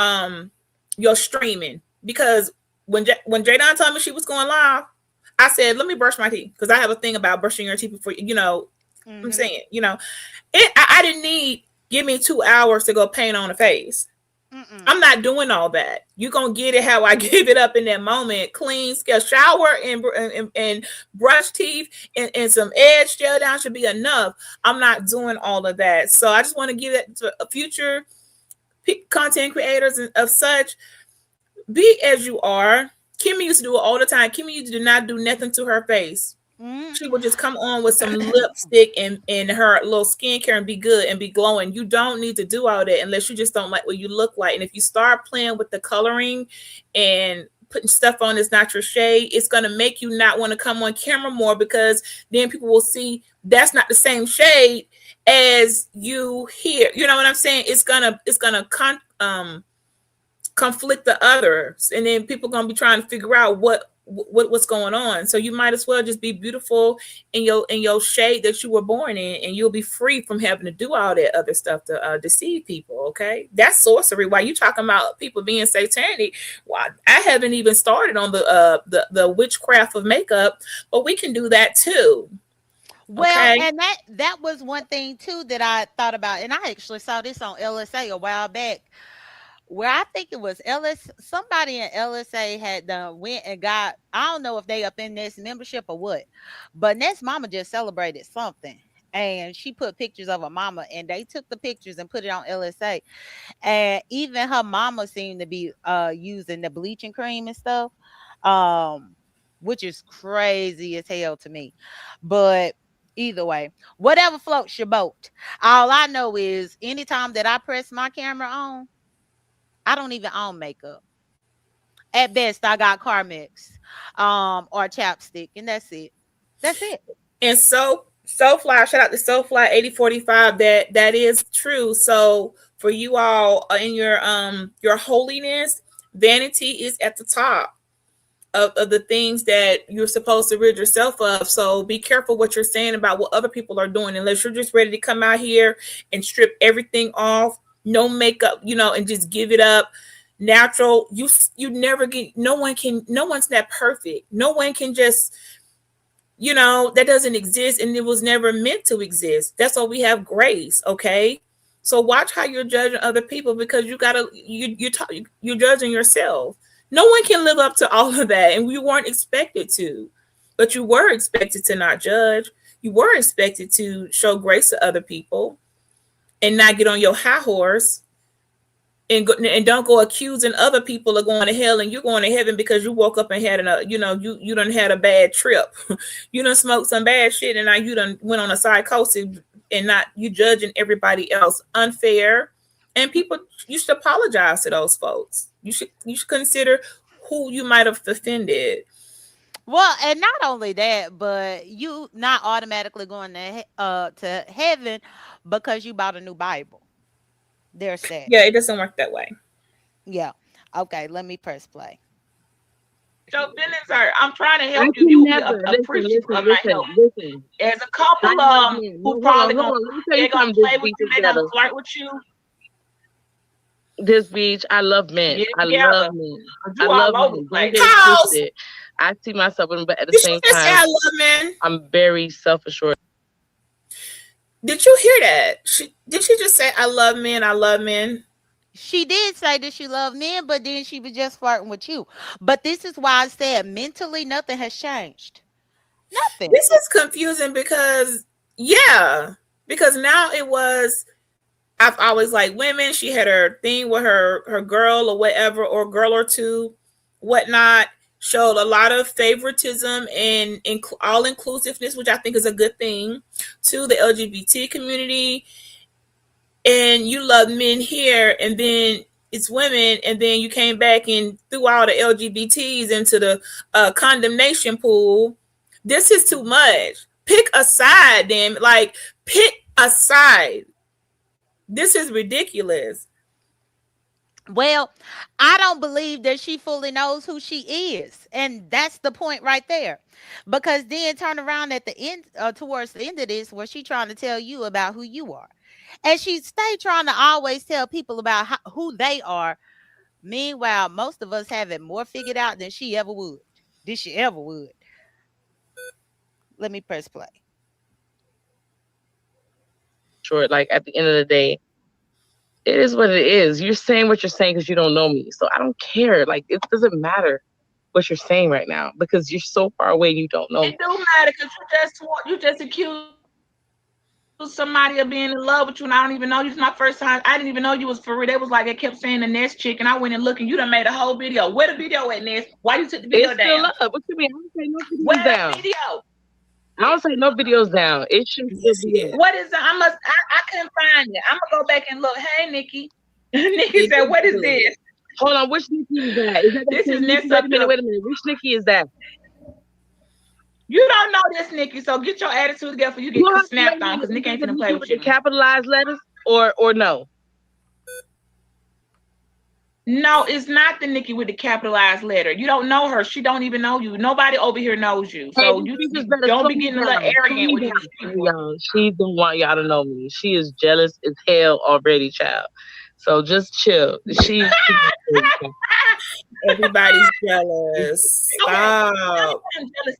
[SPEAKER 2] streaming, because when Jadon told me she was going live, I said let me brush my teeth because I have a thing about brushing your teeth before I'm
[SPEAKER 1] Mm-hmm.
[SPEAKER 2] saying I didn't need give me 2 hours to go paint on a face.
[SPEAKER 1] Mm-mm.
[SPEAKER 2] I'm not doing all that. You gonna get it how I give it up in that moment. Clean, scale, shower, and brush teeth, and some edge gel down should be enough. I'm not doing all of that. So I just want to give it to a future content creators of such. Be as you are. Kimmy used to do it all the time. Kimmy used to not do nothing to her face.
[SPEAKER 1] Mm-hmm.
[SPEAKER 2] She would just come on with some lipstick and her little skincare and be good and be glowing. You don't need to do all that unless you just don't like what you look like. And if you start playing with the coloring and putting stuff on that's not your shade, it's gonna make you not want to come on camera more, because then people will see that's not the same shade as you here. You know what I'm saying? It's gonna conflict the others, and then people gonna be trying to figure out what's going on. So you might as well just be beautiful in your shade that you were born in, and you'll be free from having to do all that other stuff to deceive people. Okay, that's sorcery. Why you talking about people being satanic? Well, I haven't even started on the witchcraft of makeup, but we can do that too.
[SPEAKER 1] Well,
[SPEAKER 2] Okay.
[SPEAKER 1] and that was one thing too that I thought about, and I actually saw this on LSA a while back, where I think it was somebody in LSA had done went and got, I don't know if they up in this membership or what, but Ness mama just celebrated something. And she put pictures of her mama, and they took the pictures and put it on LSA. And even her mama seemed to be using the bleaching cream and stuff. Um, which is crazy as hell to me. But either way, whatever floats your boat. All I know is anytime that I press my camera on, I don't even own makeup. At best, I got Carmex, or chapstick, and that's it. That's it.
[SPEAKER 2] And so fly, shout out to SoFly 8045. That is true. So for you all, in your holiness, vanity is at the top of the things that you're supposed to rid yourself of. So be careful what you're saying about what other people are doing, unless you're just ready to come out here and strip everything off, no makeup, and just give it up natural. You never get, no one's that perfect. No one can just, that doesn't exist, and it was never meant to exist. That's why we have grace. Okay, so watch how you're judging other people, because you're judging yourself. No one can live up to all of that, and we weren't expected to. But you were expected to not judge. You were expected to show grace to other people and not get on your high horse and don't go accusing other people of going to hell and you're going to heaven because you woke up and had you done had a bad trip. You done smoked some bad shit, and now you done went on a psychosis, and not you judging everybody else unfair. And people, you should apologize to those folks. You should consider who you might have offended.
[SPEAKER 1] Well, and not only that, but you not automatically going to heaven because you bought a new Bible. There's that.
[SPEAKER 2] Yeah, it doesn't work that way.
[SPEAKER 1] Yeah. Okay, let me press play.
[SPEAKER 3] Your feelings are. I'm trying to
[SPEAKER 4] I
[SPEAKER 3] help you.
[SPEAKER 4] can
[SPEAKER 3] You will be
[SPEAKER 4] never
[SPEAKER 3] appreciative of my help.
[SPEAKER 4] listen.
[SPEAKER 3] There's a
[SPEAKER 4] I
[SPEAKER 3] couple
[SPEAKER 4] love
[SPEAKER 3] of
[SPEAKER 4] men.
[SPEAKER 3] who
[SPEAKER 4] Hold
[SPEAKER 3] probably
[SPEAKER 4] on, hold
[SPEAKER 3] gonna
[SPEAKER 4] on. Let me tell you
[SPEAKER 3] they're gonna
[SPEAKER 4] something.
[SPEAKER 3] play with you. They're gonna flirt with you.
[SPEAKER 4] This beach, I love men.
[SPEAKER 3] Get
[SPEAKER 4] I
[SPEAKER 3] together.
[SPEAKER 4] love men. I
[SPEAKER 3] You
[SPEAKER 4] love
[SPEAKER 3] all over
[SPEAKER 4] men.
[SPEAKER 3] the
[SPEAKER 4] Don't
[SPEAKER 3] place.
[SPEAKER 4] get it
[SPEAKER 2] House.
[SPEAKER 4] twisted. I see myself in, but at the
[SPEAKER 2] Did
[SPEAKER 4] same
[SPEAKER 2] you just say I
[SPEAKER 4] time,
[SPEAKER 2] love men?
[SPEAKER 4] I'm very self-assured.
[SPEAKER 2] Did you hear that? Did she just say I love men? I love men.
[SPEAKER 1] She did say that she loved men, but then she was just flirting with you. But this is why I said mentally nothing has changed. Nothing.
[SPEAKER 2] This is confusing because because now it was, I've always liked women. She had her thing with her girl or whatever, or girl or two, whatnot. Showed a lot of favoritism and all inclusiveness, which I think is a good thing, to the LGBT community. And you love men here, and then it's women, and then you came back and threw all the LGBTs into the condemnation pool. This is too much. Pick a side, damn. Like, pick a side. This is ridiculous.
[SPEAKER 1] Well, I don't believe that she fully knows who she is. And that's the point right there. Because then turn around at the end, towards the end of this, where she trying to tell you about who you are. And she stay trying to always tell people about who they are. Meanwhile, most of us have it more figured out than she ever would. This she ever would. Let me press play.
[SPEAKER 4] Short. Like at the end of the day, it is what it is. You're saying what you're saying because you don't know me. So I don't care. Like it doesn't matter what you're saying right now because you're so far away and you don't know me.
[SPEAKER 3] It don't matter because you just accused somebody of being in love with you, and I don't even know you. It's my first time. I didn't even know you was for real. They was like, they kept saying the Ness chick, and I went and looked, and you done made a whole video. Where the video at, Ness? Why you took the video
[SPEAKER 4] It's still
[SPEAKER 3] down?
[SPEAKER 4] up. What you mean? I don't say no videos
[SPEAKER 3] Where
[SPEAKER 4] down.
[SPEAKER 3] the video?
[SPEAKER 4] I don't say no videos down. It should still be up.
[SPEAKER 3] What is that? I couldn't find it. I'm gonna go back and look. Hey, Nikki. Nikki said, "What is this?"
[SPEAKER 4] Hold on, which Nikki is that? Is that
[SPEAKER 3] This is
[SPEAKER 4] Nikki?
[SPEAKER 3] Ness up there.
[SPEAKER 4] Wait a minute. Which Nikki is that?
[SPEAKER 3] You don't know this, Nikki. So get your attitude together before you get snapped on, because Nikki ain't gonna play with
[SPEAKER 4] the
[SPEAKER 3] you.
[SPEAKER 4] capitalized letters or no?
[SPEAKER 3] No, it's not the Nikki with the capitalized letter. You don't know her. She don't even know you. Nobody over here knows you. So
[SPEAKER 4] Hey,
[SPEAKER 3] you
[SPEAKER 4] just better
[SPEAKER 3] don't
[SPEAKER 4] slow
[SPEAKER 3] be getting a
[SPEAKER 4] down.
[SPEAKER 3] little arrogant with
[SPEAKER 4] Slow
[SPEAKER 3] these
[SPEAKER 4] down,
[SPEAKER 3] people.
[SPEAKER 4] y'all. She don't want y'all to know me. She is jealous as hell already, child. So just chill.
[SPEAKER 2] Everybody's jealous.
[SPEAKER 3] Okay, tell me
[SPEAKER 2] Stop.
[SPEAKER 3] what I'm jealous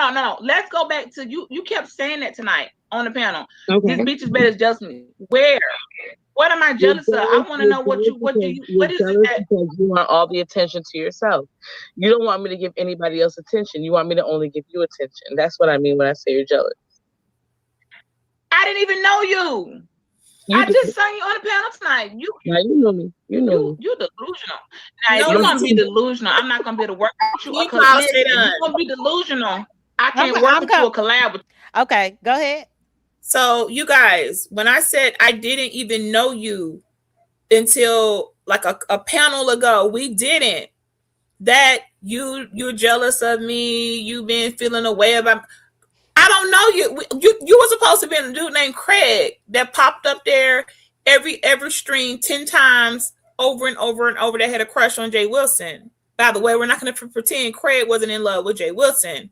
[SPEAKER 3] of. No. Let's go back to you. You kept saying that tonight on the panel.
[SPEAKER 4] Okay.
[SPEAKER 3] This bitch is better jealous of me. Where? What am I jealous of? I want to know what is it that
[SPEAKER 4] because you want all the attention to yourself. You don't want me to give anybody else attention. You want me to only give you attention. That's what I mean when I say you're jealous.
[SPEAKER 3] I didn't even know you. I just saw you on the panel tonight.
[SPEAKER 4] Now you know me. You know me.
[SPEAKER 3] You delusional. Now,
[SPEAKER 2] No,
[SPEAKER 3] if you
[SPEAKER 2] no,
[SPEAKER 3] want to be delusional, I'm not gonna be able to work with you.
[SPEAKER 2] Keep
[SPEAKER 3] Because
[SPEAKER 2] house
[SPEAKER 3] listen,
[SPEAKER 2] it
[SPEAKER 3] if
[SPEAKER 2] on.
[SPEAKER 3] you're gonna be delusional, I can't
[SPEAKER 1] I'm
[SPEAKER 3] work with you
[SPEAKER 1] com-
[SPEAKER 3] or collab with you.
[SPEAKER 1] Okay, go ahead.
[SPEAKER 2] So you guys, when I said I didn't even know you until like a panel ago. We didn't. That you're jealous of me. You've been feeling a way about. I don't know you. You were supposed to be a dude named Craig that popped up there every stream 10 times over and over and over. That had a crush on Jay Wilson. By the way, we're not going to pretend Craig wasn't in love with Jay Wilson.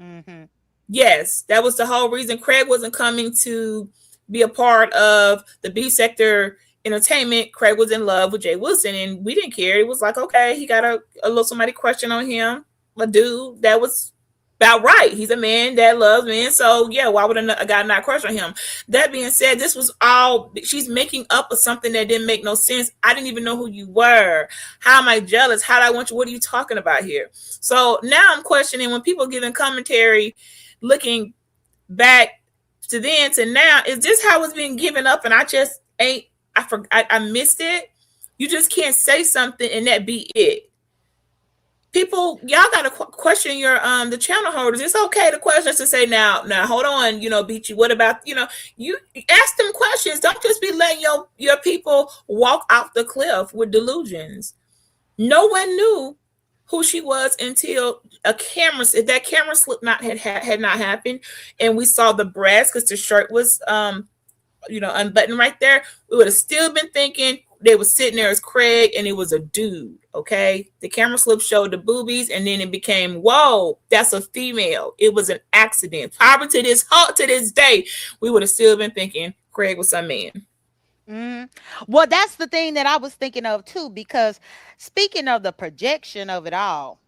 [SPEAKER 1] Mm-hmm.
[SPEAKER 2] Yes, that was the whole reason Craig wasn't coming to be a part of the B sector entertainment. Craig was in love with Jay Wilson, and we didn't care. It was like, okay, he got a little somebody question on him, a dude that was about right. He's a man that loves men, so yeah, why would a guy not crush on him? That being said, this was all she's making up of something that didn't make no sense. I didn't even know who you were. How am I jealous? How do I want you? What are you talking about here? So now I'm questioning when people giving commentary, looking back to then to now, is this how it's being given up? And I just ain't. I missed it. You just can't say something and that be it. People, y'all gotta question your the channel holders. It's okay to question us to say now hold on, Beachy, what about you ask them questions. Don't just be letting your people walk off the cliff with delusions. No one knew who she was until that camera slip had not happened, and we saw the breast because the shirt was unbuttoned right there. We would have still been thinking they were sitting there as Craig and it was a dude. Okay, the camera slip showed the boobies, and then it became, whoa, that's a female. It was an accident. Probably to this day, we would have still been thinking Craig was some man.
[SPEAKER 1] Well, that's the thing that I was thinking of too, because speaking of the projection of it all,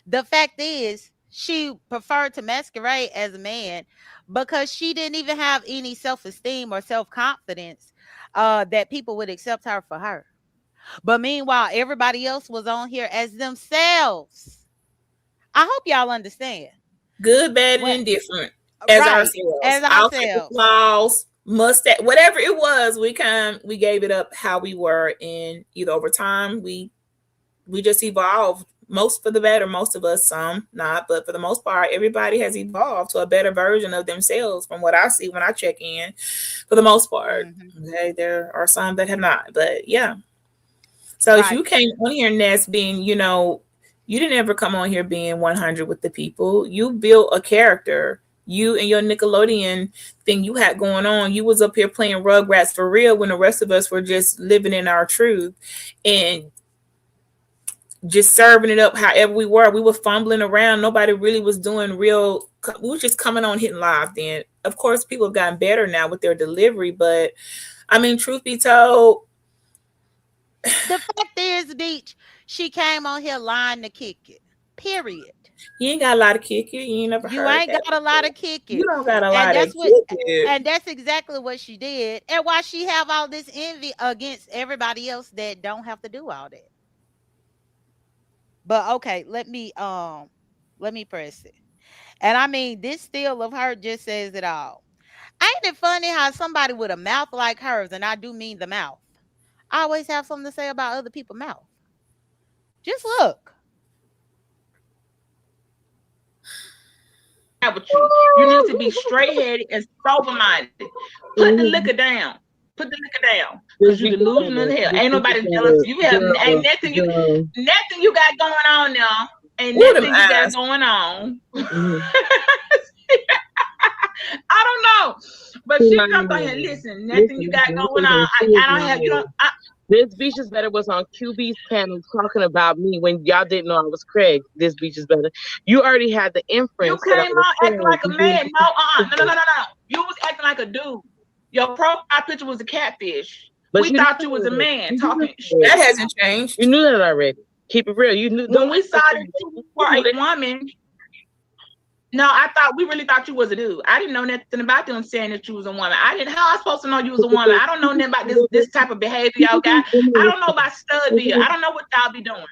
[SPEAKER 1] the fact is she preferred to masquerade as a man because she didn't even have any self-esteem or self-confidence that people would accept her for her. But meanwhile, everybody else was on here as themselves. I hope y'all understand.
[SPEAKER 2] Good, bad, and indifferent as
[SPEAKER 1] Right,
[SPEAKER 2] ourselves.
[SPEAKER 1] as
[SPEAKER 2] Outfit
[SPEAKER 1] ourselves.
[SPEAKER 2] flaws, mustache, whatever it was, we gave it up how we were, and either over time we just evolved. Most for the better, most of us, some not, but for the most part, everybody has evolved to a better version of themselves from what I see when I check in, for the most part. Okay, there are some that have not, but yeah. So if
[SPEAKER 1] Right.
[SPEAKER 2] you came on here, Ness, being, you didn't ever come on here being 100 with the people. You built a character. You and your Nickelodeon thing you had going on. You was up here playing Rugrats for real when the rest of us were just living in our truth and just serving it up however we were. We were fumbling around. Nobody really was doing real. We were just coming on hitting live then. Of course, people have gotten better now with their delivery, but I mean, truth be told,
[SPEAKER 1] The fact is, Beach, she came on here lying to kick it. Period.
[SPEAKER 2] you ain't got a lot of kick it. You ain't never
[SPEAKER 1] You
[SPEAKER 2] heard
[SPEAKER 1] ain't
[SPEAKER 2] that
[SPEAKER 1] got a lot
[SPEAKER 2] before.
[SPEAKER 1] of kick
[SPEAKER 2] You
[SPEAKER 1] it.
[SPEAKER 2] don't got a
[SPEAKER 1] And
[SPEAKER 2] lot of
[SPEAKER 1] that's what
[SPEAKER 2] kick it.
[SPEAKER 1] and that's exactly what she did. And why she have all this envy against everybody else that don't have to do all that. But okay, let me press it. And I mean, this still of her just says it all. Ain't it funny how somebody with a mouth like hers, and I do mean the mouth, always have something to say about other people's mouth? Just look.
[SPEAKER 3] With you. You need to be straight headed and sober minded. Put the liquor down. Put the liquor down. Because you delusional in hell. Ain't nobody jealous. You have ain't nothing you got going on now. Ain't nothing you got going on. I don't know. But she comes on here, listen, nothing you got going on. I don't have you don't
[SPEAKER 4] This Beach is Better was on QB's panel talking about me when y'all didn't know I was Craig. This Beach is Better. You already had the inference.
[SPEAKER 3] You came on acting like a man. No. You was acting like a dude. Your profile picture was a catfish. But we thought you was a man talking shit.
[SPEAKER 2] That hasn't changed.
[SPEAKER 4] You knew that already. Keep it real. You knew
[SPEAKER 3] when we saw that you were a woman. No, we really thought you was a dude. I didn't know nothing about them saying that you was a woman. How I supposed to know you was a woman? I don't know nothing about this type of behavior y'all got. I don't know about stud bill. I don't know what y'all be doing.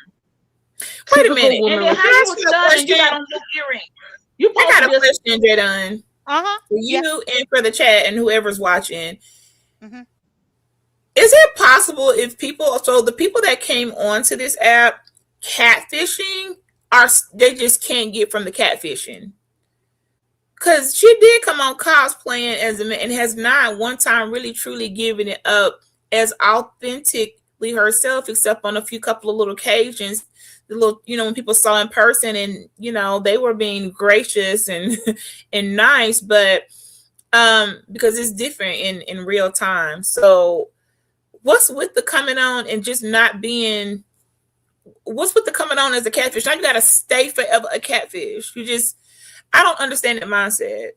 [SPEAKER 2] Wait a minute.
[SPEAKER 3] And then how you was stud and you got on little earrings?
[SPEAKER 2] I got a question, Jadon.
[SPEAKER 1] For
[SPEAKER 2] you and for the chat and whoever's watching. Mm-hmm. Is it possible if the people that came onto this app catfishing they just can't get from the catfishing? Because she did come on cosplaying as a man and has not one time really truly given it up as authentic herself, except on a few couple of little occasions. The little, when people saw in person, and they were being gracious and and nice, but because it's different in real time. So what's with the coming on and just not being what's with the coming on as a catfish? Now you gotta stay forever a catfish. I don't understand that mindset.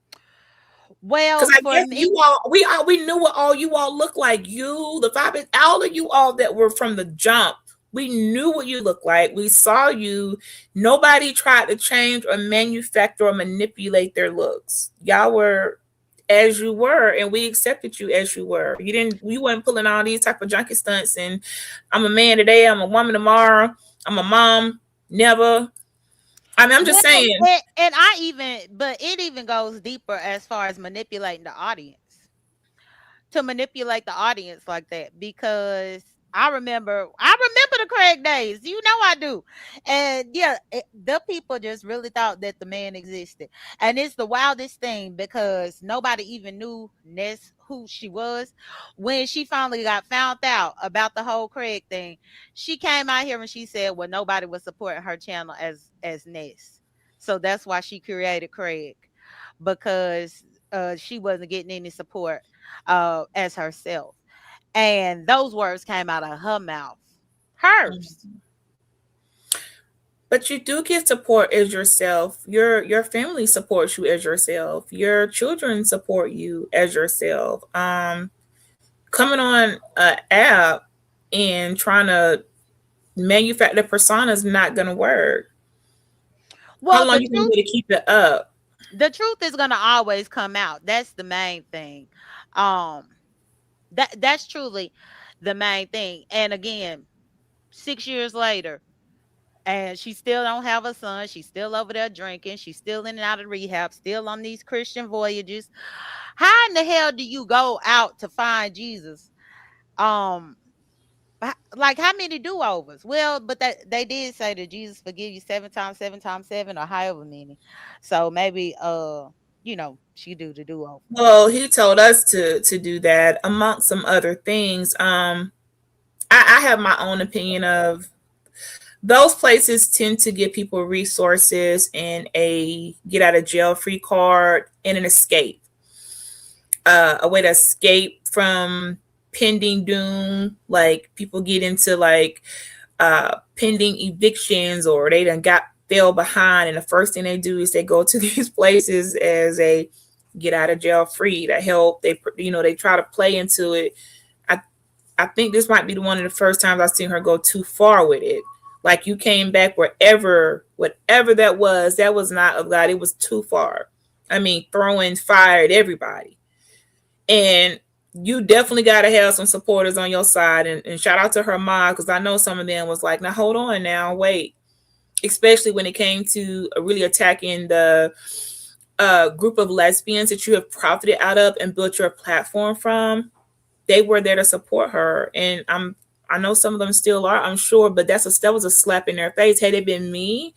[SPEAKER 2] Because
[SPEAKER 1] Well,
[SPEAKER 2] I
[SPEAKER 1] for
[SPEAKER 2] guess
[SPEAKER 1] me,
[SPEAKER 2] you all, we knew what all you all looked like. You, the five, all of you all that were from the jump. We knew what you looked like. We saw you. Nobody tried to change or manufacture or manipulate their looks. Y'all were as you were, and we accepted you as you were. You weren't pulling all these type of junkie stunts. And I'm a man today. I'm a woman tomorrow. I'm a mom. Never. I mean, I'm just
[SPEAKER 1] well,
[SPEAKER 2] saying.
[SPEAKER 1] but it even goes deeper as far as manipulating the audience. To manipulate the audience like that, because I remember the Craig days. You know I do. And yeah, the people just really thought that the man existed. And it's the wildest thing because nobody even knew Ness who she was. When she finally got found out about the whole Craig thing, she came out here and she said, well, nobody was supporting her channel as Ness. So that's why she created Craig, because she wasn't getting any support as herself. And those words came out of her mouth. Hers.
[SPEAKER 2] But you do get support as yourself. Your family supports you as yourself. Your children support you as yourself. Coming on an app and trying to manufacture persona is not gonna work. How
[SPEAKER 1] Well,
[SPEAKER 2] long you gonna be able to keep it up?
[SPEAKER 1] the truth is gonna always come out. That's the main thing. Um, that's truly the main thing. And again, 6 years later, and she still don't have a son. She's still over there drinking. She's still in and out of rehab. Still on these Christian voyages. How in the hell do you go out to find Jesus? Um, like how many do-overs? Well, but that they did say that Jesus forgive you 7 times 7 or however many. So maybe she do the do-over.
[SPEAKER 2] Well, he told us to do that amongst some other things. I have my own opinion of those places tend to give people resources and a get out of jail free card and an escape, a way to escape from pending doom. Like people get into like pending evictions, or they done got fell behind, and the first thing they do is they go to these places as a get out of jail free to help. They try to play into it. I I think this might be the one of the first times I've seen her go too far with it. Like you came back whatever that was not of God. It was too far. I mean, throwing fire at everybody. And you definitely got to have some supporters on your side. And shout out to her mom, because I know some of them was like, now hold on now, wait. Especially when it came to really attacking the group of lesbians that you have profited out of and built your platform from. They were there to support her. And I know some of them still are, I'm sure, but that was a slap in their face. Had it been me,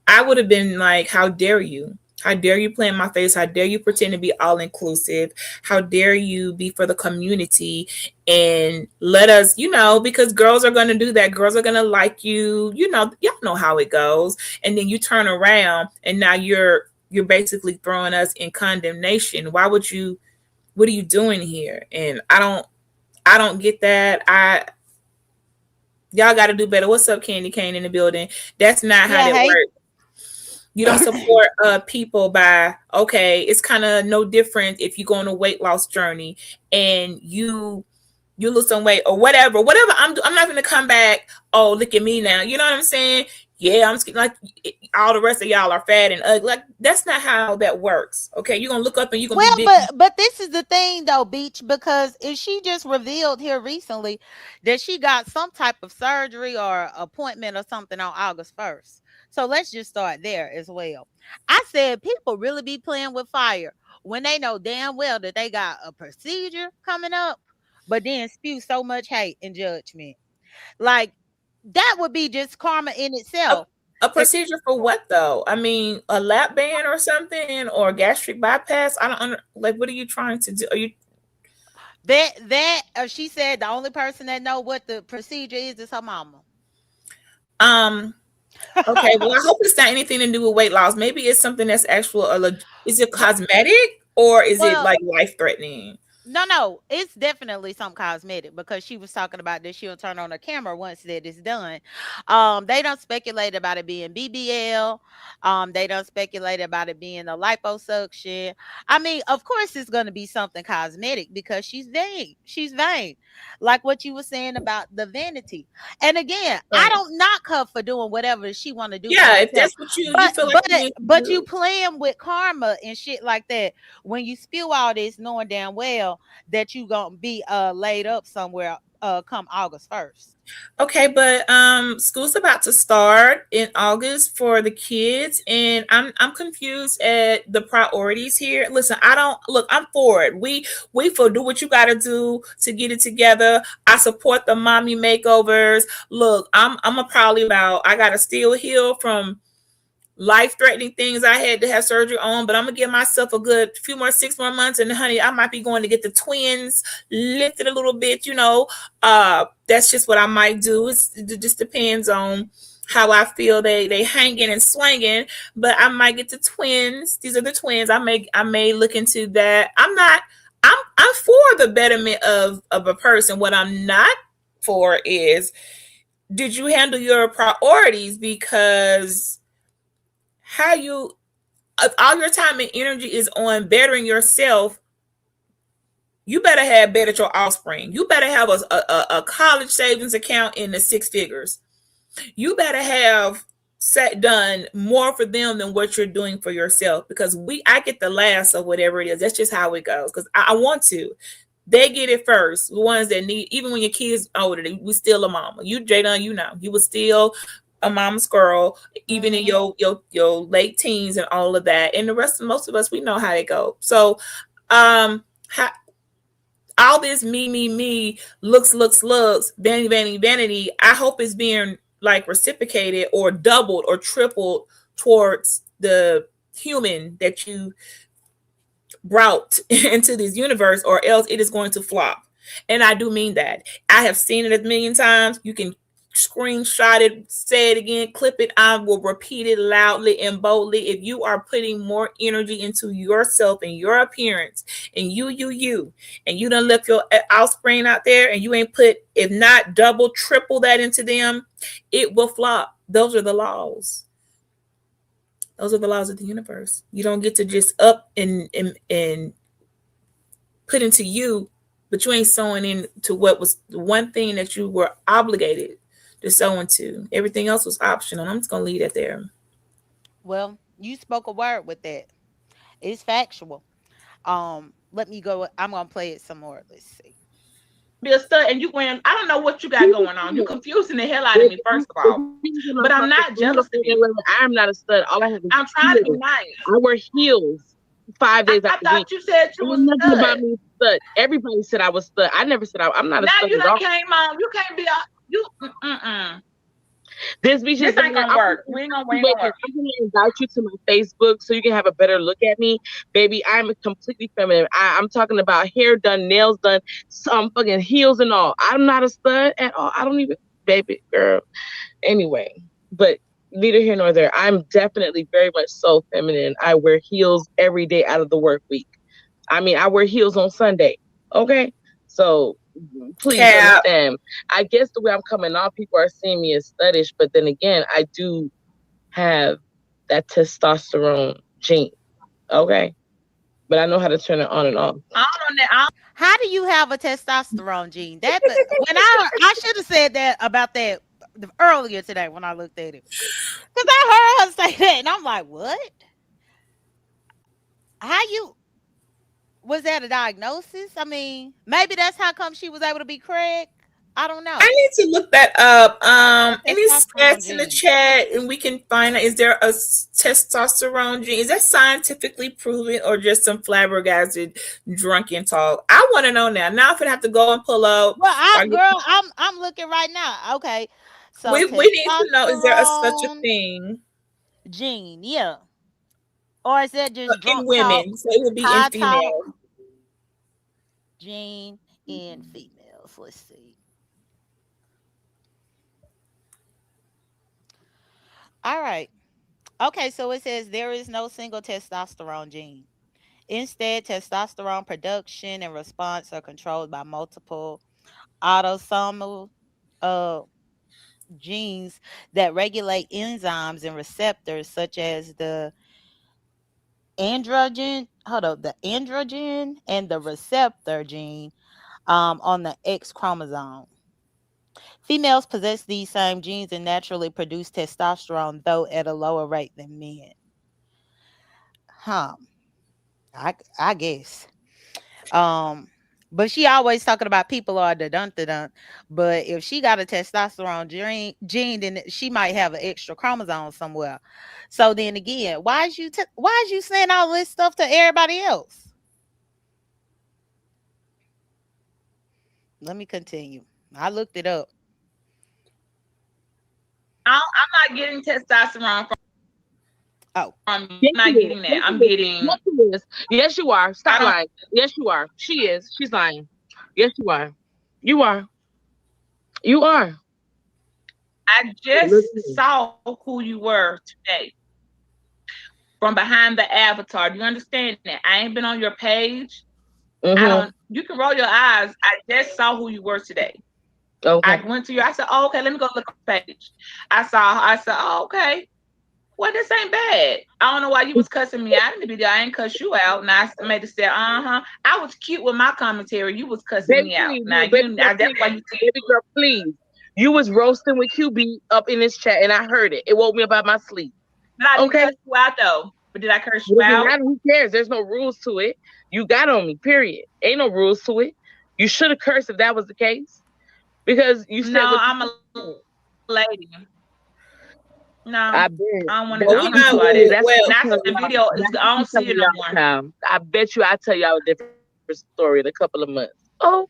[SPEAKER 2] I would have been like, how dare you? How dare you play in my face? How dare you pretend to be all inclusive? How dare you be for the community and let us, because girls are going to do that. Girls are going to like you. Y'all know how it goes. And then you turn around and now you're basically throwing us in condemnation. Why would you? What are you doing here? And I don't get that. Y'all got to do better. What's up, Candy Cane in the building? That's not how
[SPEAKER 1] Yeah,
[SPEAKER 2] that
[SPEAKER 1] hey.
[SPEAKER 2] works. You don't support people by, okay, it's kind of no different if you go on a weight loss journey and you lose some weight or whatever. I'm not going to come back. Oh, look at me now. You know what I'm saying? Yeah, I'm like all the rest of y'all are fat and ugly. Like that's not how that works. Okay, you're gonna look up and you're gonna
[SPEAKER 1] Well,
[SPEAKER 2] be big.
[SPEAKER 1] but this is the thing though, Beach, because if she just revealed here recently that she got some type of surgery or appointment or something on August 1st. So let's just start there as well. I said people really be playing with fire when they know damn well that they got a procedure coming up, but then spew so much hate and judgment. Like that would be just karma in
[SPEAKER 2] A,
[SPEAKER 1] itself.
[SPEAKER 2] a procedure for what though? I mean, a lap band or something, or gastric bypass? I don't like. What are you trying to do? Are you
[SPEAKER 1] She said the only person that know what the procedure is her mama.
[SPEAKER 2] Um. Okay. Well, I hope it's not anything to do with weight loss. Maybe it's something that's actual. Is it
[SPEAKER 1] Well,
[SPEAKER 2] cosmetic or is it
[SPEAKER 1] well,
[SPEAKER 2] like life threatening?
[SPEAKER 1] no, it's definitely some cosmetic because she was talking about that she'll turn on her camera once that is done. They don't speculate about it being BBL. They don't speculate about it being a liposuction. I mean, of course, it's going to be something cosmetic because she's vain. She's vain, like what you were saying about the vanity. And again, I
[SPEAKER 2] Right.
[SPEAKER 1] don't knock her for doing whatever she want to do for
[SPEAKER 2] Yeah. If
[SPEAKER 1] herself,
[SPEAKER 2] that's what you
[SPEAKER 1] but
[SPEAKER 2] feel like
[SPEAKER 1] but
[SPEAKER 2] you need to
[SPEAKER 1] but you
[SPEAKER 2] do.
[SPEAKER 1] playing with karma and shit like that when you spew all this, knowing damn well that you gonna be laid up somewhere come August 1st.
[SPEAKER 2] Okay, but school's about to start in August for the kids, and I'm confused at the priorities here. Listen, I don't look, I'm for it. We for do what you gotta do to get it together. I support the mommy makeovers. Look, I'm a probably about I gotta still heal from life threatening things I had to have surgery on, but I'm gonna give myself a good few more 6 more months, and honey, I might be going to get the twins lifted a little bit. That's just what I might do. It just depends on how I feel they hanging and swinging, but I might get the twins. These are the twins. I may look into that. I'm for the betterment of a person. What I'm not for is, did you handle your priorities? Because how you if all your time and energy is on bettering yourself, you better have bettered your offspring. You better have a college savings account in the six figures. You better have done more for them than what you're doing for yourself, because I get the last of whatever it is. That's just how it goes, because I want to. They get it first. The ones that need, even when your kids older, we still a mama. You, Jadon, you was still a mama's girl, even in
[SPEAKER 1] Hmm.
[SPEAKER 2] your late teens and all of that. And the rest of most of us, we know how it go. So, how, all this me, looks, vanity. I hope it's being like reciprocated or doubled or tripled towards the human that you brought into this universe, or else it is going to flop. And I do mean that. I have seen it a million times. You can screenshot it, say it again, clip it. I will repeat it loudly and boldly. If you are putting more energy into yourself and your appearance and and you don't left your offspring out there, and you ain't put, if not double, triple that into them, it will flop. Those are the laws. Those are the laws of the universe. You don't get to just up and put into you, but you ain't sowing into what was the one thing that you were obligated to sow into. Everything else was optional. I'm just gonna leave that there.
[SPEAKER 1] Well, you spoke a word with that. It's factual. Let me go. I'm gonna play it some more. Let's see.
[SPEAKER 3] Be a stud and you win. I don't know what you got going on. You confusing the hell out of
[SPEAKER 4] If
[SPEAKER 3] me,
[SPEAKER 4] you
[SPEAKER 3] first of
[SPEAKER 4] if
[SPEAKER 3] all.
[SPEAKER 4] you see my
[SPEAKER 3] But I'm
[SPEAKER 4] pocket,
[SPEAKER 3] not
[SPEAKER 4] you know,
[SPEAKER 3] jealous of you.
[SPEAKER 4] I'm not a stud. All I have is
[SPEAKER 3] I'm trying to be
[SPEAKER 4] heels.
[SPEAKER 3] nice.
[SPEAKER 4] I wear heels 5 days out
[SPEAKER 3] I
[SPEAKER 4] the week.
[SPEAKER 3] thought you said you
[SPEAKER 4] It
[SPEAKER 3] was
[SPEAKER 4] was nothing about
[SPEAKER 3] stud.
[SPEAKER 4] me stud. Everybody said I was stud. I never said I'm not a
[SPEAKER 3] Now
[SPEAKER 4] stud
[SPEAKER 3] you
[SPEAKER 4] at
[SPEAKER 3] done
[SPEAKER 4] all.
[SPEAKER 3] came on. You can't be a you. Mm-mm.
[SPEAKER 4] This beach is
[SPEAKER 3] This ain't gonna
[SPEAKER 4] I'm
[SPEAKER 3] work. We ain't gonna
[SPEAKER 4] waiting.
[SPEAKER 3] work.
[SPEAKER 4] I'm gonna invite you to my Facebook so you can have a better look at me, baby. I'm completely feminine. I'm talking about hair done, nails done, some fucking heels and all. I'm not a stud at all. I don't even, baby girl. Anyway, but neither here nor there. I'm definitely very much so feminine. I wear heels every day out of the work week. I mean, I wear heels on Sunday. Okay. So please
[SPEAKER 2] Cap.
[SPEAKER 4] understand. I guess the way I'm coming off, people are seeing me as studdish, but then again, I do have that testosterone gene. Okay. But I know how to turn it on and off.
[SPEAKER 3] I don't know that.
[SPEAKER 1] How do you have a testosterone gene? When I should have said that about that earlier today when I looked at it, because I heard her say that, and I'm like, what? How you? Was that a diagnosis? I mean, maybe that's how come she was able to be Craig. I don't
[SPEAKER 2] I
[SPEAKER 1] know.
[SPEAKER 2] need to look that up.
[SPEAKER 1] A
[SPEAKER 2] Any
[SPEAKER 1] testosterone
[SPEAKER 2] stats in the
[SPEAKER 1] gene.
[SPEAKER 2] chat, and we can find out, is there a testosterone gene? Is that scientifically proven or just some flabbergasted drunken talk? I want to know now. Now I'm gonna have to go and pull up.
[SPEAKER 1] Well,
[SPEAKER 2] Or I get,
[SPEAKER 1] girl, I'm looking right now. Okay, so
[SPEAKER 2] we need to know, is there such a
[SPEAKER 1] testosterone
[SPEAKER 2] thing
[SPEAKER 1] gene, yeah, or is that just
[SPEAKER 2] in
[SPEAKER 1] drunk talk?
[SPEAKER 2] women? So it would be in
[SPEAKER 1] High talk
[SPEAKER 2] female.
[SPEAKER 1] gene. in females. Let's see. All right. Okay, so it says there is no single testosterone gene. Instead, testosterone production and response are controlled by multiple autosomal uh, genes that regulate enzymes and receptors, such as the androgen and the receptor gene on the X chromosome. Females possess these same genes and naturally produce testosterone, though at a lower rate than men. Huh. I guess. Um, but she always talking about people are the dun da dun. But if she got a testosterone gene, then she might have an extra chromosome somewhere. So then again, why is you saying all this stuff to everybody else? Let me continue. I looked it up.
[SPEAKER 3] I'm not getting testosterone
[SPEAKER 1] Oh,
[SPEAKER 3] from you.
[SPEAKER 4] Yes,
[SPEAKER 3] I'm not
[SPEAKER 4] you is.
[SPEAKER 3] getting that.
[SPEAKER 4] Yes,
[SPEAKER 3] I'm
[SPEAKER 4] you is.
[SPEAKER 3] getting.
[SPEAKER 4] Yes, you is. Yes, you are.
[SPEAKER 3] I
[SPEAKER 4] Stop
[SPEAKER 3] don't.
[SPEAKER 4] lying. Yes, you are. She is. She's lying. Yes, you are. You are. You are.
[SPEAKER 3] I just saw who you were today from behind the avatar. Do you understand that? I ain't been on your page. I
[SPEAKER 4] Mm-hmm.
[SPEAKER 3] don't. You can roll your eyes. I just saw who you were today. I
[SPEAKER 4] Okay.
[SPEAKER 3] went to you. I said, "Oh, okay. Let me go look at the page." I saw. I said, "Oh, okay. Well, this ain't bad." I don't know why you was cussing me out in the video. I ain't cuss you out. And I made it say, "Uh-huh." I was cute with my commentary. You was cussing
[SPEAKER 4] Baby,
[SPEAKER 3] me out.
[SPEAKER 4] please.
[SPEAKER 3] Now
[SPEAKER 4] You, baby
[SPEAKER 3] you.
[SPEAKER 4] girl,
[SPEAKER 3] That's
[SPEAKER 4] please.
[SPEAKER 3] why you took it.
[SPEAKER 4] Baby girl, please. You was roasting with QB up in this chat, and I heard it. It woke me up out my sleep.
[SPEAKER 3] But I didn't
[SPEAKER 4] Okay?
[SPEAKER 3] curse you out though. But did I curse
[SPEAKER 4] It
[SPEAKER 3] you
[SPEAKER 4] doesn't
[SPEAKER 3] out?
[SPEAKER 4] matter. Who cares? There's no rules to it. You got on me, period. Ain't no rules to it. You should have cursed if that was the case. Because you said
[SPEAKER 3] No,
[SPEAKER 4] what
[SPEAKER 3] I'm
[SPEAKER 4] you
[SPEAKER 3] a
[SPEAKER 4] said.
[SPEAKER 3] lady. No,
[SPEAKER 4] I bet.
[SPEAKER 3] I don't want to.
[SPEAKER 2] Well,
[SPEAKER 3] I
[SPEAKER 2] we
[SPEAKER 3] don't want to
[SPEAKER 2] know.
[SPEAKER 3] talk about it.
[SPEAKER 4] That's
[SPEAKER 2] Well,
[SPEAKER 4] what
[SPEAKER 3] And
[SPEAKER 4] I'm
[SPEAKER 3] I said
[SPEAKER 4] telling
[SPEAKER 3] the
[SPEAKER 4] y'all.
[SPEAKER 3] video is.
[SPEAKER 4] That's
[SPEAKER 3] I
[SPEAKER 4] what I'm
[SPEAKER 3] don't see
[SPEAKER 4] telling
[SPEAKER 3] it no
[SPEAKER 4] y'all
[SPEAKER 3] more.
[SPEAKER 4] now. I bet you I'll tell y'all a different story in a couple of months. Oh,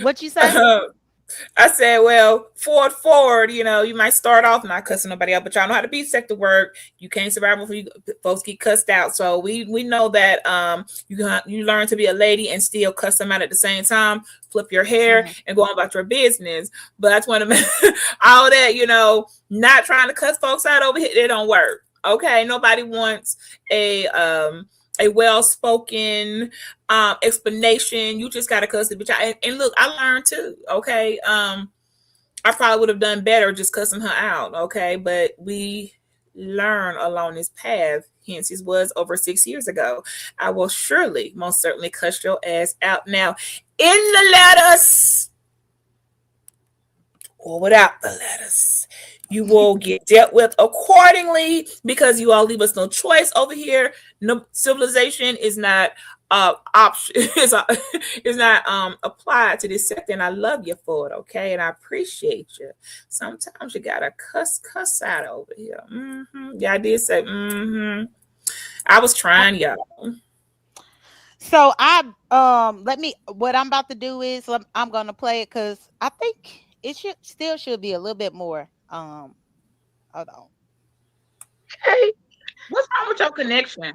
[SPEAKER 1] what you say?
[SPEAKER 2] I said, well, forward, you might start off not cussing nobody out, but y'all know how to be sector work. You can't survive before you folks get cussed out. So we know that you learn to be a lady and still cuss them out at the same time, flip your hair
[SPEAKER 1] Hmm.
[SPEAKER 2] and go on about your business. But I just want to all that, not trying to cuss folks out over here, it don't work. Okay. Nobody wants a well spoken explanation. You just gotta cuss the bitch out. And look, I learned too. Okay, I probably would have done better just cussing her out. Okay, but we learn along this path. Hence, this was over 6 years ago. I will surely, most certainly, cuss your ass out now in the letters or without the letters. You will get dealt with accordingly because you all leave us no choice over here. No civilization is not option is not applied to this sector, and I love you for it, okay? And I appreciate you. Sometimes you gotta cuss out over here. Yeah, I did say I was trying, y'all.
[SPEAKER 1] So let me what I'm about to do is I'm gonna play it because I think it should be a little bit more. Hold on.
[SPEAKER 4] hey.
[SPEAKER 3] What's wrong with your connection?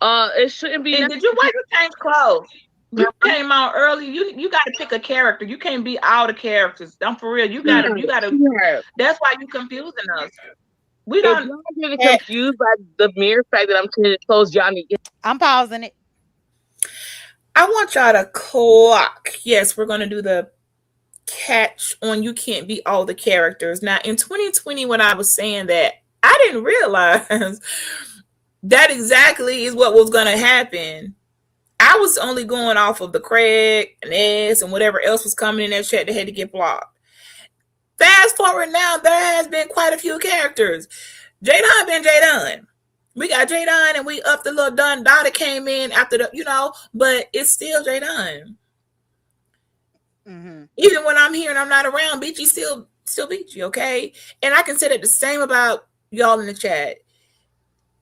[SPEAKER 4] It shouldn't be
[SPEAKER 3] And
[SPEAKER 4] nothing.
[SPEAKER 3] did you why you change clothes? You came out early. You got to pick a character. You can't be all the characters. I'm for real. You gotta.
[SPEAKER 4] Yeah.
[SPEAKER 3] That's why you confusing us. We
[SPEAKER 4] If
[SPEAKER 3] don't.
[SPEAKER 4] y'all getting
[SPEAKER 2] Eh,
[SPEAKER 4] confused by the mere fact that I'm changing clothes, y'all need to
[SPEAKER 1] I'm pausing it.
[SPEAKER 2] I want y'all to clock. Yes, we're gonna do the catch on you can't be all the characters. Now in 2020 when I was saying that, I didn't realize that exactly is what was going to happen. I was only going off of the Craig and S and whatever else was coming in that chat that had to get blocked. Fast forward now, there has been quite a few characters. Jadon been Jadon. We got Jadon and we up the little Dun Dottie came in after but it's still Jadon.
[SPEAKER 1] Hmm.
[SPEAKER 2] Even when I'm here and I'm not around, Beachy still Beachy, okay? And I can say that the same about y'all in the chat.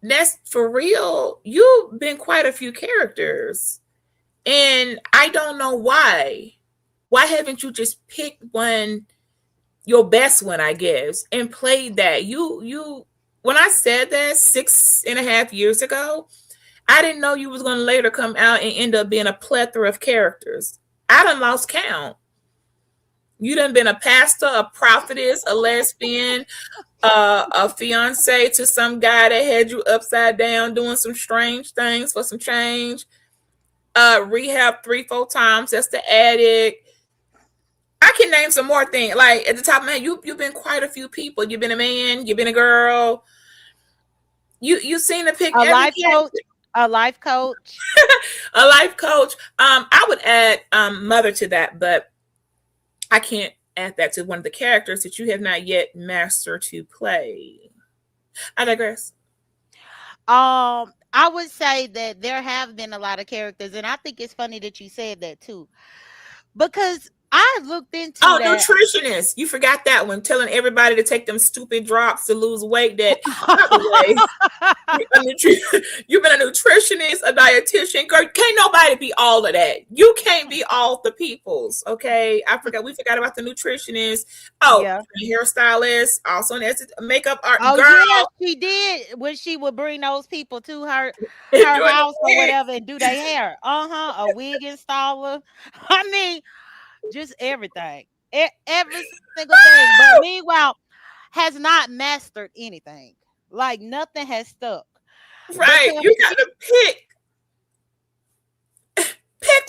[SPEAKER 2] That's for real. You've been quite a few characters. And I don't know why. Why haven't you just picked one, your best one, I guess, and played that? You when I said that 6.5 years ago, I didn't know you was gonna later come out and end up being a plethora of characters. I done lost count. You done been a pastor, a prophetess, a lesbian, a fiance to some guy that had you upside down doing some strange things for some change. Rehab 3-4 times. That's the addict. I can name some more things. Like at the top, man, you've been quite a few people. You've been a man. You've been a girl. You seen to pick
[SPEAKER 1] A
[SPEAKER 2] every
[SPEAKER 1] life coach.
[SPEAKER 2] character.
[SPEAKER 1] A life coach.
[SPEAKER 2] A life coach. I would add mother to that, but I can't add that to one of the characters that you have not yet mastered to play. I digress.
[SPEAKER 1] I would say that there have been a lot of characters, and I think it's funny that you said that too, because I looked into
[SPEAKER 2] Oh,
[SPEAKER 1] that.
[SPEAKER 2] nutritionist. You forgot that one. Telling everybody to take them stupid drops to lose weight. That, by the way, you've been a nutritionist, a dietitian. Girl, can't nobody be all of that. You can't be all the peoples. Okay. We forgot about the nutritionist. Oh,
[SPEAKER 1] Yeah.
[SPEAKER 2] hairstylist. Also an makeup art.
[SPEAKER 1] Oh yeah,
[SPEAKER 2] Girl.
[SPEAKER 1] she did when she would bring those people to her
[SPEAKER 2] Doing the
[SPEAKER 1] house or
[SPEAKER 2] wig.
[SPEAKER 1] whatever and do their hair. A wig installer. I mean, just everything, every single thing. But meanwhile, has not mastered anything. Like nothing has stuck
[SPEAKER 2] Right.
[SPEAKER 1] because
[SPEAKER 2] You got to pick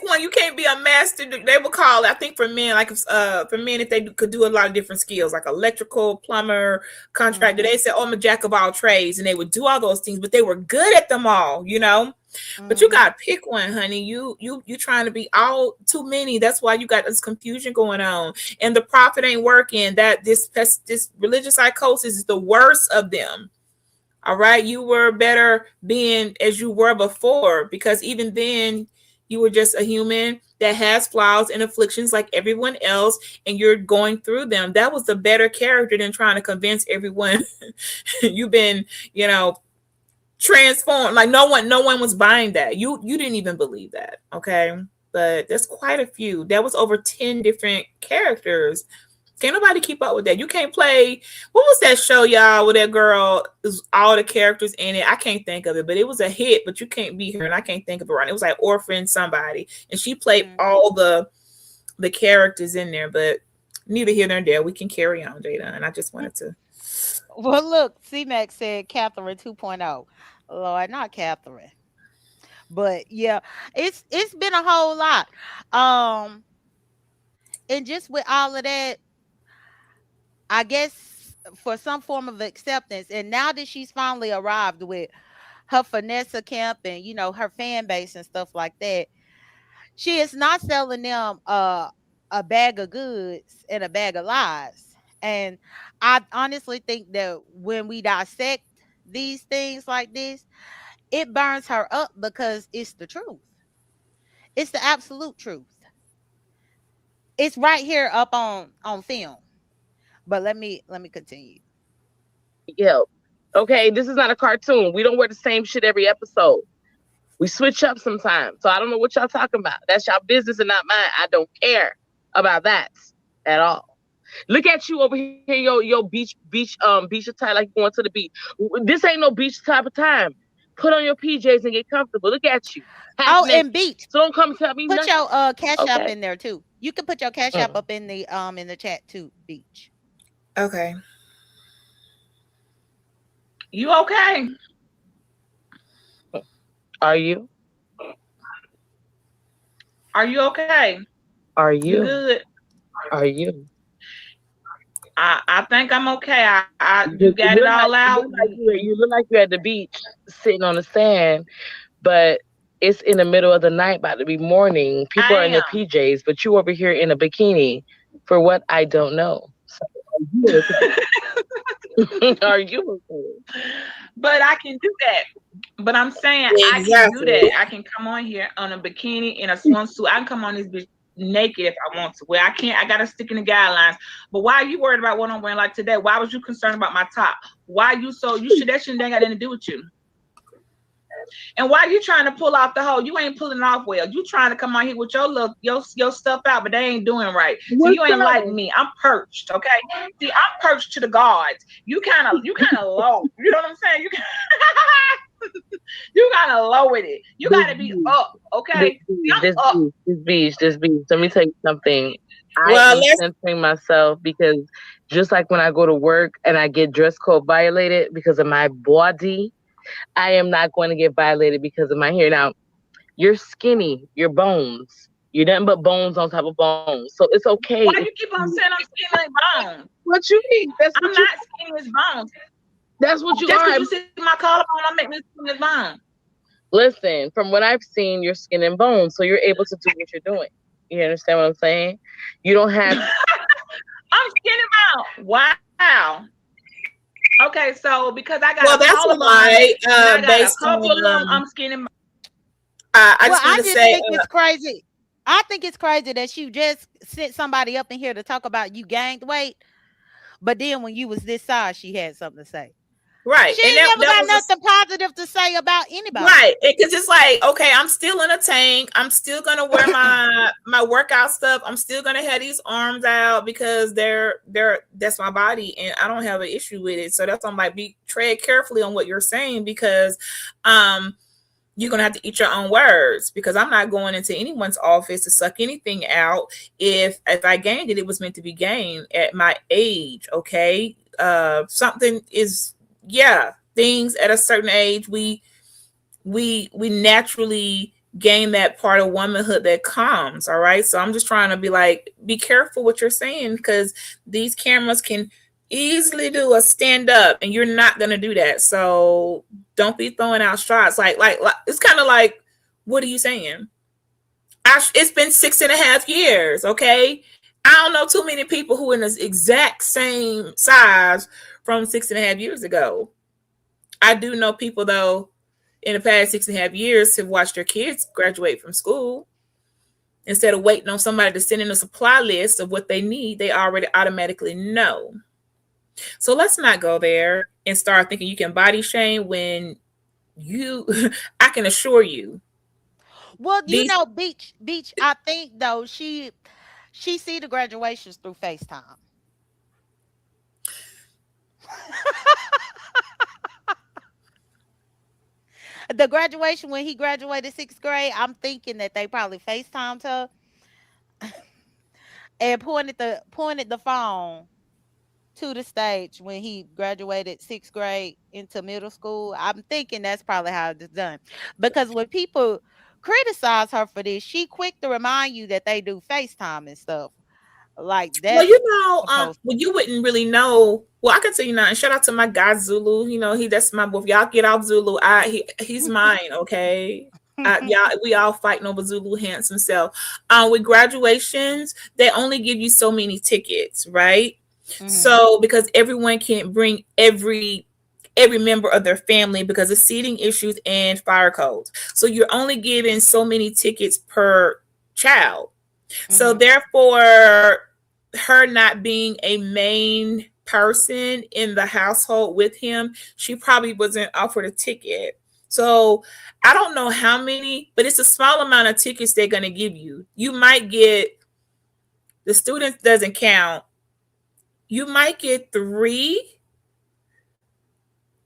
[SPEAKER 2] one. You can't be a master. They will call it, I think for men, like for men, if they could do a lot of different skills, like electrical, plumber, contractor.
[SPEAKER 1] Mhm,
[SPEAKER 2] They said, "Oh, I'm a jack of all trades," and they would do all those things, but they were good at them all, you know. But you
[SPEAKER 1] mhm,
[SPEAKER 2] got to pick one, honey. You trying to be all too many. That's why you got this confusion going on, and the prophet ain't working. That this religious psychosis is the worst of them. All right, you were better being as you were before, because even then you were just a human that has flaws and afflictions like everyone else, and you're going through them. That was the better character than trying to convince everyone you've been, you know, transformed. Like no one was buying that. You didn't even believe that. Okay. But there's quite a few. That was over 10 different characters. Can't nobody keep up with that. You can't play. What was that show, y'all, with that girl? Is all the characters in it. I can't think of it, but it was a hit. But you can't be her, and I can't think of it right. It was like Orphan somebody, and she played
[SPEAKER 1] mhm.
[SPEAKER 2] all the characters in there. But neither here nor there. We can carry on, Jada. And I just wanted to.
[SPEAKER 1] Well, look, C-Mac said Catherine 2.0. Lord, not Catherine. But yeah, it's been a whole lot. Um, and just with all of that, I guess for some form of acceptance, and now that she's finally arrived with her Vanessa Camp and her fan base and stuff like that, she is not selling them a bag of goods and a bag of lies. And I honestly think that when we dissect these things like this, it burns her up because it's the truth. It's the absolute truth. It's right here up on film. But let me continue.
[SPEAKER 4] Yeah. Okay, this is not a cartoon. We don't wear the same shit every episode. We switch up sometimes. So I don't know what y'all talking about. That's y'all business and not mine. I don't care about that at all. Look at you over here, your beach attire like you going to the beach. This ain't no beach type of time. Put on your PJs and get comfortable. Look at you, half
[SPEAKER 1] Oh, and
[SPEAKER 4] naked.
[SPEAKER 1] Beach,
[SPEAKER 4] So don't come tell me
[SPEAKER 1] put
[SPEAKER 4] nothing.
[SPEAKER 1] your cash app
[SPEAKER 4] Okay.
[SPEAKER 1] in there too. You can put your cash app
[SPEAKER 4] Mm.
[SPEAKER 1] up in the chat too, Beach.
[SPEAKER 2] Okay.
[SPEAKER 3] You okay?
[SPEAKER 4] Are you?
[SPEAKER 3] Are you okay?
[SPEAKER 4] Are
[SPEAKER 3] You
[SPEAKER 4] you?
[SPEAKER 3] good?
[SPEAKER 4] Are you?
[SPEAKER 3] I think I'm okay. You
[SPEAKER 4] You
[SPEAKER 3] got it all
[SPEAKER 4] you
[SPEAKER 3] out.
[SPEAKER 4] look like you look like you're at the beach sitting on the sand, but it's in the middle of the night, about to be morning. People are in
[SPEAKER 3] I
[SPEAKER 4] their PJs, but you over here in a bikini. For what I don't know. So are you okay? Are you okay?
[SPEAKER 3] But I can do that. But I'm saying I can do
[SPEAKER 2] Exactly.
[SPEAKER 3] that. I can come on here on a bikini in a swimsuit. I can come on this bitch naked if I want to. Where I can't, I gotta stick in the guidelines. But why are you worried about what I'm wearing like today? Why was you concerned about my top? Why you so you should that shouldn't ain't got anything to do with you? And why you trying to pull off the hole? You ain't pulling off well. You trying to come out here with your look, your stuff out, but they ain't doing right. See,
[SPEAKER 4] What's
[SPEAKER 3] you ain't like
[SPEAKER 4] up?
[SPEAKER 3] me. I'm perched, okay? See, I'm perched to the gods. You kind of low. You know what I'm saying? You You gotta lower it. You
[SPEAKER 4] This
[SPEAKER 3] gotta be
[SPEAKER 4] beach,
[SPEAKER 3] up. Okay. See, I'm up.
[SPEAKER 4] this beach. Let me tell you something. I
[SPEAKER 2] Well,
[SPEAKER 4] am
[SPEAKER 2] let's
[SPEAKER 4] censoring myself because just like when I go to work and I get dress code violated because of my body, I am not going to get violated because of my hair. Now, you're skinny, your bones. You're nothing but bones on top of bones. So it's okay.
[SPEAKER 3] Why you keep on saying I'm skinny and bones?
[SPEAKER 4] What you mean?
[SPEAKER 3] I'm not skinny as bones.
[SPEAKER 4] That's what you
[SPEAKER 3] Just because
[SPEAKER 4] are.
[SPEAKER 3] you see my collarbone, I'm making me skinny as bones.
[SPEAKER 4] Listen, from what I've seen, you're skin and bones, so you're able to do what you're doing. You understand what I'm saying? You don't have
[SPEAKER 3] I'm skinny bones. Wow. Okay, so because I got a
[SPEAKER 2] well, that's a
[SPEAKER 3] collarbone
[SPEAKER 2] lie.
[SPEAKER 3] and I got a
[SPEAKER 2] Based
[SPEAKER 3] couple of them,
[SPEAKER 2] on
[SPEAKER 3] I'm skinny.
[SPEAKER 2] I
[SPEAKER 1] Well,
[SPEAKER 2] just want
[SPEAKER 1] I
[SPEAKER 2] to
[SPEAKER 1] just
[SPEAKER 2] say
[SPEAKER 1] think it's crazy. I think it's crazy that you just sent somebody up in here to talk about you gained weight, but then when you was this size, she had something to say.
[SPEAKER 2] right,
[SPEAKER 1] She
[SPEAKER 2] and
[SPEAKER 1] ain't never
[SPEAKER 2] that
[SPEAKER 1] got
[SPEAKER 2] was a
[SPEAKER 1] nothing positive to say about anybody.
[SPEAKER 2] right, because it's like, okay, I'm still in a tank. I'm still gonna wear my workout stuff. I'm still gonna have these arms out because they're that's my body, and I don't have an issue with it. So that's why I'm like, be tread carefully on what you're saying because, um, you're gonna have to eat your own words because I'm not going into anyone's office to suck anything out. If I gained it, it was meant to be gained at my age. Okay, something is yeah. Things at a certain age, we naturally gain that part of womanhood that comes. All right, so I'm just trying to be like, be careful what you're saying because these cameras can easily do a stand up, and you're not gonna do that. So don't be throwing out shots. Like it's kind of like, what are you saying? It's been 6.5 years. Okay, I don't know too many people who are in this exact same size from 6.5 years ago. I do know people though in the past 6.5 years have watched their kids graduate from school. Instead of waiting on somebody to send in a supply list of what they need, they already automatically know. So let's not go there and start thinking you can body shame when you I can assure you
[SPEAKER 1] Well,
[SPEAKER 2] these
[SPEAKER 1] Beach. I think though she see the graduations through FaceTime. The graduation when he graduated sixth grade, I'm thinking that they probably FaceTimed her and pointed the phone to the stage when he graduated sixth grade into middle school. I'm thinking that's probably how it's done. Because when people criticize her for this, she quick to remind you that they do FaceTime and stuff. Like
[SPEAKER 2] well,
[SPEAKER 1] that's supposed
[SPEAKER 2] well, you wouldn't really know. Well, I can tell you now. And shout out to my guy Zulu. You know, that's my boy. If y'all get off Zulu, he's mine. Okay, y'all, we all fighting over Zulu handsome self. With graduations, they only give you so many tickets, right?
[SPEAKER 1] hmm
[SPEAKER 2] So because everyone can't bring every member of their family because of seating issues and fire codes. So you're only given so many tickets per child. So
[SPEAKER 1] hmm
[SPEAKER 2] therefore, her not being a main person in the household with him, she probably wasn't offered a ticket. So I don't know how many, but it's a small amount of tickets they're going to give you. You might get, the students doesn't count. You might get 3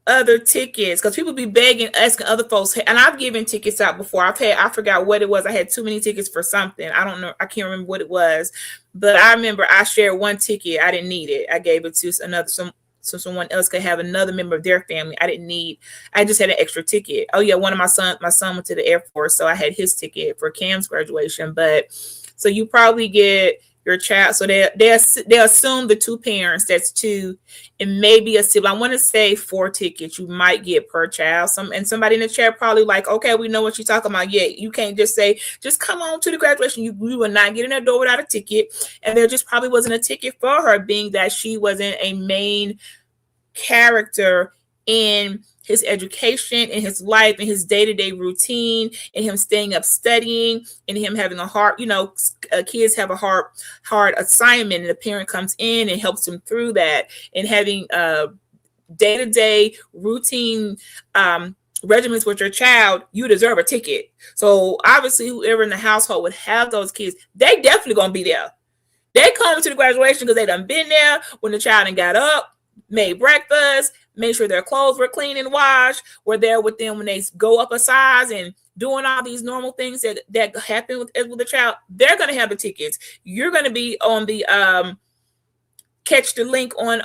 [SPEAKER 2] other tickets because people be begging, asking other folks, and I've given tickets out before. I forgot what it was. I had too many tickets for something. I don't know. I can't remember what it was, but I remember I shared one ticket. I didn't need it. I gave it to so someone else could have another member of their family. I didn't need. I just had an extra ticket. Oh yeah, my son went to the Air Force, so I had his ticket for Cam's graduation. But so you probably get your child. So they assume the 2 parents. That's 2, and maybe a sibling. I want to say 4 tickets you might get per child. Somebody in the chat probably like, okay, we know what you're talking about. Yeah, you can't just say just come on to the graduation. You will not get in that door without a ticket, and there just probably wasn't a ticket for her, being that she wasn't a main character in his education, in his life, in his day-to-day routine, and him staying up studying, and him having a hard, kids have a hard assignment, and the parent comes in and helps them through that, and having day-to-day routine regimens with your child. You deserve a ticket. So obviously whoever in the household would have those kids, they definitely gonna be there. They come to the graduation because they done been there when the child done got up, made breakfast, Make sure their clothes were clean and washed. Were there with them when they go up a size and doing all these normal things that happen with the child. They're gonna have the tickets. You're gonna be on the catch the link on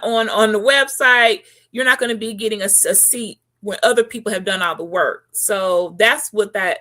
[SPEAKER 2] the website. You're not gonna be getting a seat when other people have done all the work. So that's what that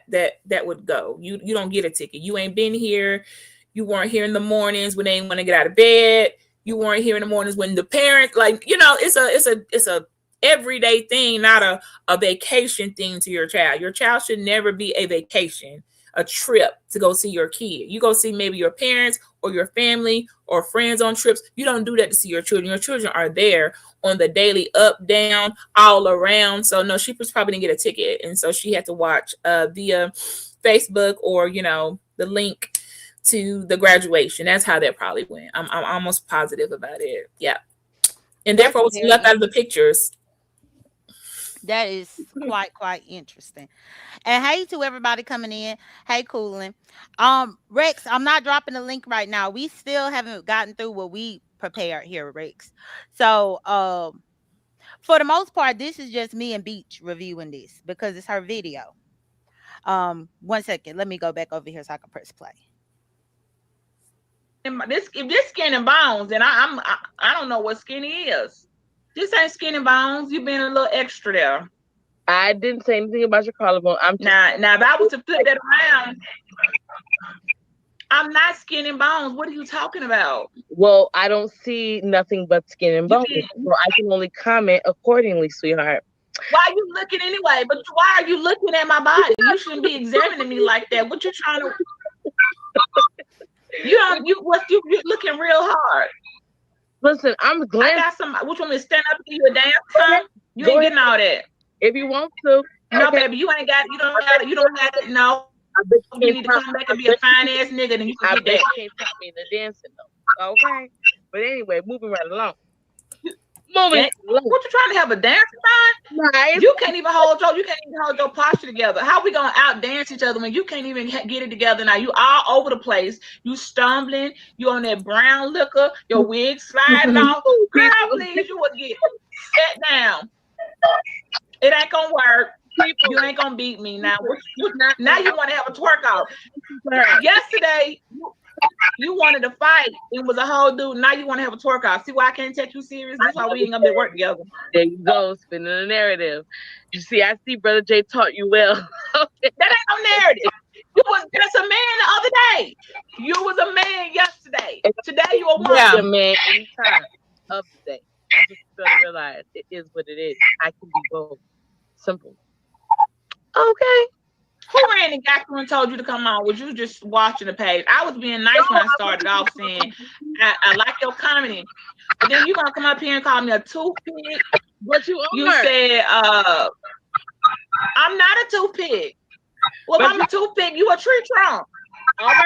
[SPEAKER 2] would go. You don't get a ticket. You ain't been here. You weren't here in the mornings when they didn't want to get out of bed. You weren't here in the mornings when the parents, like, it's a everyday thing, not a vacation thing to your child. Your child should never be a vacation, a trip to go see your kid. You go see maybe your parents or your family or friends on trips. You don't do that to see your children. Your children are there on the daily up, down, all around. So no, she was probably didn't get a ticket. And so she had to watch via Facebook or, the link to the graduation. That's how that probably went. I'm almost positive about it. Yeah. And therefore was left out of the pictures.
[SPEAKER 1] That is quite interesting. And hey to everybody coming in. Hey, Coolin. Rex, I'm not dropping the link right now. We still haven't gotten through what we prepared here, Rex. So for the most part, this is just me and Beach reviewing this because it's her video. 1 second. Let me go back over here so I can press play.
[SPEAKER 3] If this skin and bones, then I don't know what skinny is. This ain't skin and bones. You been a little extra there.
[SPEAKER 4] I didn't say anything about your collarbone.
[SPEAKER 3] Now if I was to flip that around, I'm not skin and bones. What are you talking about?
[SPEAKER 4] Well, I don't see nothing but skin and bones, so I can only comment accordingly, sweetheart.
[SPEAKER 3] Why are you looking anyway? But why are you looking at my body? You shouldn't be examining me like that. What you trying to? You're looking real hard.
[SPEAKER 4] Listen, I'm glad.
[SPEAKER 3] I got some. Which one to stand up and give you a dance time? You ain't getting all that.
[SPEAKER 4] If you want to.
[SPEAKER 3] No, baby, you ain't got. You don't have it. No. You need to come back and be a fine ass nigga, then you can get that.
[SPEAKER 4] You can't put me in the dancing though. Okay. But anyway, moving right along.
[SPEAKER 3] What you trying to have a dance time?
[SPEAKER 4] Nice.
[SPEAKER 3] You can't even hold your posture together. How we gonna out dance each other when you can't even get it together now? You all over the place. You stumbling. You on that brown liquor. Your wig sliding off. Girl, please, you would get set down. It ain't gonna work. You ain't gonna beat me now. Now you want to have a twerk out. Yesterday, you wanted to fight. It was a whole dude. Now you want to have a twerk out. See why I can't take you serious? That's why we ain't gonna be work together.
[SPEAKER 4] There you go, spinning the narrative. You see, I see Brother Jay taught you well.
[SPEAKER 3] That ain't no narrative. You was just a man the other day. You was a man yesterday. Today you a woman.
[SPEAKER 4] Yeah, man. Anytime of the day. I just gotta realize it is what it is. I can be both. Simple. Okay.
[SPEAKER 3] Who ran and got you and told you to come on? Was you just watching the page? I was being nice when I started off saying I like your comedy. But then you gonna come up here and call me a toothpick.
[SPEAKER 4] What you
[SPEAKER 3] said I'm not a toothpick. Well, if I'm a toothpick, you a tree trunk.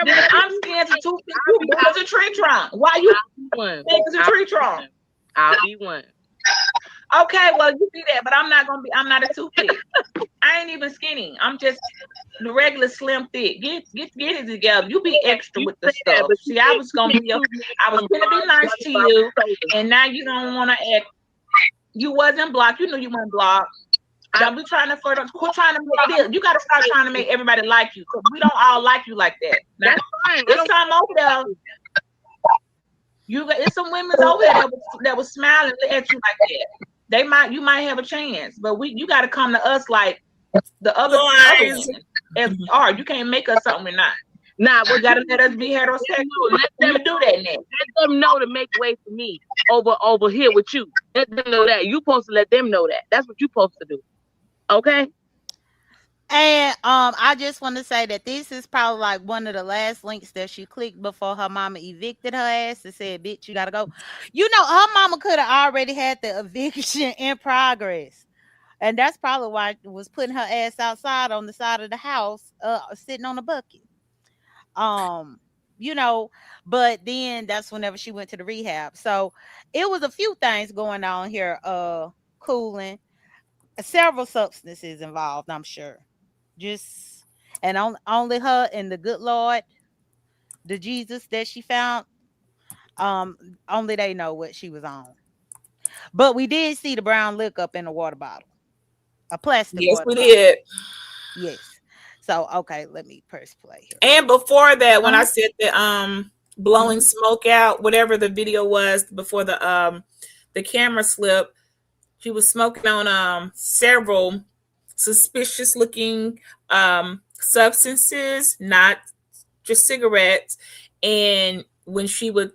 [SPEAKER 3] Then if I'm scared to toothpick, you was a tree trunk. Why you think it's a tree trunk?
[SPEAKER 4] I'll be one.
[SPEAKER 3] Okay, well you see that, but I'm not a toothpick. I ain't even skinny. I'm just the regular slim thick. Get it together. You be extra with the stuff. See, I was gonna be nice to you, and now you don't want to act. You wasn't blocked. You knew you weren't blocked. Don't be trying to quit trying to make this. You got to start trying to make everybody like you, because we don't all like you like that. Now, there's some over there. It's some women over there that was smiling at you like that. You might have a chance, but you got to come to us like the other women as we are. You can't make us something we're not. Nah, we got to let us be heterosexual. Let them do that now.
[SPEAKER 4] Let them know to make way for me over here with you. Let them know that. You supposed to let them know that. That's what you supposed to do. Okay.
[SPEAKER 1] And I just want to say that this is probably like one of the last links that she clicked before her mama evicted her ass and said, bitch, you gotta go. You know, her mama could have already had the eviction in progress. And that's probably why it was putting her ass outside on the side of the house, sitting on a bucket. But then that's whenever she went to the rehab. So it was a few things going on here, cooling. Several substances involved, I'm sure. And only her and the good Lord, the Jesus that she found, only they know what she was on. But we did see the brown lick up in a water bottle, a plastic
[SPEAKER 2] Yes,
[SPEAKER 1] water
[SPEAKER 2] we
[SPEAKER 1] bottle.
[SPEAKER 2] did.
[SPEAKER 1] Yes. So okay, let me press play here.
[SPEAKER 2] And before that, when I
[SPEAKER 1] Uh-huh.
[SPEAKER 2] said the blowing
[SPEAKER 1] Mhm.
[SPEAKER 2] smoke out, whatever the video was before the camera slip, she was smoking on several suspicious looking substances, not just cigarettes. And when she would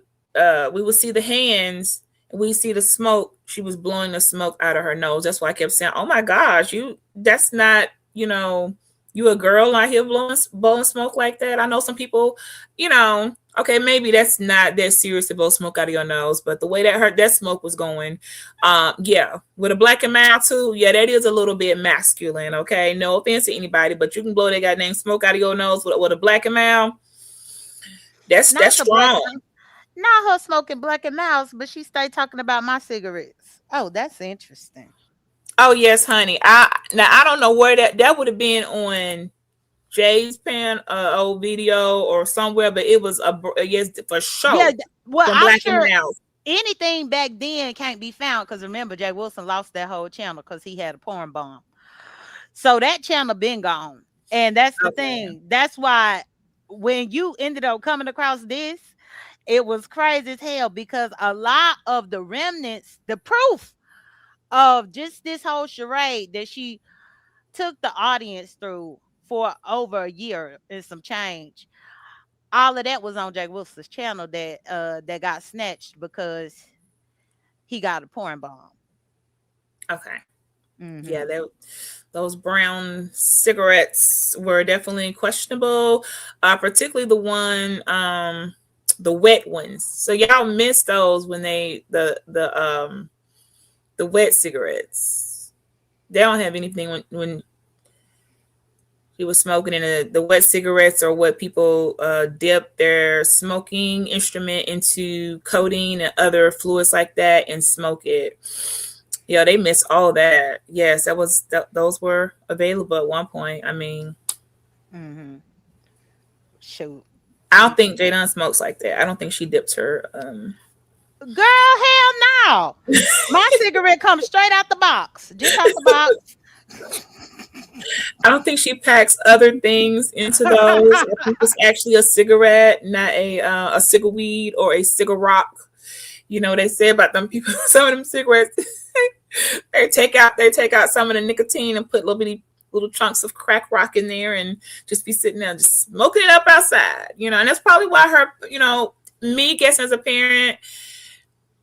[SPEAKER 2] we would see the hands and we see the smoke, she was blowing the smoke out of her nose. That's why I kept saying, oh my gosh, you that's not, you a girl out here blowing smoke like that. I know some people, okay, maybe that's not that serious to blow smoke out of your nose, but the way that smoke was going, yeah, with a black and mild too, yeah, that is a little bit masculine. Okay, no offense to anybody, but you can blow that goddamn smoke out of your nose with a black and mild. That's
[SPEAKER 1] Not the black.
[SPEAKER 2] strong.
[SPEAKER 1] Not her smoking black and mouse, but she stayed talking about my cigarettes. Oh, that's interesting.
[SPEAKER 2] Oh yes, honey. I don't know where that would have been on Jay's pan old video or somewhere, but it was yes for
[SPEAKER 1] Yeah.
[SPEAKER 2] sure
[SPEAKER 1] Well,
[SPEAKER 2] from
[SPEAKER 1] I'm
[SPEAKER 2] Black and
[SPEAKER 1] sure
[SPEAKER 2] Mild.
[SPEAKER 1] anything back then can't be found because remember, Jay Wilson lost that whole channel because he had a porn bomb. So that channel been gone. And that's the
[SPEAKER 2] Okay.
[SPEAKER 1] thing. That's why when you ended up coming across this, it was crazy as hell because a lot of the remnants, the proof of just this whole charade that she took the audience through for over a year and some change. All of that was on Jake Wilson's channel that got snatched because he got a porn bomb.
[SPEAKER 2] Okay. Yeah,
[SPEAKER 1] Hmm.
[SPEAKER 2] those brown cigarettes were definitely questionable, particularly the wet ones. So y'all missed those when the wet cigarettes. They don't have anything when he was smoking in the wet cigarettes or what people dip their smoking instrument into codeine and other fluids like that and smoke it. Yeah, they missed all that. Yes, those were available at one point. I mean,
[SPEAKER 1] Hmm. Shoot.
[SPEAKER 2] I don't
[SPEAKER 1] Mm.
[SPEAKER 2] think Jadon smokes like that. I don't think she dips her.
[SPEAKER 1] Girl, hell no. My cigarette comes straight out the box. Just out the box.
[SPEAKER 2] I don't think she packs other things into those. I think it's actually a cigarette, not a cigar weed or a cigar rock. You know, they say about them people, some of them cigarettes, they take out some of the nicotine and put little chunks of crack rock in there and just be sitting there just smoking it up outside. And that's probably why me guessing as a parent,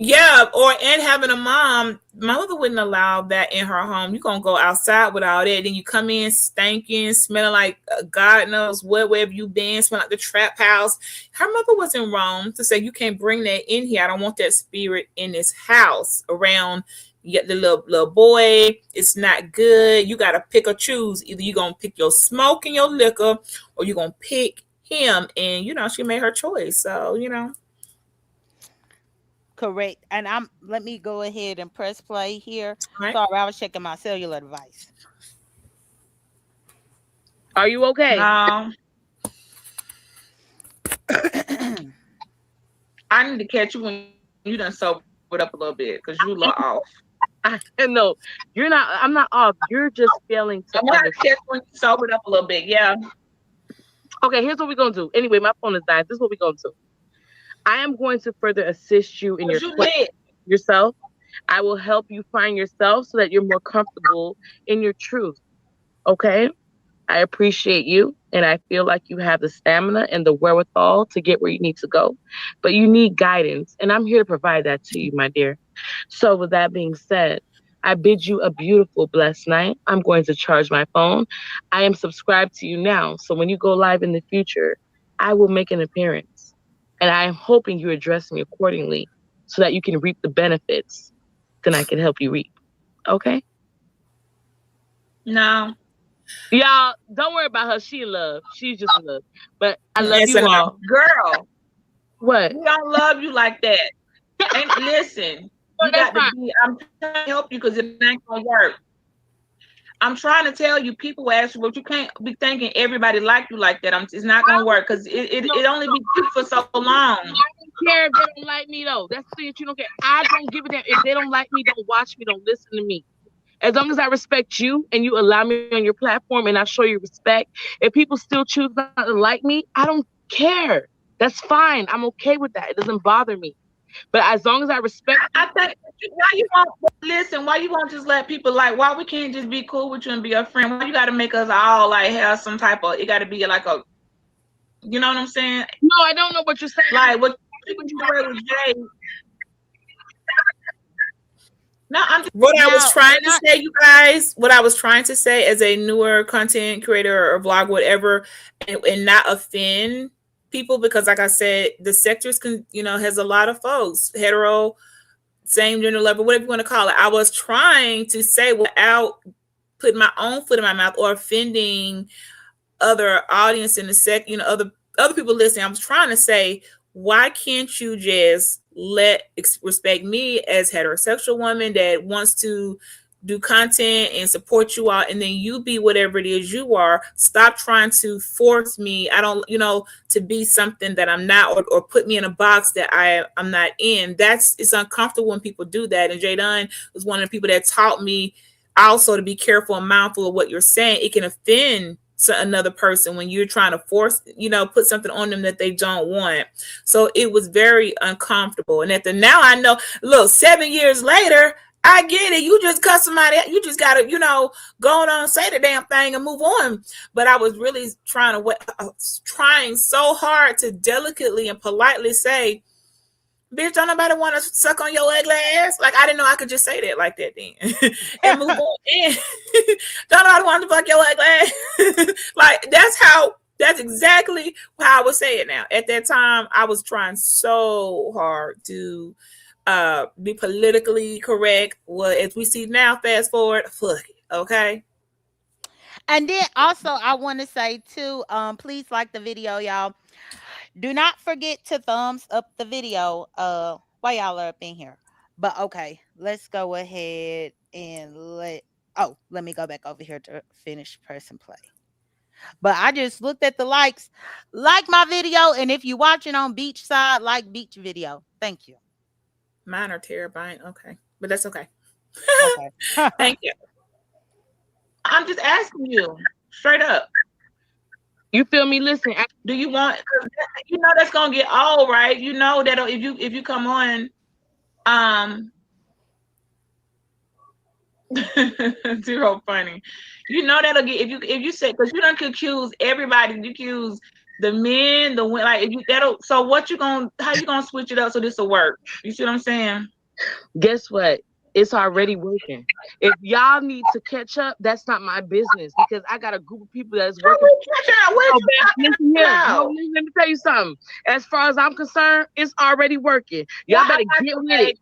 [SPEAKER 2] yeah, and having a mom, my mother wouldn't allow that in her home. You're gonna go outside with all that, then you come in stinking, smelling like God knows where have you been, smelling like the trap house. Her mother wasn't wrong to say you can't bring that in here. I don't want that spirit in this house around the little boy. It's not good. You gotta pick or choose. Either you're gonna pick your smoke and your liquor, or you're gonna pick him. And she made her choice. So
[SPEAKER 1] Correct. And let me go ahead and press play here.
[SPEAKER 2] right.
[SPEAKER 1] Sorry, I was checking my cellular device.
[SPEAKER 4] Are you okay?
[SPEAKER 3] No, I need to catch you when you done sobered up a little bit because you look off.
[SPEAKER 4] No, you're not. I'm not off. You're just failing
[SPEAKER 3] I'm
[SPEAKER 4] to
[SPEAKER 3] gonna
[SPEAKER 4] understand.
[SPEAKER 3] catch when you sobered up a little bit. Yeah.
[SPEAKER 4] Okay, here's what we're gonna do. Anyway, my phone is dying. This is what we're gonna do. I am going to further assist you in
[SPEAKER 3] Cause
[SPEAKER 4] your
[SPEAKER 3] you
[SPEAKER 4] quest
[SPEAKER 3] lit.
[SPEAKER 4] yourself. I will help you find yourself so that you're more comfortable in your truth. Okay? I appreciate you and I feel like you have the stamina and the wherewithal to get where you need to go. But you need guidance, and I'm here to provide that to you, my dear. So, with that being said, I bid you a beautiful, blessed night. I'm going to charge my phone. I am subscribed to you now. So, when you go live in the future, I will make an appearance. And I am hoping you address me accordingly so that you can reap the benefits. Then I can help you reap. Okay?
[SPEAKER 3] No,
[SPEAKER 4] Y'all, don't worry about her. She in love. She's just in love. But I love
[SPEAKER 2] Yes
[SPEAKER 4] you
[SPEAKER 2] and no.
[SPEAKER 4] all.
[SPEAKER 3] girl,
[SPEAKER 4] What?
[SPEAKER 3] we don't love you like that. And listen,
[SPEAKER 4] Oh,
[SPEAKER 3] you
[SPEAKER 4] that's
[SPEAKER 3] got to
[SPEAKER 4] fine.
[SPEAKER 3] be. I'm trying to help you because it ain't gonna work. I'm trying to tell you, people ask you, but you can't be thinking everybody like you like that. It's not gonna work because it only be cute for so long.
[SPEAKER 4] care if they don't like me though. That's the thing that you don't care. I don't give a damn if they don't like me. Don't watch me. Don't listen to me. As long as I respect you and you allow me on your platform and I show you respect, if people still choose not to like me, I don't care. That's fine. I'm okay with that. It doesn't bother me. But as long as I respect
[SPEAKER 3] I think why you won't listen, why you won't just let people like why we can't just be cool with you and be a friend? Why you gotta make us all like have some type of it gotta be like a you know what I'm saying?
[SPEAKER 4] no, I don't know what you're saying.
[SPEAKER 3] Like what you can do away with Jay. No, I'm just
[SPEAKER 2] What I was
[SPEAKER 1] Now,
[SPEAKER 2] trying
[SPEAKER 1] and
[SPEAKER 2] to
[SPEAKER 1] I,
[SPEAKER 2] say, you guys, what I was trying to say as a newer content creator or vlog, whatever, and not offend people because, like I said, the sectors can, has a lot of folks, hetero, same gender level, whatever you want to call it. I was trying to say without putting my own foot in my mouth or offending other audience in the other people listening. I was trying to say, why can't you just respect me as heterosexual woman that wants to do content and support you all, and then you be whatever it is you are. Stop trying to force me. I don't, to be something that I'm not, or put me in a box that I'm not in. It's uncomfortable when people do that. And Jadon was one of the people that taught me also to be careful and mindful of what you're saying. It can offend another person when you're trying to force, put something on them that they don't want. So it was very uncomfortable. And now I know, look, 7 years later, I get it. You just cut somebody, you just got to, go on, say the damn thing and move on. But I was really trying so hard to delicately and politely say, bitch, don't nobody want to suck on your ugly ass. Like, I didn't know I could just say that like that then and move on. And don't nobody want to fuck your ugly ass. Like, that's exactly how I would say it now. At that time, I was trying so hard to be politically correct. Well, as we see now, fast forward, fuck it, okay?
[SPEAKER 1] and then also I want to say too, please like the video, y'all. Do not forget to thumbs up the video while y'all are up in here. But okay, let's go ahead and let me go back over here to finish press and play. But I just looked at the likes. Like my video, and if you're watching on beachside, like beach video. Thank you.
[SPEAKER 2] Mine are terrifying. Okay, but that's okay.
[SPEAKER 1] Okay.
[SPEAKER 2] Thank you.
[SPEAKER 3] I'm just asking you straight up.
[SPEAKER 4] you feel me. Listen,
[SPEAKER 3] Do you want? Cause that's gonna get old, right? You know that if you come on, zero funny. You know that'll get if you say because you don't accuse everybody. You accuse the men, the women. Like if you that'll. So what you gonna? How you gonna switch it up so this will work? You see what I'm saying?
[SPEAKER 4] guess what? It's already working. If y'all need to catch up, that's not my business because I got a group of people that's
[SPEAKER 3] How
[SPEAKER 4] working.
[SPEAKER 3] we catch out? What
[SPEAKER 4] Oh,
[SPEAKER 3] you
[SPEAKER 4] babe,
[SPEAKER 3] talking
[SPEAKER 4] listen here.
[SPEAKER 3] about?
[SPEAKER 4] No, let me tell you something. As far as I'm concerned, it's already working. Y'all better get with it.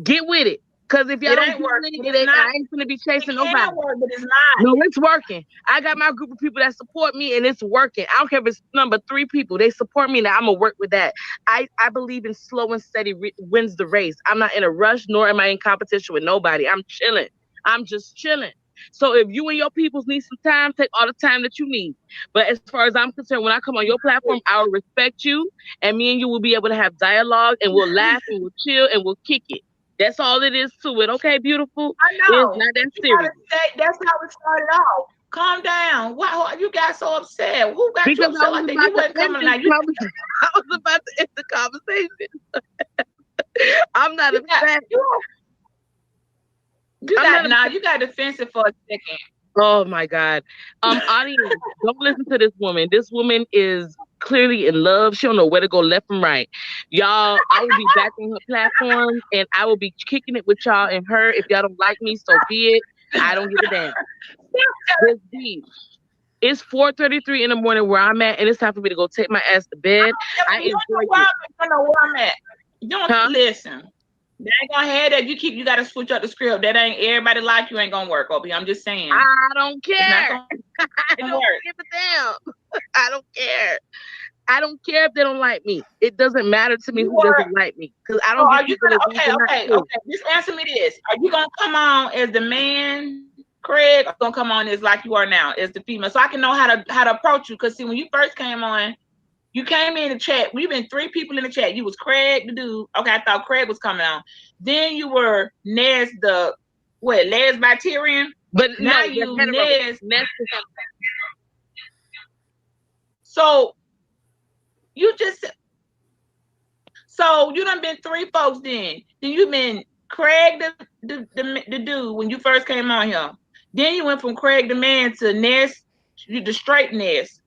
[SPEAKER 4] Get with it. Because if y'all
[SPEAKER 3] It
[SPEAKER 4] don't
[SPEAKER 3] ain't
[SPEAKER 4] get with
[SPEAKER 3] working.
[SPEAKER 4] it,
[SPEAKER 3] It's not.
[SPEAKER 4] I ain't gonna be
[SPEAKER 3] It
[SPEAKER 4] chasing nobody.
[SPEAKER 3] can work, but it's not.
[SPEAKER 4] No, it's working. I got my group of people that support me and it's working. I don't care if it's number 3 people. They support me and I'm gonna work with that. I believe in slow and steady wins the race. I'm not in a rush, nor am I in competition with nobody. I'm chilling. I'm just chilling. So if you and your peoples need some time, take all the time that you need. But as far as I'm concerned, when I come on your platform, I will respect you and me and you will be able to have dialogue and we'll laugh and we'll chill and we'll kick it. That's all it is to it. Okay, beautiful?
[SPEAKER 3] I
[SPEAKER 4] It's
[SPEAKER 3] know.
[SPEAKER 4] not that
[SPEAKER 3] You
[SPEAKER 4] serious.
[SPEAKER 3] gotta say that's how it started off. Calm down. Why you got so upset? Who got you
[SPEAKER 4] Because I
[SPEAKER 3] upset
[SPEAKER 4] was
[SPEAKER 3] like that?
[SPEAKER 4] about
[SPEAKER 3] You
[SPEAKER 4] to
[SPEAKER 3] wasn't
[SPEAKER 4] end
[SPEAKER 3] coming
[SPEAKER 4] this
[SPEAKER 3] now. You
[SPEAKER 4] conversation. I was about to end the conversation. I'm not
[SPEAKER 3] got
[SPEAKER 4] upset.
[SPEAKER 3] you
[SPEAKER 4] I'm
[SPEAKER 3] got
[SPEAKER 4] not
[SPEAKER 3] now.
[SPEAKER 4] upset.
[SPEAKER 3] You got defensive for a second.
[SPEAKER 4] Oh my God. Audience, don't listen to this woman. This woman is clearly in love. She don't know where to go left and right. Y'all, I will be back on her platform and I will be kicking it with y'all and her. If y'all don't like me, so be it. I don't give a damn. This beef. It's 4:33 in the morning where I'm at, and it's time for me to go take my ass to bed. I
[SPEAKER 3] You don't
[SPEAKER 4] enjoy
[SPEAKER 3] know where
[SPEAKER 4] it.
[SPEAKER 3] I'm, you don't know where I'm at. You don't
[SPEAKER 4] Huh?
[SPEAKER 3] listen. They ain't gonna have that. You gotta switch up the script. That ain't everybody like you ain't gonna work, Obi. I'm just saying.
[SPEAKER 4] I don't
[SPEAKER 3] It's not
[SPEAKER 4] care.
[SPEAKER 3] gonna
[SPEAKER 4] I don't
[SPEAKER 3] work.
[SPEAKER 4] give a damn. I don't care. I don't care if they don't like me. It doesn't matter to me who doesn't like me. Because I
[SPEAKER 3] So
[SPEAKER 4] don't
[SPEAKER 3] are
[SPEAKER 4] get
[SPEAKER 3] you
[SPEAKER 4] people
[SPEAKER 3] gonna
[SPEAKER 4] that think they're not cool.
[SPEAKER 3] Just answer me this. Are you gonna come on as the man, Craig, or gonna come on as like you are now, as the female? So I can know how to approach you. Cause see, when you first came on, You came in the chat. We've been 3 people in the chat. You was Craig the dude. Okay, I thought Craig was coming on. Then you were Nez the Les by Tyrion.
[SPEAKER 4] But
[SPEAKER 3] Now
[SPEAKER 4] no,
[SPEAKER 3] you
[SPEAKER 4] hetero.
[SPEAKER 3] Nez.
[SPEAKER 4] Nez is on
[SPEAKER 3] So you just so you done been 3 folks then. Then you been Craig the dude when you first came on here. Then you went from Craig the man to Ness, the straight Ness.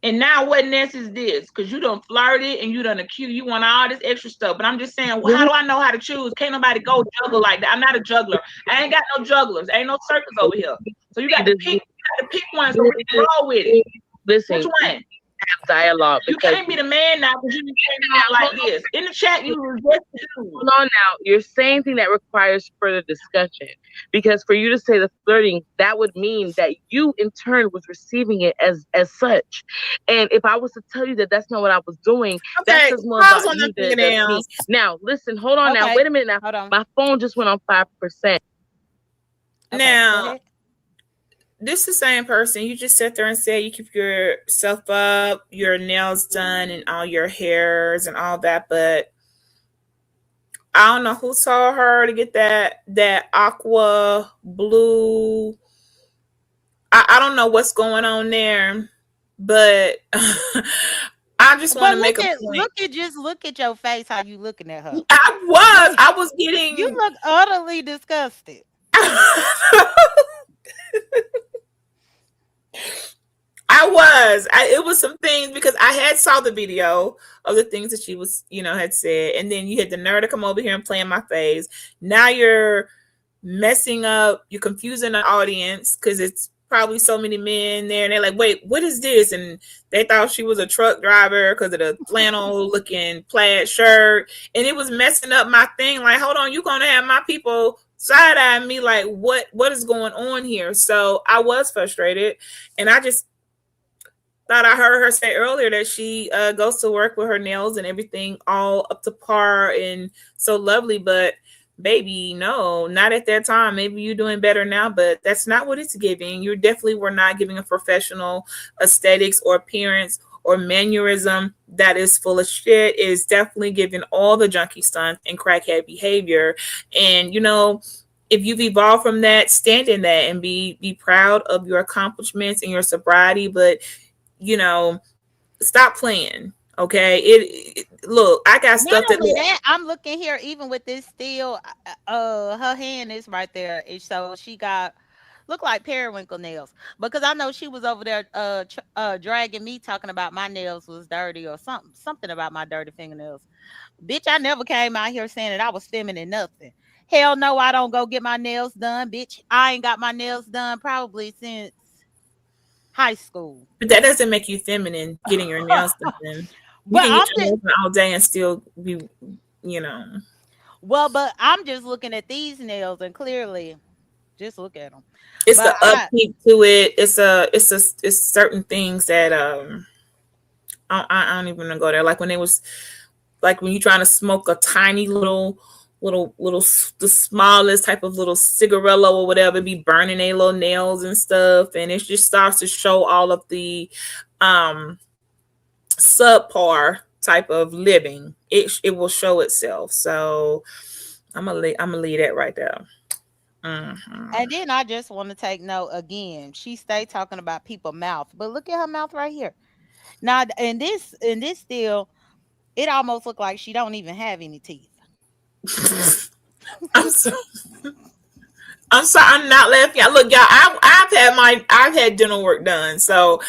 [SPEAKER 3] And now what Ness is this? Because you done flirted and you done accused. You want all this extra stuff. But I'm just saying, well, how do I know how to choose? Can't nobody go juggle like that. I'm not a juggler. I ain't got no jugglers. Ain't no circus over here. So you got to pick one so we can roll with it.
[SPEAKER 4] Listen,
[SPEAKER 3] which one?
[SPEAKER 4] Dialogue.
[SPEAKER 3] You can't be the man now because you came out like this. In the chat, you were just
[SPEAKER 4] hold on now. You're saying thing that requires further discussion. Because for you to say the flirting, that would mean that you in turn was receiving it as such. And if I was to tell you that that's not what I was doing, that says more about you than me. Now, listen, hold on now. Wait a minute now.
[SPEAKER 1] Hold on.
[SPEAKER 4] My phone just went on 5%.
[SPEAKER 1] Okay,
[SPEAKER 2] now, this is the same person. You just sit there and say you keep yourself up, your nails done, and all your hairs and all that. But I don't know who told her to get that aqua blue. I don't know what's going on there, but I just want to make a point.
[SPEAKER 1] Look at your face. How you looking at her?
[SPEAKER 2] I was getting.
[SPEAKER 1] You look utterly disgusted.
[SPEAKER 2] It was some things because I had saw the video of the things that she was, had said. And then you had the nerve to come over here and play in my face. Now you're messing up. You're confusing the audience because it's probably so many men there. And they're like, wait, what is this? And they thought she was a truck driver because of the flannel looking plaid shirt. And it was messing up my thing. Like, hold on, you're going to have my people side-eyeing me like, what is going on here? So I was frustrated. And I just thought I heard her say earlier that she goes to work with her nails and everything all up to par and so lovely. But baby, no, not at that time. Maybe you're doing better now, but that's not what it's giving. You definitely were not giving a professional aesthetics or appearance or mannerism that is full of shit. Is definitely giving all the junkie stunts and crackhead behavior. And if you've evolved from that, stand in that and be proud of your accomplishments and your sobriety. But stop playing. Okay. Look, I got stuff
[SPEAKER 1] that I'm looking here, even with this still, her hand is right there. And so she got look like periwinkle nails because I know she was over there, dragging me talking about my nails was dirty or something about my dirty fingernails. Bitch, I never came out here saying that I was feminine, nothing. Hell no, I don't go get my nails done, bitch. I ain't got my nails done probably since high school.
[SPEAKER 2] But that doesn't make you feminine, getting your nails done. You can get your nails done all day and still be,
[SPEAKER 1] Well, but I'm just looking at these nails and clearly, just look at them.
[SPEAKER 2] It's the upkeep to it. It's certain things that I don't even go there. Like when you're trying to smoke a tiny little the smallest type of little cigarello or whatever, be burning a little nails and stuff, and it just starts to show all of the subpar type of living. It will show itself. So I'm gonna leave that right there. Mm-hmm.
[SPEAKER 1] And then I just want to take note again. She stay talking about people's mouth, but look at her mouth right here. Now, in this still, it almost look like she don't even have any teeth.
[SPEAKER 2] I'm sorry. I'm not laughing. Look, y'all, I've had dental work done, so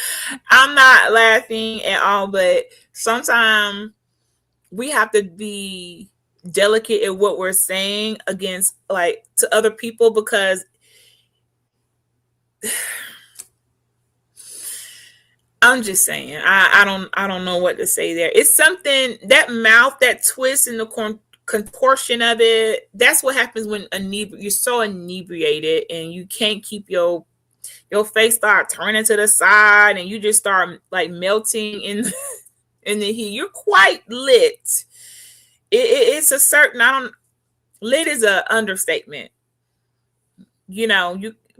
[SPEAKER 2] I'm not laughing at all. But sometimes we have to be delicate in what we're saying against to other people because I'm just saying I don't know what to say there. It's something that mouth, that twist and the contortion of it. That's what happens when you're so inebriated and you can't keep your face start turning to the side and you just start melting in the heat. You're quite lit. It's a certain lit is an understatement.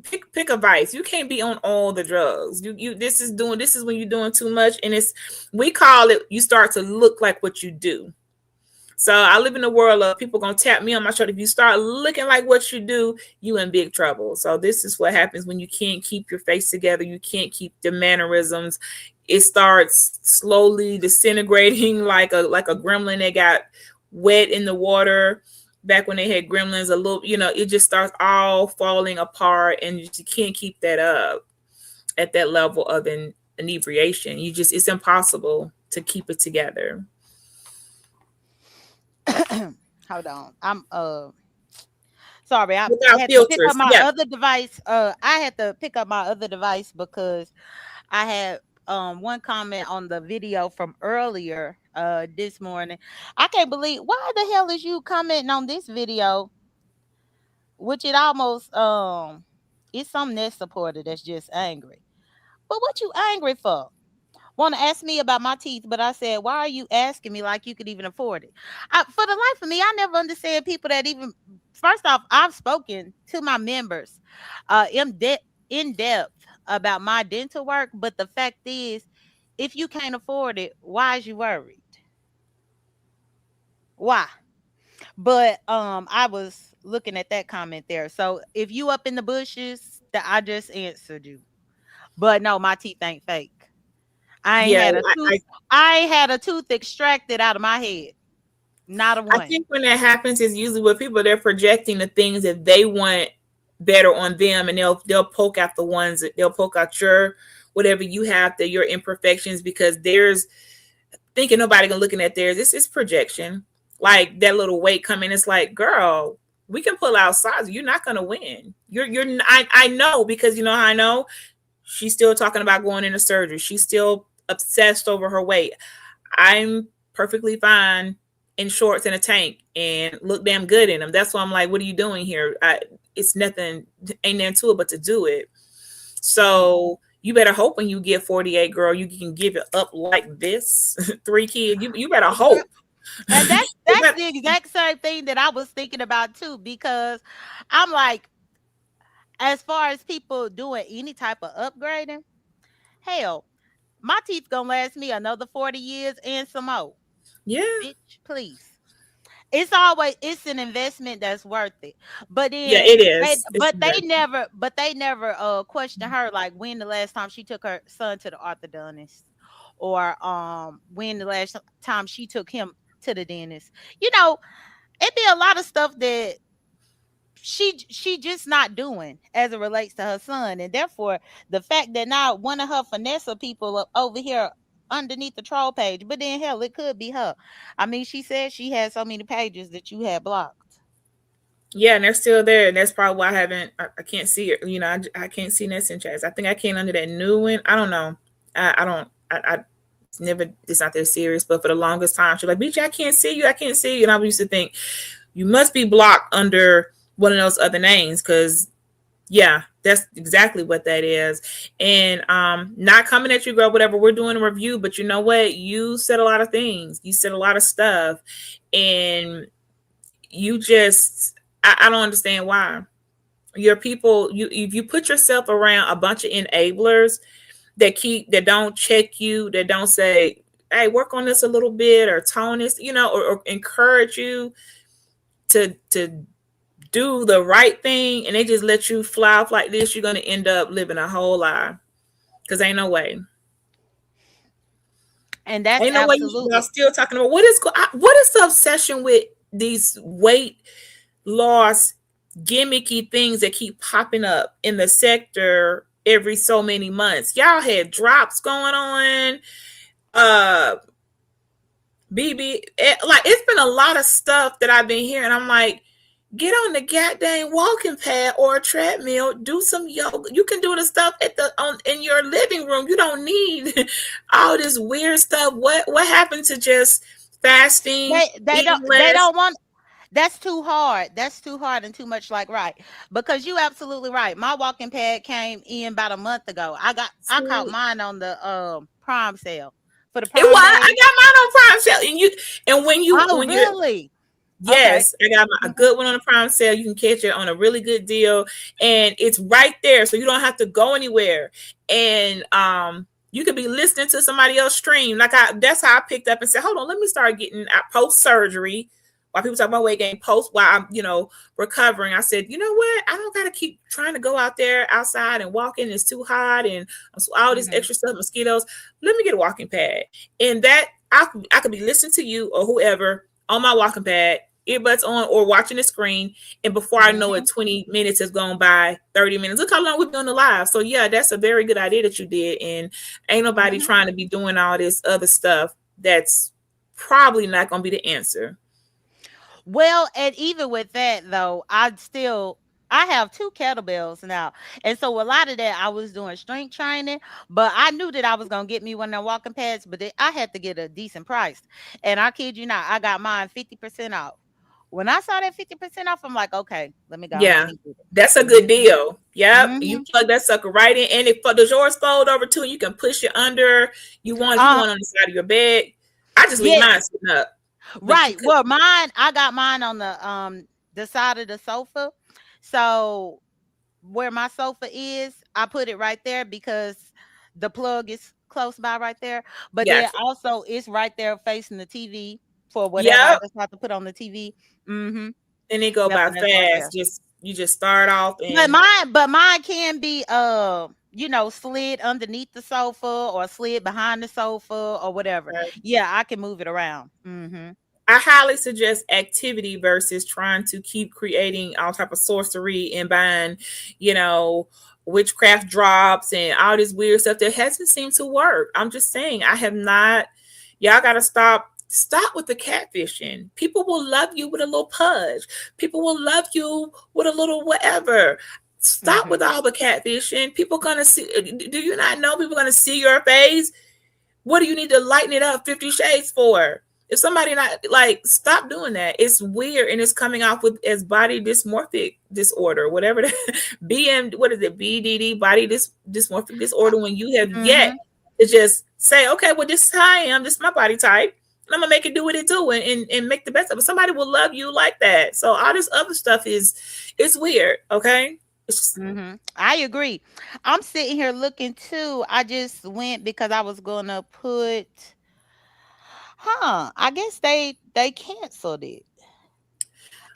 [SPEAKER 2] pick a vice. You can't be on all the drugs. This is when you're doing too much, and it's, we call it, you start to look like what you do. So I live in a world of people gonna tap me on my shoulder. If you start looking like what you do, you in big trouble. So this is what happens when you can't keep your face together. You can't keep the mannerisms. It starts slowly disintegrating like a gremlin that got wet in the water. Back when they had gremlins, a little, it just starts all falling apart, and you can't keep that up at that level of inebriation. It's impossible to keep it together.
[SPEAKER 1] Hold on. I'm sorry. I
[SPEAKER 2] Without
[SPEAKER 1] had to pick up
[SPEAKER 2] filters.
[SPEAKER 1] my
[SPEAKER 2] Yeah.
[SPEAKER 1] other device. I had to pick up my other device because I had one comment on the video from earlier this morning. I can't believe, why the hell is you commenting on this video, which it almost it's some net supporter that's just angry. But what you angry for? Want to ask me about my teeth, but I said, why are you asking me like you could even afford it? For the life of me, I never understand people that even, first off, I've spoken to my members in depth about my dental work, but the fact is, if you can't afford it, why is you worried? Why? But I was looking at that comment there. So if you up in the bushes, that I just answered you. But no, my teeth ain't fake. I ain't
[SPEAKER 2] Yeah.
[SPEAKER 1] had a tooth. I ain't had a tooth extracted out of my head. Not a
[SPEAKER 2] I
[SPEAKER 1] one.
[SPEAKER 2] think when that happens is usually with people, they're projecting the things that they want better on them, and they'll poke out the ones that they'll poke out your whatever you have, that your imperfections, because there's thinking nobody gonna looking at theirs. It's projection. Like that little weight coming, it's like, girl, we can pull out size. You're not gonna win. I know, because you know how I know. She's still talking about going into surgery. She's still obsessed over her weight. I'm perfectly fine in shorts and a tank and look damn good in them. That's why I'm like, what are you doing here? It's nothing, ain't nothing to it but to do it. So you better hope when you get 48, girl, you can give it up like this. 3 kids, you better hope.
[SPEAKER 1] And that's the exact same thing that I was thinking about too, because I'm like, as far as people doing any type of upgrading, hell, my teeth gonna last me another 40 years and some more.
[SPEAKER 2] Yeah,
[SPEAKER 1] Bitch, please. It's an investment that's worth it. But
[SPEAKER 2] yeah,
[SPEAKER 1] then
[SPEAKER 2] it is. It's very,
[SPEAKER 1] they never question her, like, when the last time she took her son to the orthodontist, or when the last time she took him to the dentist. It'd be a lot of stuff that she just not doing as it relates to her son. And therefore, the fact that now one of her finesse people are over here underneath the troll page, but then hell, it could be her. I mean, she said she had so many pages that you had blocked.
[SPEAKER 2] yeah, and they're still there. And that's probably why I can't see it. I can't see Ness and Chaz. I think I came under that new one. I don't know. I don't, it's not that serious, but for the longest time, she's like, BJ, I can't see you. I can't see you. And I used to think, you must be blocked under one of those other names, because yeah, that's exactly what that is. And not coming at you, girl, whatever, we're doing a review, but you know what, you said a lot of things, you said a lot of stuff, and you just, I don't understand why your people, if you put yourself around a bunch of enablers that don't check you, that don't say, hey, work on this a little bit, or tone this, or encourage you to do the right thing, and they just let you fly off like this, you're going to end up living a whole lie, because ain't no way.
[SPEAKER 1] And that's
[SPEAKER 2] Ain't no way y'all
[SPEAKER 1] absolutely.
[SPEAKER 2] still talking about what is the obsession with these weight loss gimmicky things that keep popping up in the sector every so many months. Y'all had drops going on. BB, like, it's been a lot of stuff that I've been hearing. I'm like, get on the goddamn walking pad or a treadmill. Do some yoga. You can do the stuff in your living room. You don't need all this weird stuff. What happened to just fasting,
[SPEAKER 1] They
[SPEAKER 2] eating
[SPEAKER 1] don't
[SPEAKER 2] less?
[SPEAKER 1] want. That's too hard. That's too hard and too much like, right. Because you absolutely right. My walking pad came in about a month ago. I caught
[SPEAKER 2] See,
[SPEAKER 1] mine on the Prime sale for the
[SPEAKER 2] it was.
[SPEAKER 1] Prime
[SPEAKER 2] I
[SPEAKER 1] Day.
[SPEAKER 2] got mine on Prime sale, and
[SPEAKER 1] Oh,
[SPEAKER 2] when you're
[SPEAKER 1] really? Okay.
[SPEAKER 2] Yes, I got a good one on a prime sale. You can catch it on a really good deal, and it's right there, so you don't have to go anywhere. And you could be listening to somebody else stream. That's how I picked up and said, "Hold on, let me start getting post surgery." While people talk about weight gain post, while I'm recovering, I said, you know what? I don't gotta keep trying to go out there outside and walking. It's too hot and all this
[SPEAKER 1] Mm-hmm.
[SPEAKER 2] extra stuff, mosquitoes. Let me get a walking pad, and that I could be listening to you or whoever on my walking pad, earbuds on or watching the screen, and before I know
[SPEAKER 1] Mm-hmm.
[SPEAKER 2] it, 20 minutes has gone by, 30 minutes. Look how long we've been on the live. So yeah, that's a very good idea that you did, and ain't nobody
[SPEAKER 1] Mm-hmm.
[SPEAKER 2] trying to be doing all this other stuff that's probably not going to be the answer.
[SPEAKER 1] Well, and even with that though, I have two kettlebells now. And so a lot of that I was doing strength training, but I knew that I was gonna get me one of them walking pads, but I had to get a decent price. And I kid you not, I got mine 50% off. When I saw that 50% off, I'm like, okay, let me go ahead
[SPEAKER 2] Yeah,
[SPEAKER 1] and get
[SPEAKER 2] that's a
[SPEAKER 1] it.
[SPEAKER 2] good deal. Yep, you
[SPEAKER 1] Mm-hmm.
[SPEAKER 2] plug that sucker right in, and if does yours fold over too, and you can push it under. You want if you
[SPEAKER 1] Uh
[SPEAKER 2] want on the side of your bed. I just leave
[SPEAKER 1] yeah,
[SPEAKER 2] mine sitting up, but you
[SPEAKER 1] right.
[SPEAKER 2] could.
[SPEAKER 1] Well, mine, I got mine on the side of the sofa. So where my sofa is, I put it right there because the plug is close by right there. But then
[SPEAKER 2] Gotcha.
[SPEAKER 1] also it's right there facing the TV for whatever I
[SPEAKER 2] Yep,
[SPEAKER 1] just have to put on the TV. Mm-hmm.
[SPEAKER 2] and it go
[SPEAKER 1] Yep,
[SPEAKER 2] by
[SPEAKER 1] and that's right there.
[SPEAKER 2] fast. You just start off
[SPEAKER 1] But
[SPEAKER 2] and
[SPEAKER 1] mine can be slid underneath the sofa or slid behind the sofa or whatever. Yeah, I can move it around. Mm-hmm.
[SPEAKER 2] I highly suggest activity versus trying to keep creating all type of sorcery and buying, you know, witchcraft drops and all this weird stuff that hasn't seemed to work. I'm just saying, I have not. Y'all got to stop with the catfishing. People will love you with a little pudge. People will love you with a little whatever. Stop with
[SPEAKER 1] Mm-hmm.
[SPEAKER 2] all the catfishing. People gonna see. Do you not know people gonna see your face? What do you need to lighten it up 50 shades for? If somebody not like, stop doing that. It's weird and it's coming off with as body dysmorphic disorder, whatever that what is it, BDD, dysmorphic disorder, when you have yet
[SPEAKER 1] Mm-hmm.
[SPEAKER 2] to just say, okay, well, this is how I am, this is my body type. And I'm gonna make it do what it do and make the best of it. Somebody will love you like that. So all this other stuff is it's weird, okay? It's just,
[SPEAKER 1] I agree. I'm sitting here looking too. I just went because I was gonna put, I guess they canceled it.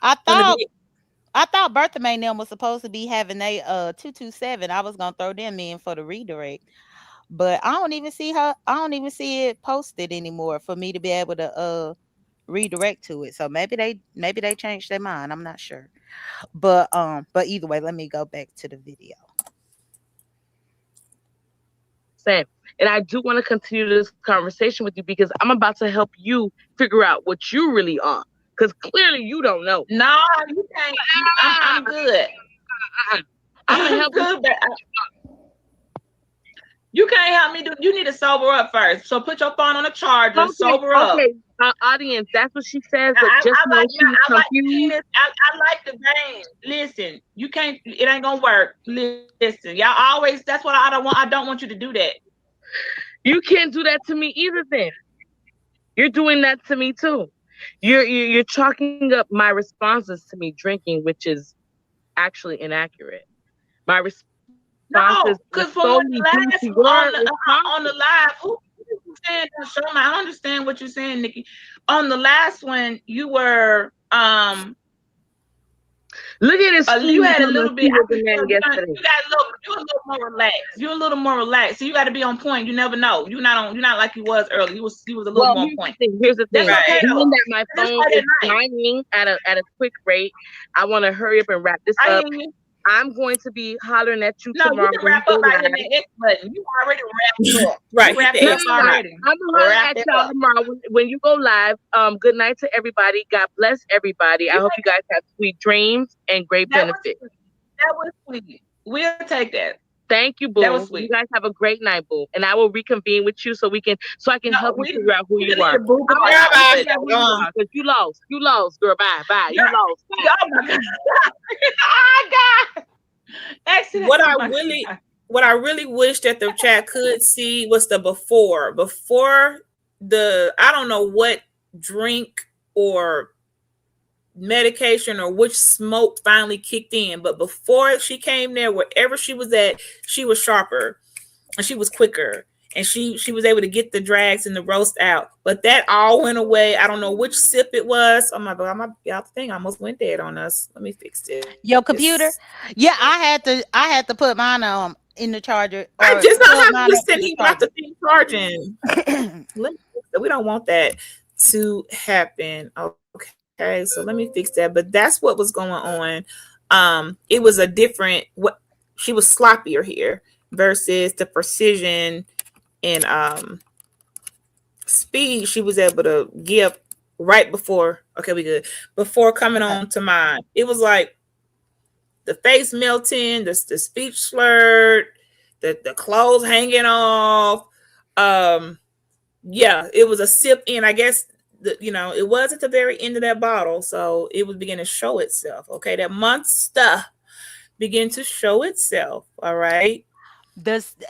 [SPEAKER 1] I
[SPEAKER 2] gonna
[SPEAKER 1] thought
[SPEAKER 2] be
[SPEAKER 1] I thought Bertha May Nim was supposed to be having a 227. I was gonna throw them in for the redirect. But I don't even see it posted anymore for me to be able to redirect to it. So maybe they changed their mind. I'm not sure. But either way, let me go back to the video.
[SPEAKER 4] Same. And I do want to continue this conversation with you because I'm about to help you figure out what you really are. Because clearly you don't know.
[SPEAKER 3] No, you can't. I'm good.
[SPEAKER 4] I'm gonna
[SPEAKER 3] I'm
[SPEAKER 4] help you.
[SPEAKER 3] good, but you can't help me. You need to sober up first. So put your phone on a charger.
[SPEAKER 4] Okay,
[SPEAKER 3] Sober up.
[SPEAKER 4] okay. Audience, that's what she says, but
[SPEAKER 3] I,
[SPEAKER 4] just
[SPEAKER 3] I
[SPEAKER 4] know
[SPEAKER 3] like
[SPEAKER 4] she was
[SPEAKER 3] I like the
[SPEAKER 4] confused.
[SPEAKER 3] penis. I like the vein. Listen, you can't. It ain't gonna work. Listen, y'all always. That's what I don't want. I don't want you to do that.
[SPEAKER 4] You can't do that to me either then. You're doing that to me too. You're chalking up my responses to me drinking, which is actually inaccurate. My responses are
[SPEAKER 3] No,
[SPEAKER 4] solely
[SPEAKER 3] because
[SPEAKER 4] due
[SPEAKER 3] from
[SPEAKER 4] to
[SPEAKER 3] what the
[SPEAKER 4] your
[SPEAKER 3] last
[SPEAKER 4] responses.
[SPEAKER 3] on the live, who you saying? Showman, I don't understand what you're saying, Nikki. On the last one, you were
[SPEAKER 4] Look at his
[SPEAKER 3] you
[SPEAKER 4] food
[SPEAKER 3] had a
[SPEAKER 4] on my
[SPEAKER 3] little bit.
[SPEAKER 4] feet
[SPEAKER 3] I
[SPEAKER 4] with
[SPEAKER 3] can
[SPEAKER 4] the man
[SPEAKER 3] tell
[SPEAKER 4] yesterday.
[SPEAKER 3] you got you're a little more relaxed. You're a little more relaxed. So you got to be on point. You never know. You're not like you was early. You was a little
[SPEAKER 4] Well,
[SPEAKER 3] more on point.
[SPEAKER 4] Here's the
[SPEAKER 3] That's
[SPEAKER 4] thing.
[SPEAKER 3] okay
[SPEAKER 2] right.
[SPEAKER 3] though.
[SPEAKER 4] Being that my
[SPEAKER 3] Just
[SPEAKER 4] phone
[SPEAKER 3] late
[SPEAKER 4] is
[SPEAKER 3] at night.
[SPEAKER 4] dying at a quick rate, I want to hurry up and wrap this
[SPEAKER 3] I
[SPEAKER 4] up.
[SPEAKER 3] hear you.
[SPEAKER 4] I'm going to be hollering at you
[SPEAKER 3] No, you
[SPEAKER 4] tomorrow
[SPEAKER 3] can
[SPEAKER 4] when we
[SPEAKER 3] wrap
[SPEAKER 4] go
[SPEAKER 3] up by hitting
[SPEAKER 4] live.
[SPEAKER 3] the X button. You already wrapped up.
[SPEAKER 2] Right,
[SPEAKER 3] You
[SPEAKER 2] hit
[SPEAKER 3] wrapped
[SPEAKER 2] the
[SPEAKER 3] it
[SPEAKER 4] No,
[SPEAKER 3] up
[SPEAKER 2] X
[SPEAKER 4] no, no.
[SPEAKER 2] mark.
[SPEAKER 3] already.
[SPEAKER 4] I'm gonna holler
[SPEAKER 3] Wrap
[SPEAKER 4] at
[SPEAKER 3] it
[SPEAKER 4] y'all
[SPEAKER 3] up.
[SPEAKER 4] tomorrow when you go live. Good night to everybody. God bless everybody. I
[SPEAKER 3] You
[SPEAKER 4] hope you guys have sweet dreams and great
[SPEAKER 3] that was
[SPEAKER 4] benefit.
[SPEAKER 3] sweet. That was sweet. We'll take that.
[SPEAKER 4] Thank you,
[SPEAKER 3] That was
[SPEAKER 4] boo. You
[SPEAKER 3] sweet.
[SPEAKER 4] guys have a great night, boo. And I will reconvene with you so I can
[SPEAKER 3] No,
[SPEAKER 4] help you
[SPEAKER 3] we
[SPEAKER 4] figure out who
[SPEAKER 3] we
[SPEAKER 4] you
[SPEAKER 3] delete
[SPEAKER 4] are.
[SPEAKER 3] the boo
[SPEAKER 4] I'm
[SPEAKER 3] part
[SPEAKER 4] gonna help
[SPEAKER 3] out.
[SPEAKER 4] you
[SPEAKER 2] Bye
[SPEAKER 3] But
[SPEAKER 4] figure
[SPEAKER 2] bye.
[SPEAKER 4] out who
[SPEAKER 2] Go
[SPEAKER 4] you
[SPEAKER 2] on.
[SPEAKER 4] are because you lost. You lost, girl. Bye, bye. You lost. Bye.
[SPEAKER 3] oh my god. oh god. Exit.
[SPEAKER 2] What
[SPEAKER 3] Oh
[SPEAKER 2] I
[SPEAKER 3] my
[SPEAKER 2] really
[SPEAKER 3] god.
[SPEAKER 2] what I really wish that the chat could see was the before the I don't know what drink or medication or which smoke finally kicked in. But before she came there, wherever she was at, she was sharper and she was quicker. And she was able to get the drags and the roast out. But that all went away. I don't know which sip it was. Oh my god, y'all thing almost went dead on us. Let me fix this.
[SPEAKER 1] Your computer? Yeah, I had to put mine in the charger
[SPEAKER 2] I
[SPEAKER 1] or
[SPEAKER 2] just don't
[SPEAKER 1] plug
[SPEAKER 2] have
[SPEAKER 1] mine
[SPEAKER 2] to
[SPEAKER 1] up to
[SPEAKER 2] send
[SPEAKER 1] the
[SPEAKER 2] even out
[SPEAKER 1] charger.
[SPEAKER 2] the thing charging. We don't want that to happen. Okay, so let me fix that. But that's what was going on. It was a different what she was sloppier here versus the precision and speed she was able to give right before. Okay, we good. Before coming
[SPEAKER 1] Okay.
[SPEAKER 2] on to mine. It was like the face melting, the speech slurred, the clothes hanging off. Um yeah, it was a sip in. I guess it was at the very end of that bottle, so it was beginning to show itself. Okay, that monster began to show itself. All right.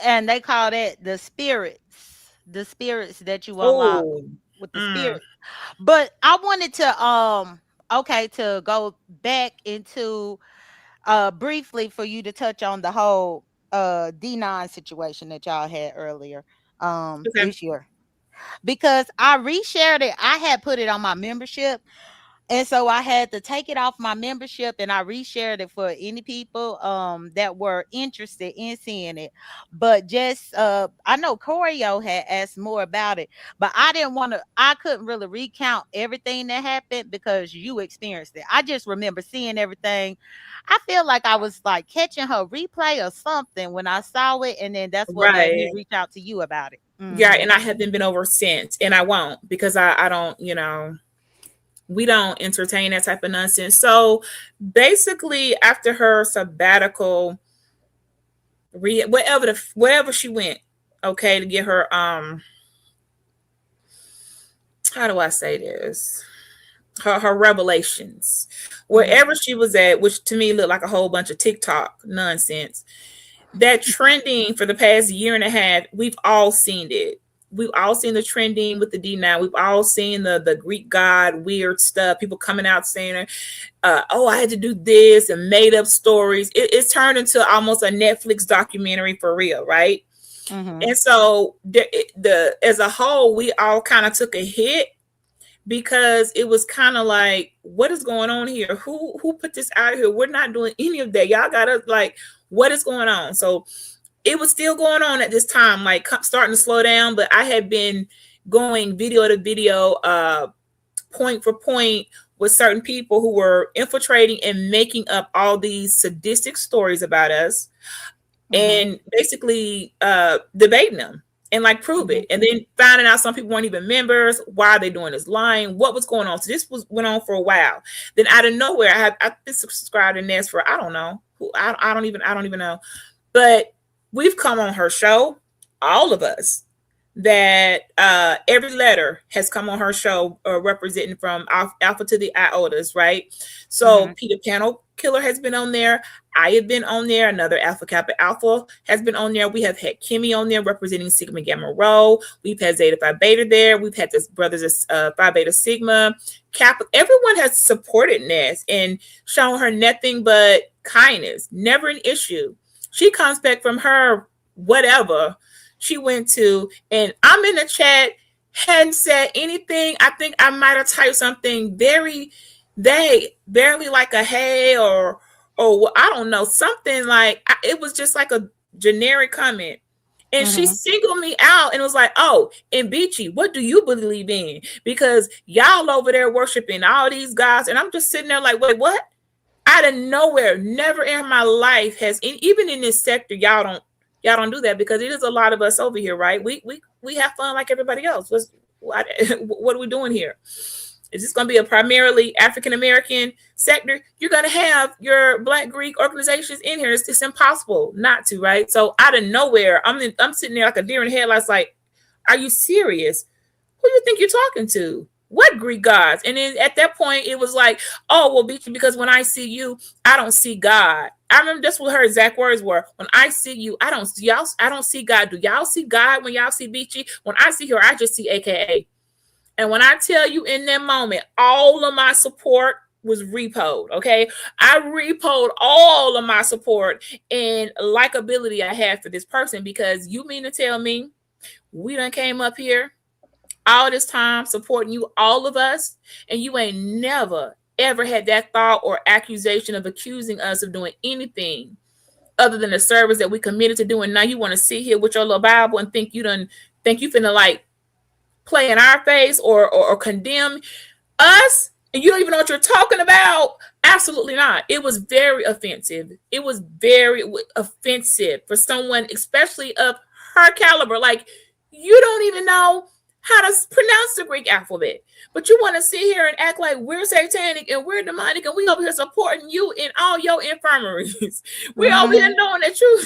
[SPEAKER 1] And they call that the spirits that you unlock
[SPEAKER 2] Oh,
[SPEAKER 1] with the
[SPEAKER 2] mm,
[SPEAKER 1] spirit. But I wanted to okay, to go back into briefly for you to touch on the whole D9 situation that y'all had earlier
[SPEAKER 2] okay,
[SPEAKER 1] this year. Because I reshared it. I had put it on my membership, and so I had to take it off my membership and I reshared it for any people that were interested in seeing it. But just I know Corio had asked more about it, but I couldn't really recount everything that happened because you experienced it. I just remember seeing everything. I feel like I was like catching her replay or something when I saw it, and then that's what made me
[SPEAKER 2] right.
[SPEAKER 1] reach out to you about it.
[SPEAKER 2] Yeah,
[SPEAKER 1] Hmm.
[SPEAKER 2] and I haven't been over since, and I won't because I don't, we don't entertain that type of nonsense. So basically, after her sabbatical, wherever she went, okay, to get her how do I say this? Her revelations,
[SPEAKER 1] Hmm.
[SPEAKER 2] wherever she was at, which to me looked like a whole bunch of TikTok nonsense. That trending for the past year and a half, we've all seen it. We've all seen the trending with the D9. We've all seen the Greek god weird stuff. People coming out saying, "Oh, I had to do this," and made up stories. It's turned into almost a Netflix documentary for real, right?
[SPEAKER 1] Hmm.
[SPEAKER 2] And so the as a whole, we all kind of took a hit because it was kind of like, what is going on here? Who put this out here? We're not doing any of that. Y'all got us like, what is going on? So it was still going on at this time, like starting to slow down. But I had been going video to video, point for point with certain people who were infiltrating and making up all these sadistic stories about us
[SPEAKER 1] Hmm.
[SPEAKER 2] and basically debating them and like prove
[SPEAKER 1] Hmm.
[SPEAKER 2] it, and then finding out some people weren't even members. Why are they doing this? Lying? What was going on? So this went on for a while. Then out of nowhere, I've been subscribed to Ness for I don't know who. I don't even know, but we've come on her show, all of us. That every letter has come on her show, representing from alpha to the iotas, right? So
[SPEAKER 1] Hmm.
[SPEAKER 2] Peter Panel Killer has been on there. I have been on there. Another Alpha Kappa Alpha has been on there. We have had Kimmy on there representing Sigma Gamma Rho. We've had Zeta Phi Beta there. We've had this brothers Phi Beta Sigma Kappa. Everyone has supported Ness and shown her nothing but kindness. Never an issue. She comes back from her whatever she went to, and I'm in the chat, hadn't said anything. I think I might have typed something very vague, barely like a hey or I don't know, something like it was just like a generic comment. And she
[SPEAKER 1] Hmm.
[SPEAKER 2] singled me out and was like, "Oh, and Beachy, what do you believe in? Because y'all over there worshiping all these gods." And I'm just sitting there like, "Wait, what?" Out of nowhere, never in my life has even in this sector, y'all don't do that because it is a lot of us over here, right? We have fun like everybody else. What are we doing here? Is this going to be a primarily African American sector? You're going to have your Black Greek organizations in here. It's impossible not to, right? So out of nowhere, I'm sitting there like a deer in the headlights, like, are you serious? Who do you think you're talking to? What Greek gods? And then at that point, it was like, oh, well, Beachy, because when I see you, I don't see God. I remember that's what her exact words were. When I see you, I don't see God. Do y'all see God when y'all see Beachy? When I see her, I just see AKA. And when I tell you in that moment, all of my support was repoed. Okay. I repoed all of my support and likability I had for this person, because you mean to tell me we done came up here all this time supporting you, all of us, and you ain't never ever had that thought or accusation of accusing us of doing anything other than the service that we committed to doing. Now you want to sit here with your little Bible and think you finna like play in our face or condemn us, and you don't even know what you're talking about. Absolutely not. It was very offensive. It was very offensive for someone, especially of her caliber. Like, you don't even know how to pronounce the Greek alphabet, but you want to sit here and act like we're satanic and we're demonic, and we over here supporting you in all your infirmaries. We over here
[SPEAKER 1] Mhm.
[SPEAKER 2] knowing that you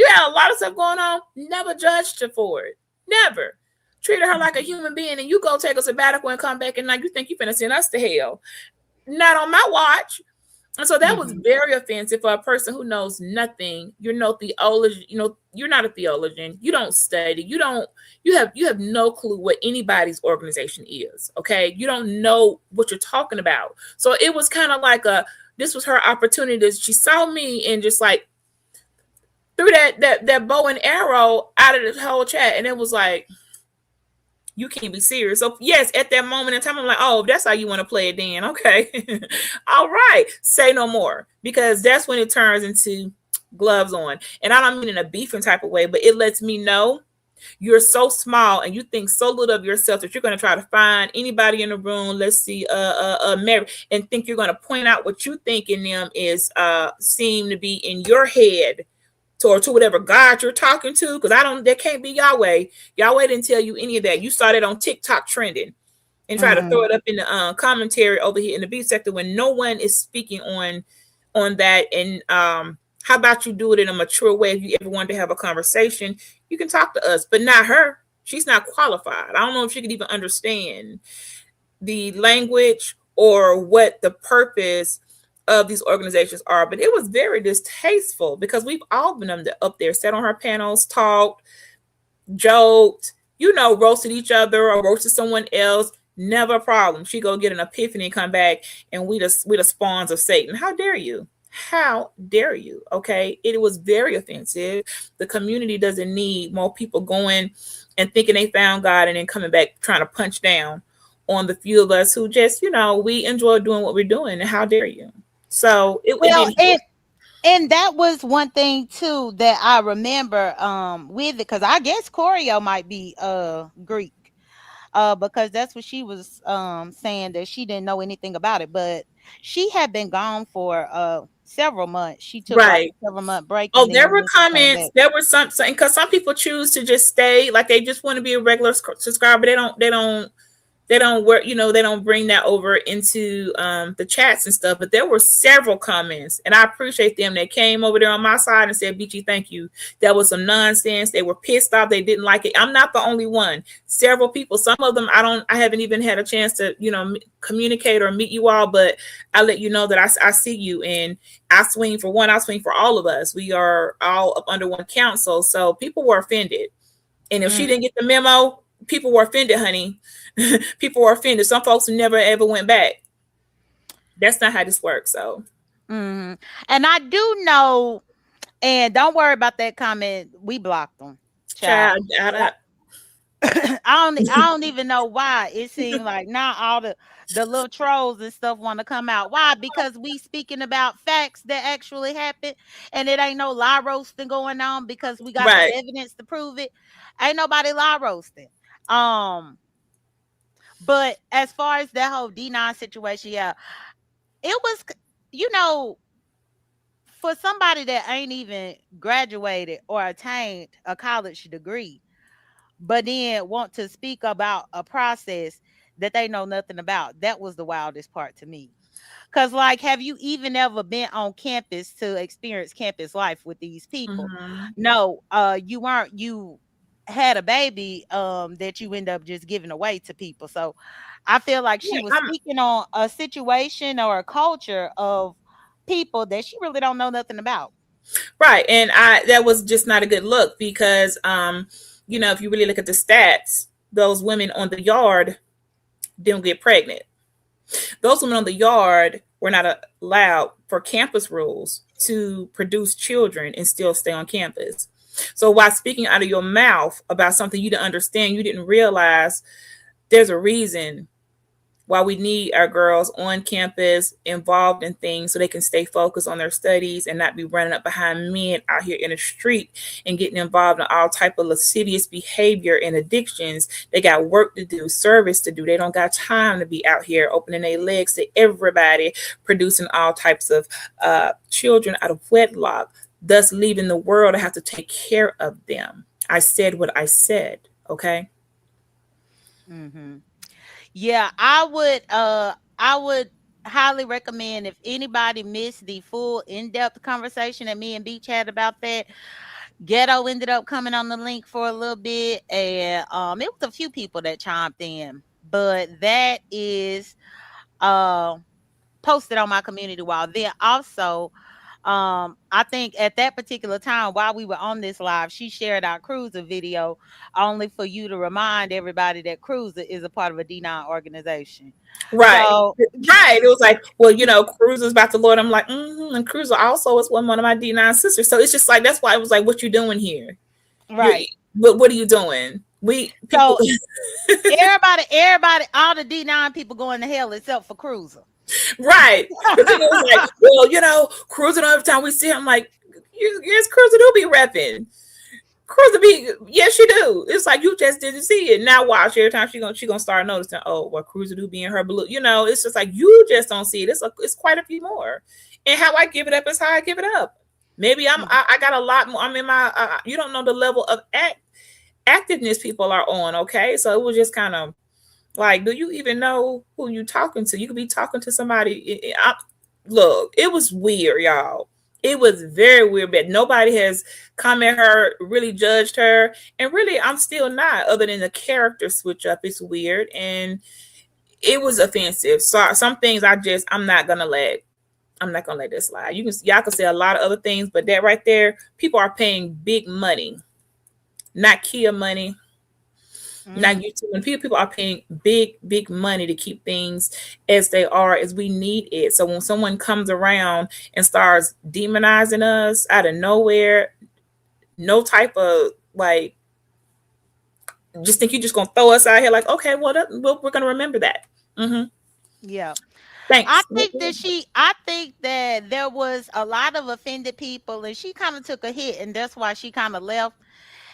[SPEAKER 2] had a lot of stuff going on. Never judged her for it. Never. Treated her like a human being, and you go take a sabbatical and come back, and now you think you're finna send us to hell. Not on my watch. And so that was
[SPEAKER 1] Mhm.
[SPEAKER 2] very offensive for a person who knows nothing. You're no theologian, you're not a theologian. You don't study. You have no clue what anybody's organization is. Okay. You don't know what you're talking about. So it was kind of like this was her opportunity. She saw me and just like threw that bow and arrow out of the whole chat. And it was like, you can't be serious. So yes, at that moment in time, I'm like, oh, that's how you want to play it then. Okay. All right. Say no more. Because that's when it turns into gloves on. And I don't mean in a beefing type of way, but it lets me know you're so small and you think so little of yourself that you're going to try to find anybody in the room, let's see, Mary, and think you're going to point out what you think in them is seem to be in your head to whatever God you're talking to, because that can't be Yahweh. Yahweh didn't tell you any of that. You saw that on TikTok trending and try to throw it up in the commentary over here in the B sector when no one is speaking on that. And how about you do it in a mature way? If you ever want to have a conversation, you can talk to us, but not her. She's not qualified. I don't know if she could even understand the language or what the purpose of these organizations are. But it was very distasteful because we've all been up there, sat on her panels, talked, joked, roasted each other or roasted someone else. Never a problem. She go get an epiphany and come back, and we the spawns of Satan. How dare you? How dare you? Okay. It was very offensive. The community doesn't need more people going and thinking they found God and then coming back trying to punch down on the few of us who just, we enjoy doing what we're doing. And how dare you? So it
[SPEAKER 1] Well,
[SPEAKER 2] didn't.
[SPEAKER 1] and that was one thing too that I remember with it, because I guess Choreo might be Greek. Because that's what she was saying, that she didn't know anything about it, but she had been gone for several months. She took like
[SPEAKER 2] Right.
[SPEAKER 1] a several month break
[SPEAKER 2] Oh,
[SPEAKER 1] and
[SPEAKER 2] there
[SPEAKER 1] then
[SPEAKER 2] were
[SPEAKER 1] when she came
[SPEAKER 2] comments.
[SPEAKER 1] back.
[SPEAKER 2] There were some, because some people choose to just stay, like they just want to be a regular subscriber. They don't work, they don't bring that over into the chats and stuff. But there were several comments, and I appreciate them. They came over there on my side and said, BG, thank you. That was some nonsense. They were pissed off. They didn't like it. I'm not the only one. Several people, some of them I haven't even had a chance to, communicate or meet you all, but I let you know that I see you, and I swing for one, I swing for all of us. We are all up under one council. So people were offended. And if she
[SPEAKER 1] Mm.
[SPEAKER 2] didn't get the memo, people were offended, honey. People were offended. Some folks never ever went back. That's not how this works. So,
[SPEAKER 1] Hmm. And I do know, and don't worry about that comment. We blocked them, child.
[SPEAKER 2] child,
[SPEAKER 1] I don't even know why. It seemed like now all the little trolls and stuff want to come out. Why? Because we speaking about facts that actually happened, and it ain't no lie roasting going on because we got the
[SPEAKER 2] right.
[SPEAKER 1] evidence to prove it. Ain't nobody lie roasting. Um, but as far as that whole D9 situation, yeah, it was, you know, for somebody that ain't even graduated or attained a college degree, but then want to speak about a process that they know nothing about. That was the wildest part to me. Cause like, have you even ever been on campus to experience campus life with these people?
[SPEAKER 2] Mm-hmm.
[SPEAKER 1] No, you weren't. You had a baby that you end up just giving away to people. So I feel like she
[SPEAKER 2] Yeah,
[SPEAKER 1] was speaking on a situation or a culture of people that she really don't know nothing about.
[SPEAKER 2] right. And that was just not a good look because, if you really look at the stats, those women on the yard didn't get pregnant. Those women on the yard were not allowed for campus rules to produce children and still stay on campus. So while speaking out of your mouth about something you didn't understand, you didn't realize there's a reason why we need our girls on campus involved in things so they can stay focused on their studies and not be running up behind men out here in the street and getting involved in all type of lascivious behavior and addictions. They got work to do, service to do. They don't got time to be out here opening their legs to everybody, producing all types of children out of wedlock, thus leaving the world to have to take care of them. I said what I said, okay?
[SPEAKER 1] Mm-hmm. Yeah, I would highly recommend, if anybody missed the full in-depth conversation that me and Beach had about that. Ghetto ended up coming on the link for a little bit, and it was a few people that chimed in, but that is uh posted on my community wall. Then also, I think at that particular time while we were on this live, she shared our cruiser video, only for you to remind everybody that cruiser is a part of a D9 organization.
[SPEAKER 2] Right.
[SPEAKER 1] So
[SPEAKER 2] Right. It was like, well, Cruiser's about the Lord. I'm like, and Cruiser also is one of my D9 sisters. So it's just like, that's why it was like, what you doing here? You,
[SPEAKER 1] right.
[SPEAKER 2] what are you doing? We people
[SPEAKER 1] So everybody, all the D9 people going to hell except for cruiser.
[SPEAKER 2] right. But then it was like, well, Cruiser every time we see him, like, yes, Cruiser do be repping. Cruiser be, yes, she do. It's like you just didn't see it. Now watch, every time she gonna start noticing. Oh, well, Cruiser do be in her blue. It's just like you just don't see it. It's quite a few more. And how I give it up is how I give it up. Maybe I got a lot more. I'm in my. You don't know the level of activeness people are on. Okay, so it was just kind of like, do you even know who you talking to? You could be talking to somebody. Look, it was weird, y'all. It was very weird, but nobody has come at her, really judged her. And really, I'm still not, other than the character switch up. It's weird. And it was offensive. So some things I'm not gonna let this slide. Y'all can say a lot of other things, but that right there, people are paying big money, not Kia money, not YouTube. When people are paying big money to keep things as they are, as we need it. So when someone comes around and starts demonizing us out of nowhere, no type of like, just think you just gonna throw us out here like, okay, well, we're gonna remember that. Mm-hmm.
[SPEAKER 1] Yeah.
[SPEAKER 2] Thanks.
[SPEAKER 1] I think that there was a lot of offended people, and she kind of took a hit, and that's why she kind of left.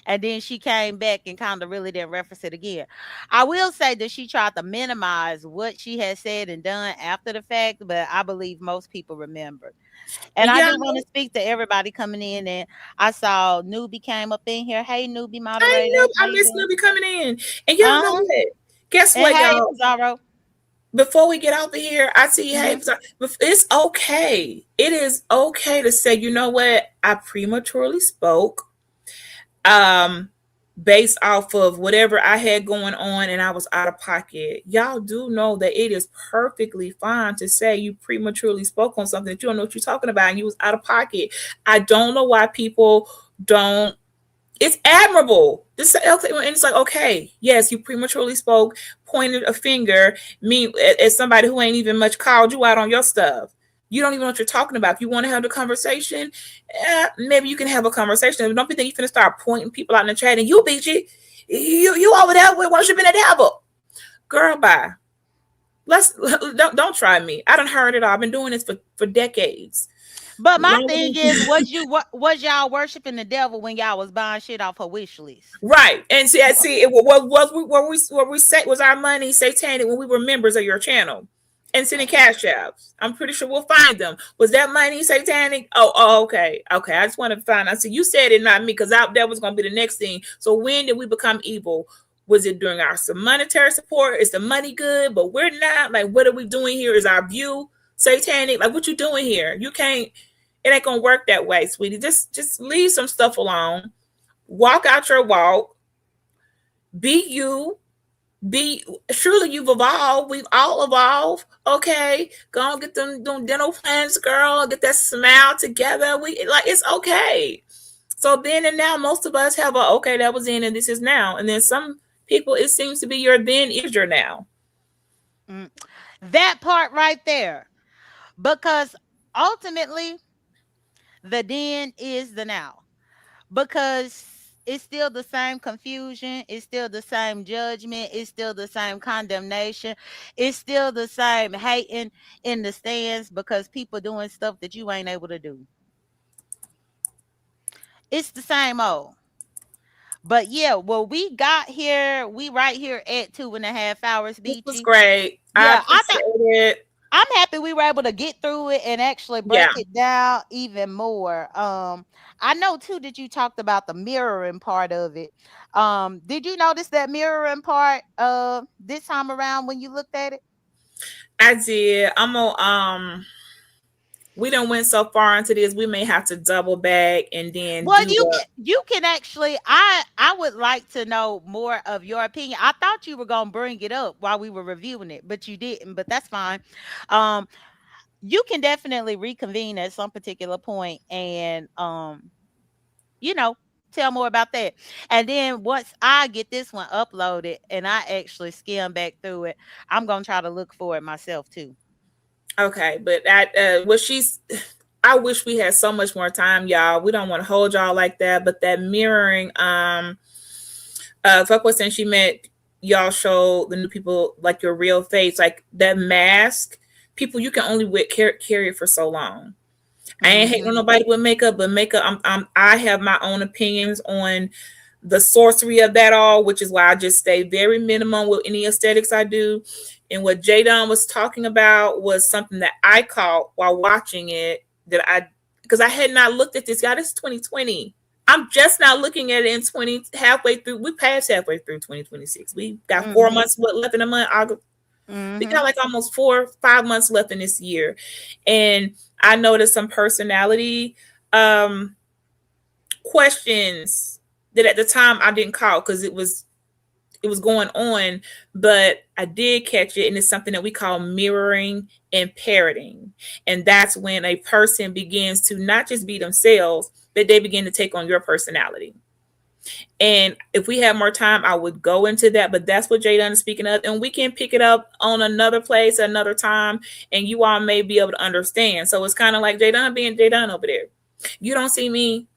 [SPEAKER 1] And then she came back and kind of really didn't reference it again. I will say that she tried to minimize what she had said and done after the fact, but I believe most people remembered. And I
[SPEAKER 2] Yeah,
[SPEAKER 1] do want to speak to everybody coming in. And I saw Newbie came up in here. Hey, Newbie
[SPEAKER 2] I
[SPEAKER 1] moderator,
[SPEAKER 2] know.
[SPEAKER 1] how
[SPEAKER 2] I
[SPEAKER 1] you
[SPEAKER 2] miss
[SPEAKER 1] doing?
[SPEAKER 2] Newbie coming in, and y'all know
[SPEAKER 1] Uh-huh.
[SPEAKER 2] what? Guess
[SPEAKER 1] And
[SPEAKER 2] what,
[SPEAKER 1] hey,
[SPEAKER 2] y'all?
[SPEAKER 1] Zorro.
[SPEAKER 2] Before we get out of here, I see, hey,
[SPEAKER 1] Mm-hmm.
[SPEAKER 2] it's okay. It is okay to say, you know what? I prematurely spoke. Um, based off of whatever I had going on and I was out of pocket. Y'all do know that it is perfectly fine to say you prematurely spoke on something that you don't know what you're talking about and you was out of pocket. I don't know why people don't. It's admirable. This and it's like, okay, yes, you prematurely spoke, pointed a finger, me as somebody who ain't even much called you out on your stuff. You don't even know what you're talking about. If you want to have the conversation, maybe you can have a conversation. Don't be thinking you're finna start pointing people out in the chat and you BG, you over there with worshiping the devil. Girl, bye. Let's don't try me. I done heard it all. I've been doing this for decades.
[SPEAKER 1] But my
[SPEAKER 2] Longer
[SPEAKER 1] thing
[SPEAKER 2] than-
[SPEAKER 1] is, was y'all worshiping the devil when y'all was buying shit off her wish list?
[SPEAKER 2] Right. And see, what we say was our money satanic when we were members of your channel and sending cash apps. I'm pretty sure we'll find them. Was that money satanic? Oh, okay. Okay. I just want to find out. So you said it, not me, because that was going to be the next thing. So when did we become evil? Was it during our some monetary support? Is the money good? But we're not. Like, what are we doing here? Is our view satanic? Like, what you doing here? You can't, it ain't gonna work that way, sweetie. Just leave some stuff alone. Walk out your walk. Be you. Be surely you've evolved. We've all evolved. Okay. Go and get them dental plans, girl. Get that smile together. We like it's okay. So then and now, most of us have a okay, that was in and this is now. And then some people, it seems to be your then is your now.
[SPEAKER 1] Mm. That part right there. Because ultimately, the then is the now. Because it's still the same confusion, it's still the same judgment, it's still the same condemnation, it's still the same hating in the stands because people doing stuff that you ain't able to do. It's the same old. But yeah, well, we got here. We right here at 2.5 hours,
[SPEAKER 2] This was
[SPEAKER 1] Beachy.
[SPEAKER 2] great. I
[SPEAKER 1] Yeah, I
[SPEAKER 2] appreciate
[SPEAKER 1] thought
[SPEAKER 2] it.
[SPEAKER 1] I'm happy we were able to get through it and actually break
[SPEAKER 2] Yeah,
[SPEAKER 1] it down even more. I know too that you talked about the mirroring part of it. Did you notice that mirroring part this time around when you looked at it?
[SPEAKER 2] I did. I'm gonna we done went so far into this, we may have to double back and then
[SPEAKER 1] Well,
[SPEAKER 2] do a
[SPEAKER 1] you can actually I would like to know more of your opinion. I thought you were gonna bring it up while we were reviewing it, but you didn't. But that's fine. Um, you can definitely reconvene at some particular point and you know, tell more about that. And then once I get this one uploaded and I actually skim back through it, I'm gonna try to look for it myself too.
[SPEAKER 2] okay, but that what she's I wish we had so much more time, y'all. We don't want to hold y'all like that, but that mirroring fuck was saying she meant y'all show the new people like your real face, like that mask. People you can only carry it for so long. I ain't hating on
[SPEAKER 1] Mm-hmm.
[SPEAKER 2] nobody with makeup, but makeup, I have my own opinions on the sorcery of that all, which is why I just stay very minimum with any aesthetics I do. And what Jadon was talking about was something that I caught while watching it that because I had not looked at this. God, it's 2020. I'm just now looking at it in 20, halfway through. We passed halfway through 2026. We got 4 months left in a month. August. We
[SPEAKER 1] Mm-hmm.
[SPEAKER 2] got like almost 4, 5 months left in this year. And I noticed some personality questions that at the time I didn't call because it was going on, but I did catch it, and it's something that we call mirroring and parroting. And that's when a person begins to not just be themselves, but they begin to take on your personality. And if we have more time, I would go into that. But that's what Jadon is speaking of. And we can pick it up on another place, another time, and you all may be able to understand. So it's kind of like Jadon being Jadon over there. You don't see me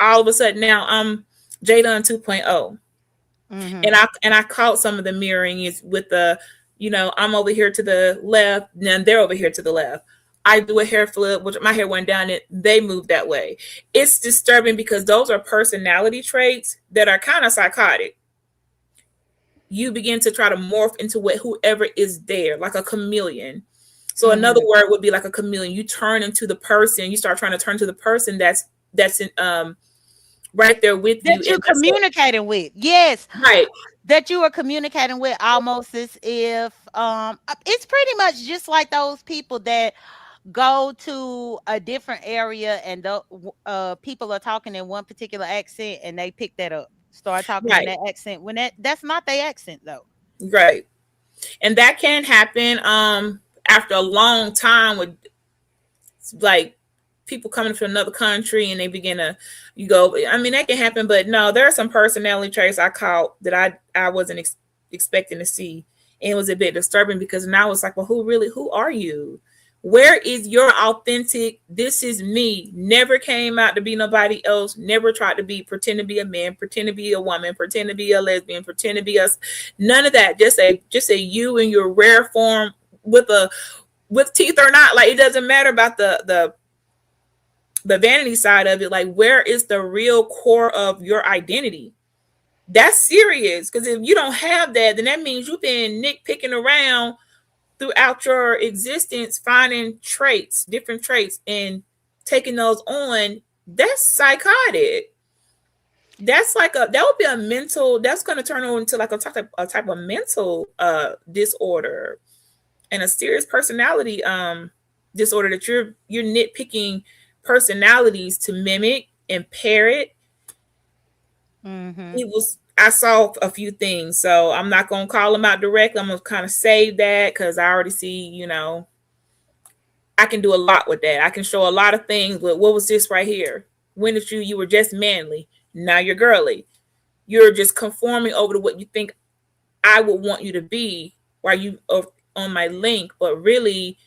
[SPEAKER 2] all of a sudden now I'm Jadon 2.0.
[SPEAKER 1] Mm-hmm.
[SPEAKER 2] And I caught some of the mirroring is with the, I'm over here to the left, and they're over here to the left. I do a hair flip, which my hair went down, and they move that way. It's disturbing because those are personality traits that are kind of psychotic. You begin to try to morph into whoever is there, like a chameleon. So another
[SPEAKER 1] Mm-hmm.
[SPEAKER 2] word would be like a chameleon. You turn into the person. You start trying to turn to the person that's in, right there with you,
[SPEAKER 1] That
[SPEAKER 2] and
[SPEAKER 1] you're
[SPEAKER 2] that's what.
[SPEAKER 1] communicating with. Yes.
[SPEAKER 2] Right,
[SPEAKER 1] That you are communicating with almost as if it's pretty much just like those people that go to a different area and the people are talking in one particular accent and they pick that up, start talking in
[SPEAKER 2] right,
[SPEAKER 1] that accent when that's not their accent though.
[SPEAKER 2] right. And that can happen after a long time with like people coming from another country and they begin to you go I mean that can happen, but no, there are some personality traits I caught that I wasn't expecting to see, and it was a bit disturbing because now it's like, well, who are you? Where is your authentic this is me? Never came out to be nobody else, never tried to be pretend to be a man, pretend to be a woman, pretend to be a lesbian, pretend to be us, none of that. Just a you in your rare form with teeth or not. Like it doesn't matter about the vanity side of it. Like where is the real core of your identity? That's serious, because if you don't have that, then that means you've been nitpicking around throughout your existence, finding traits, different traits, and taking those on. That's psychotic. That's like that would be a mental. That's going to turn on into like a type of mental disorder and a serious personality disorder that you're nitpicking personalities to mimic and parrot.
[SPEAKER 1] Mm-hmm.
[SPEAKER 2] It was I saw a few things, so I'm not gonna call them out directly. I'm gonna kind of save that because I already see, I can do a lot with that. I can show a lot of things. But what was this right here? When did you were just manly, now you're girly. You're just conforming over to what you think I would want you to be, while you are on my link, but really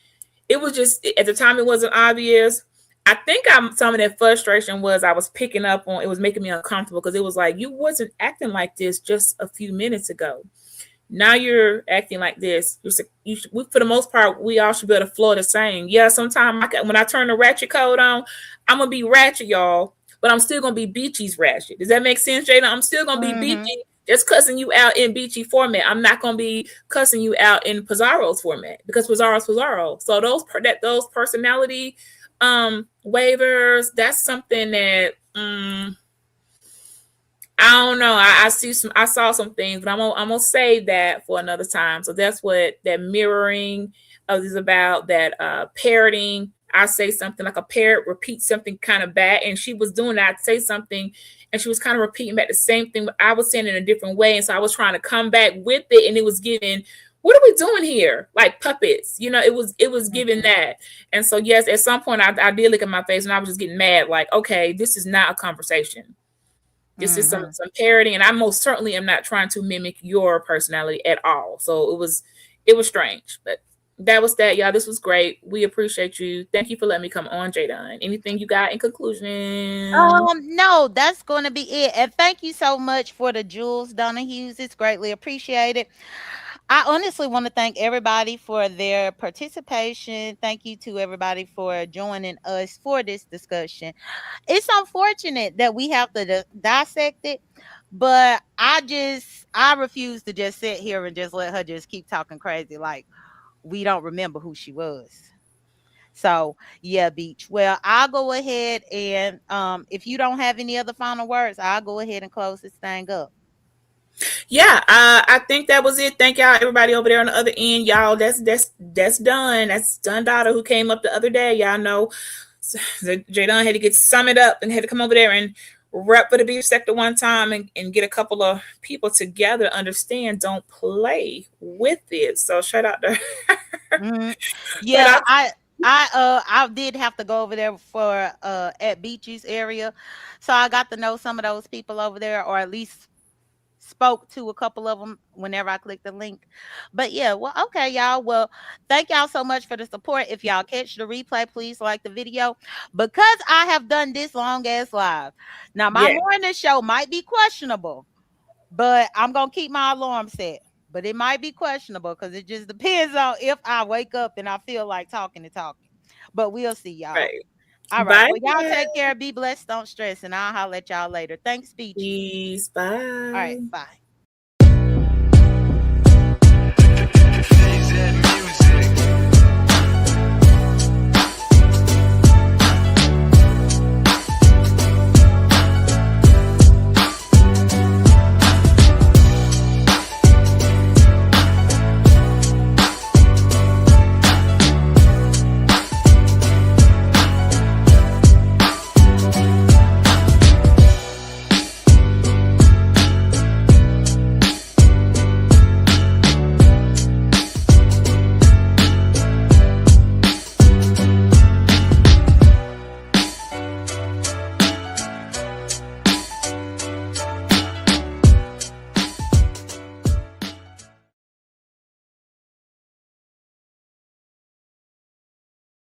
[SPEAKER 2] it was just at the time it wasn't obvious. I think some of that frustration was I was picking up on, it was making me uncomfortable because it was like, you wasn't acting like this just a few minutes ago. Now you're acting like this. For the most part, we all should be able to flow the same. Yeah, sometimes when I turn the ratchet code on, I'm gonna be ratchet, y'all, but I'm still gonna be Beachy's ratchet. Does that make sense, Jada? I'm still gonna be
[SPEAKER 1] Mm-hmm.
[SPEAKER 2] Beachy, just cussing you out in Beachy format. I'm not gonna be cussing you out in Pizarro's format because Pizarro's Pizarro. So those personality waivers, that's something that I don't know. I saw some things, but I'm gonna save that for another time. So that's what that mirroring is about. That parroting. I say something like a parrot repeats something kind of bad, and she was doing that. I'd say something, and she was kind of repeating back the same thing, but I was saying it in a different way, and so I was trying to come back with it, and it was giving. What are we doing here? Like puppets, it was giving that. And so yes, at some point I did look at my face and I was just getting mad. Like, okay, this is not a conversation. This is some
[SPEAKER 1] Mm-hmm.
[SPEAKER 2] parody, and I most certainly am not trying to mimic your personality at all. So it was strange, but that was that, y'all. This was great. We appreciate you. Thank you for letting me come on, Jadon. Anything you got in conclusion?
[SPEAKER 1] No, that's going to be it. And thank you so much for the Jules Donahue's. It's greatly appreciated. I honestly want to thank everybody for their participation. Thank you to everybody for joining us for this discussion. It's unfortunate that we have to dissect it, but I refuse to just sit here and just let her just keep talking crazy like we don't remember who she was. So yeah, Beach. Well, I'll go ahead and if you don't have any other final words, I'll go ahead and close this thing up.
[SPEAKER 2] Yeah, I think that was it. Thank y'all, everybody over there on the other end, y'all. That's done. That's done. Daughter who came up the other day, y'all know. Jadon had to get sum it up and had to come over there and rep for the beef sector one time and get a couple of people together to understand. Don't play with it. So shout out to
[SPEAKER 1] Mhm.
[SPEAKER 2] shout
[SPEAKER 1] Yeah,
[SPEAKER 2] out.
[SPEAKER 1] I did have to go over there for at Beaches area. So I got to know some of those people over there, or at least spoke to a couple of them whenever I clicked the link. But yeah, well, okay, y'all. Well, thank y'all so much for the support. If y'all catch the replay, please like the video. Because I have done this long ass live. Now my
[SPEAKER 2] Yeah,
[SPEAKER 1] morning show might be questionable, but I'm gonna keep my alarm set. But it might be questionable because it just depends on if I wake up and I feel like talking and talking. But we'll see, y'all.
[SPEAKER 2] right.
[SPEAKER 1] All right.
[SPEAKER 2] Bye.
[SPEAKER 1] Well, y'all take care. Be blessed. Don't stress. And I'll holler at y'all later. Thanks, Beachy.
[SPEAKER 2] Peace.
[SPEAKER 1] All right.
[SPEAKER 2] Bye.
[SPEAKER 1] Bye.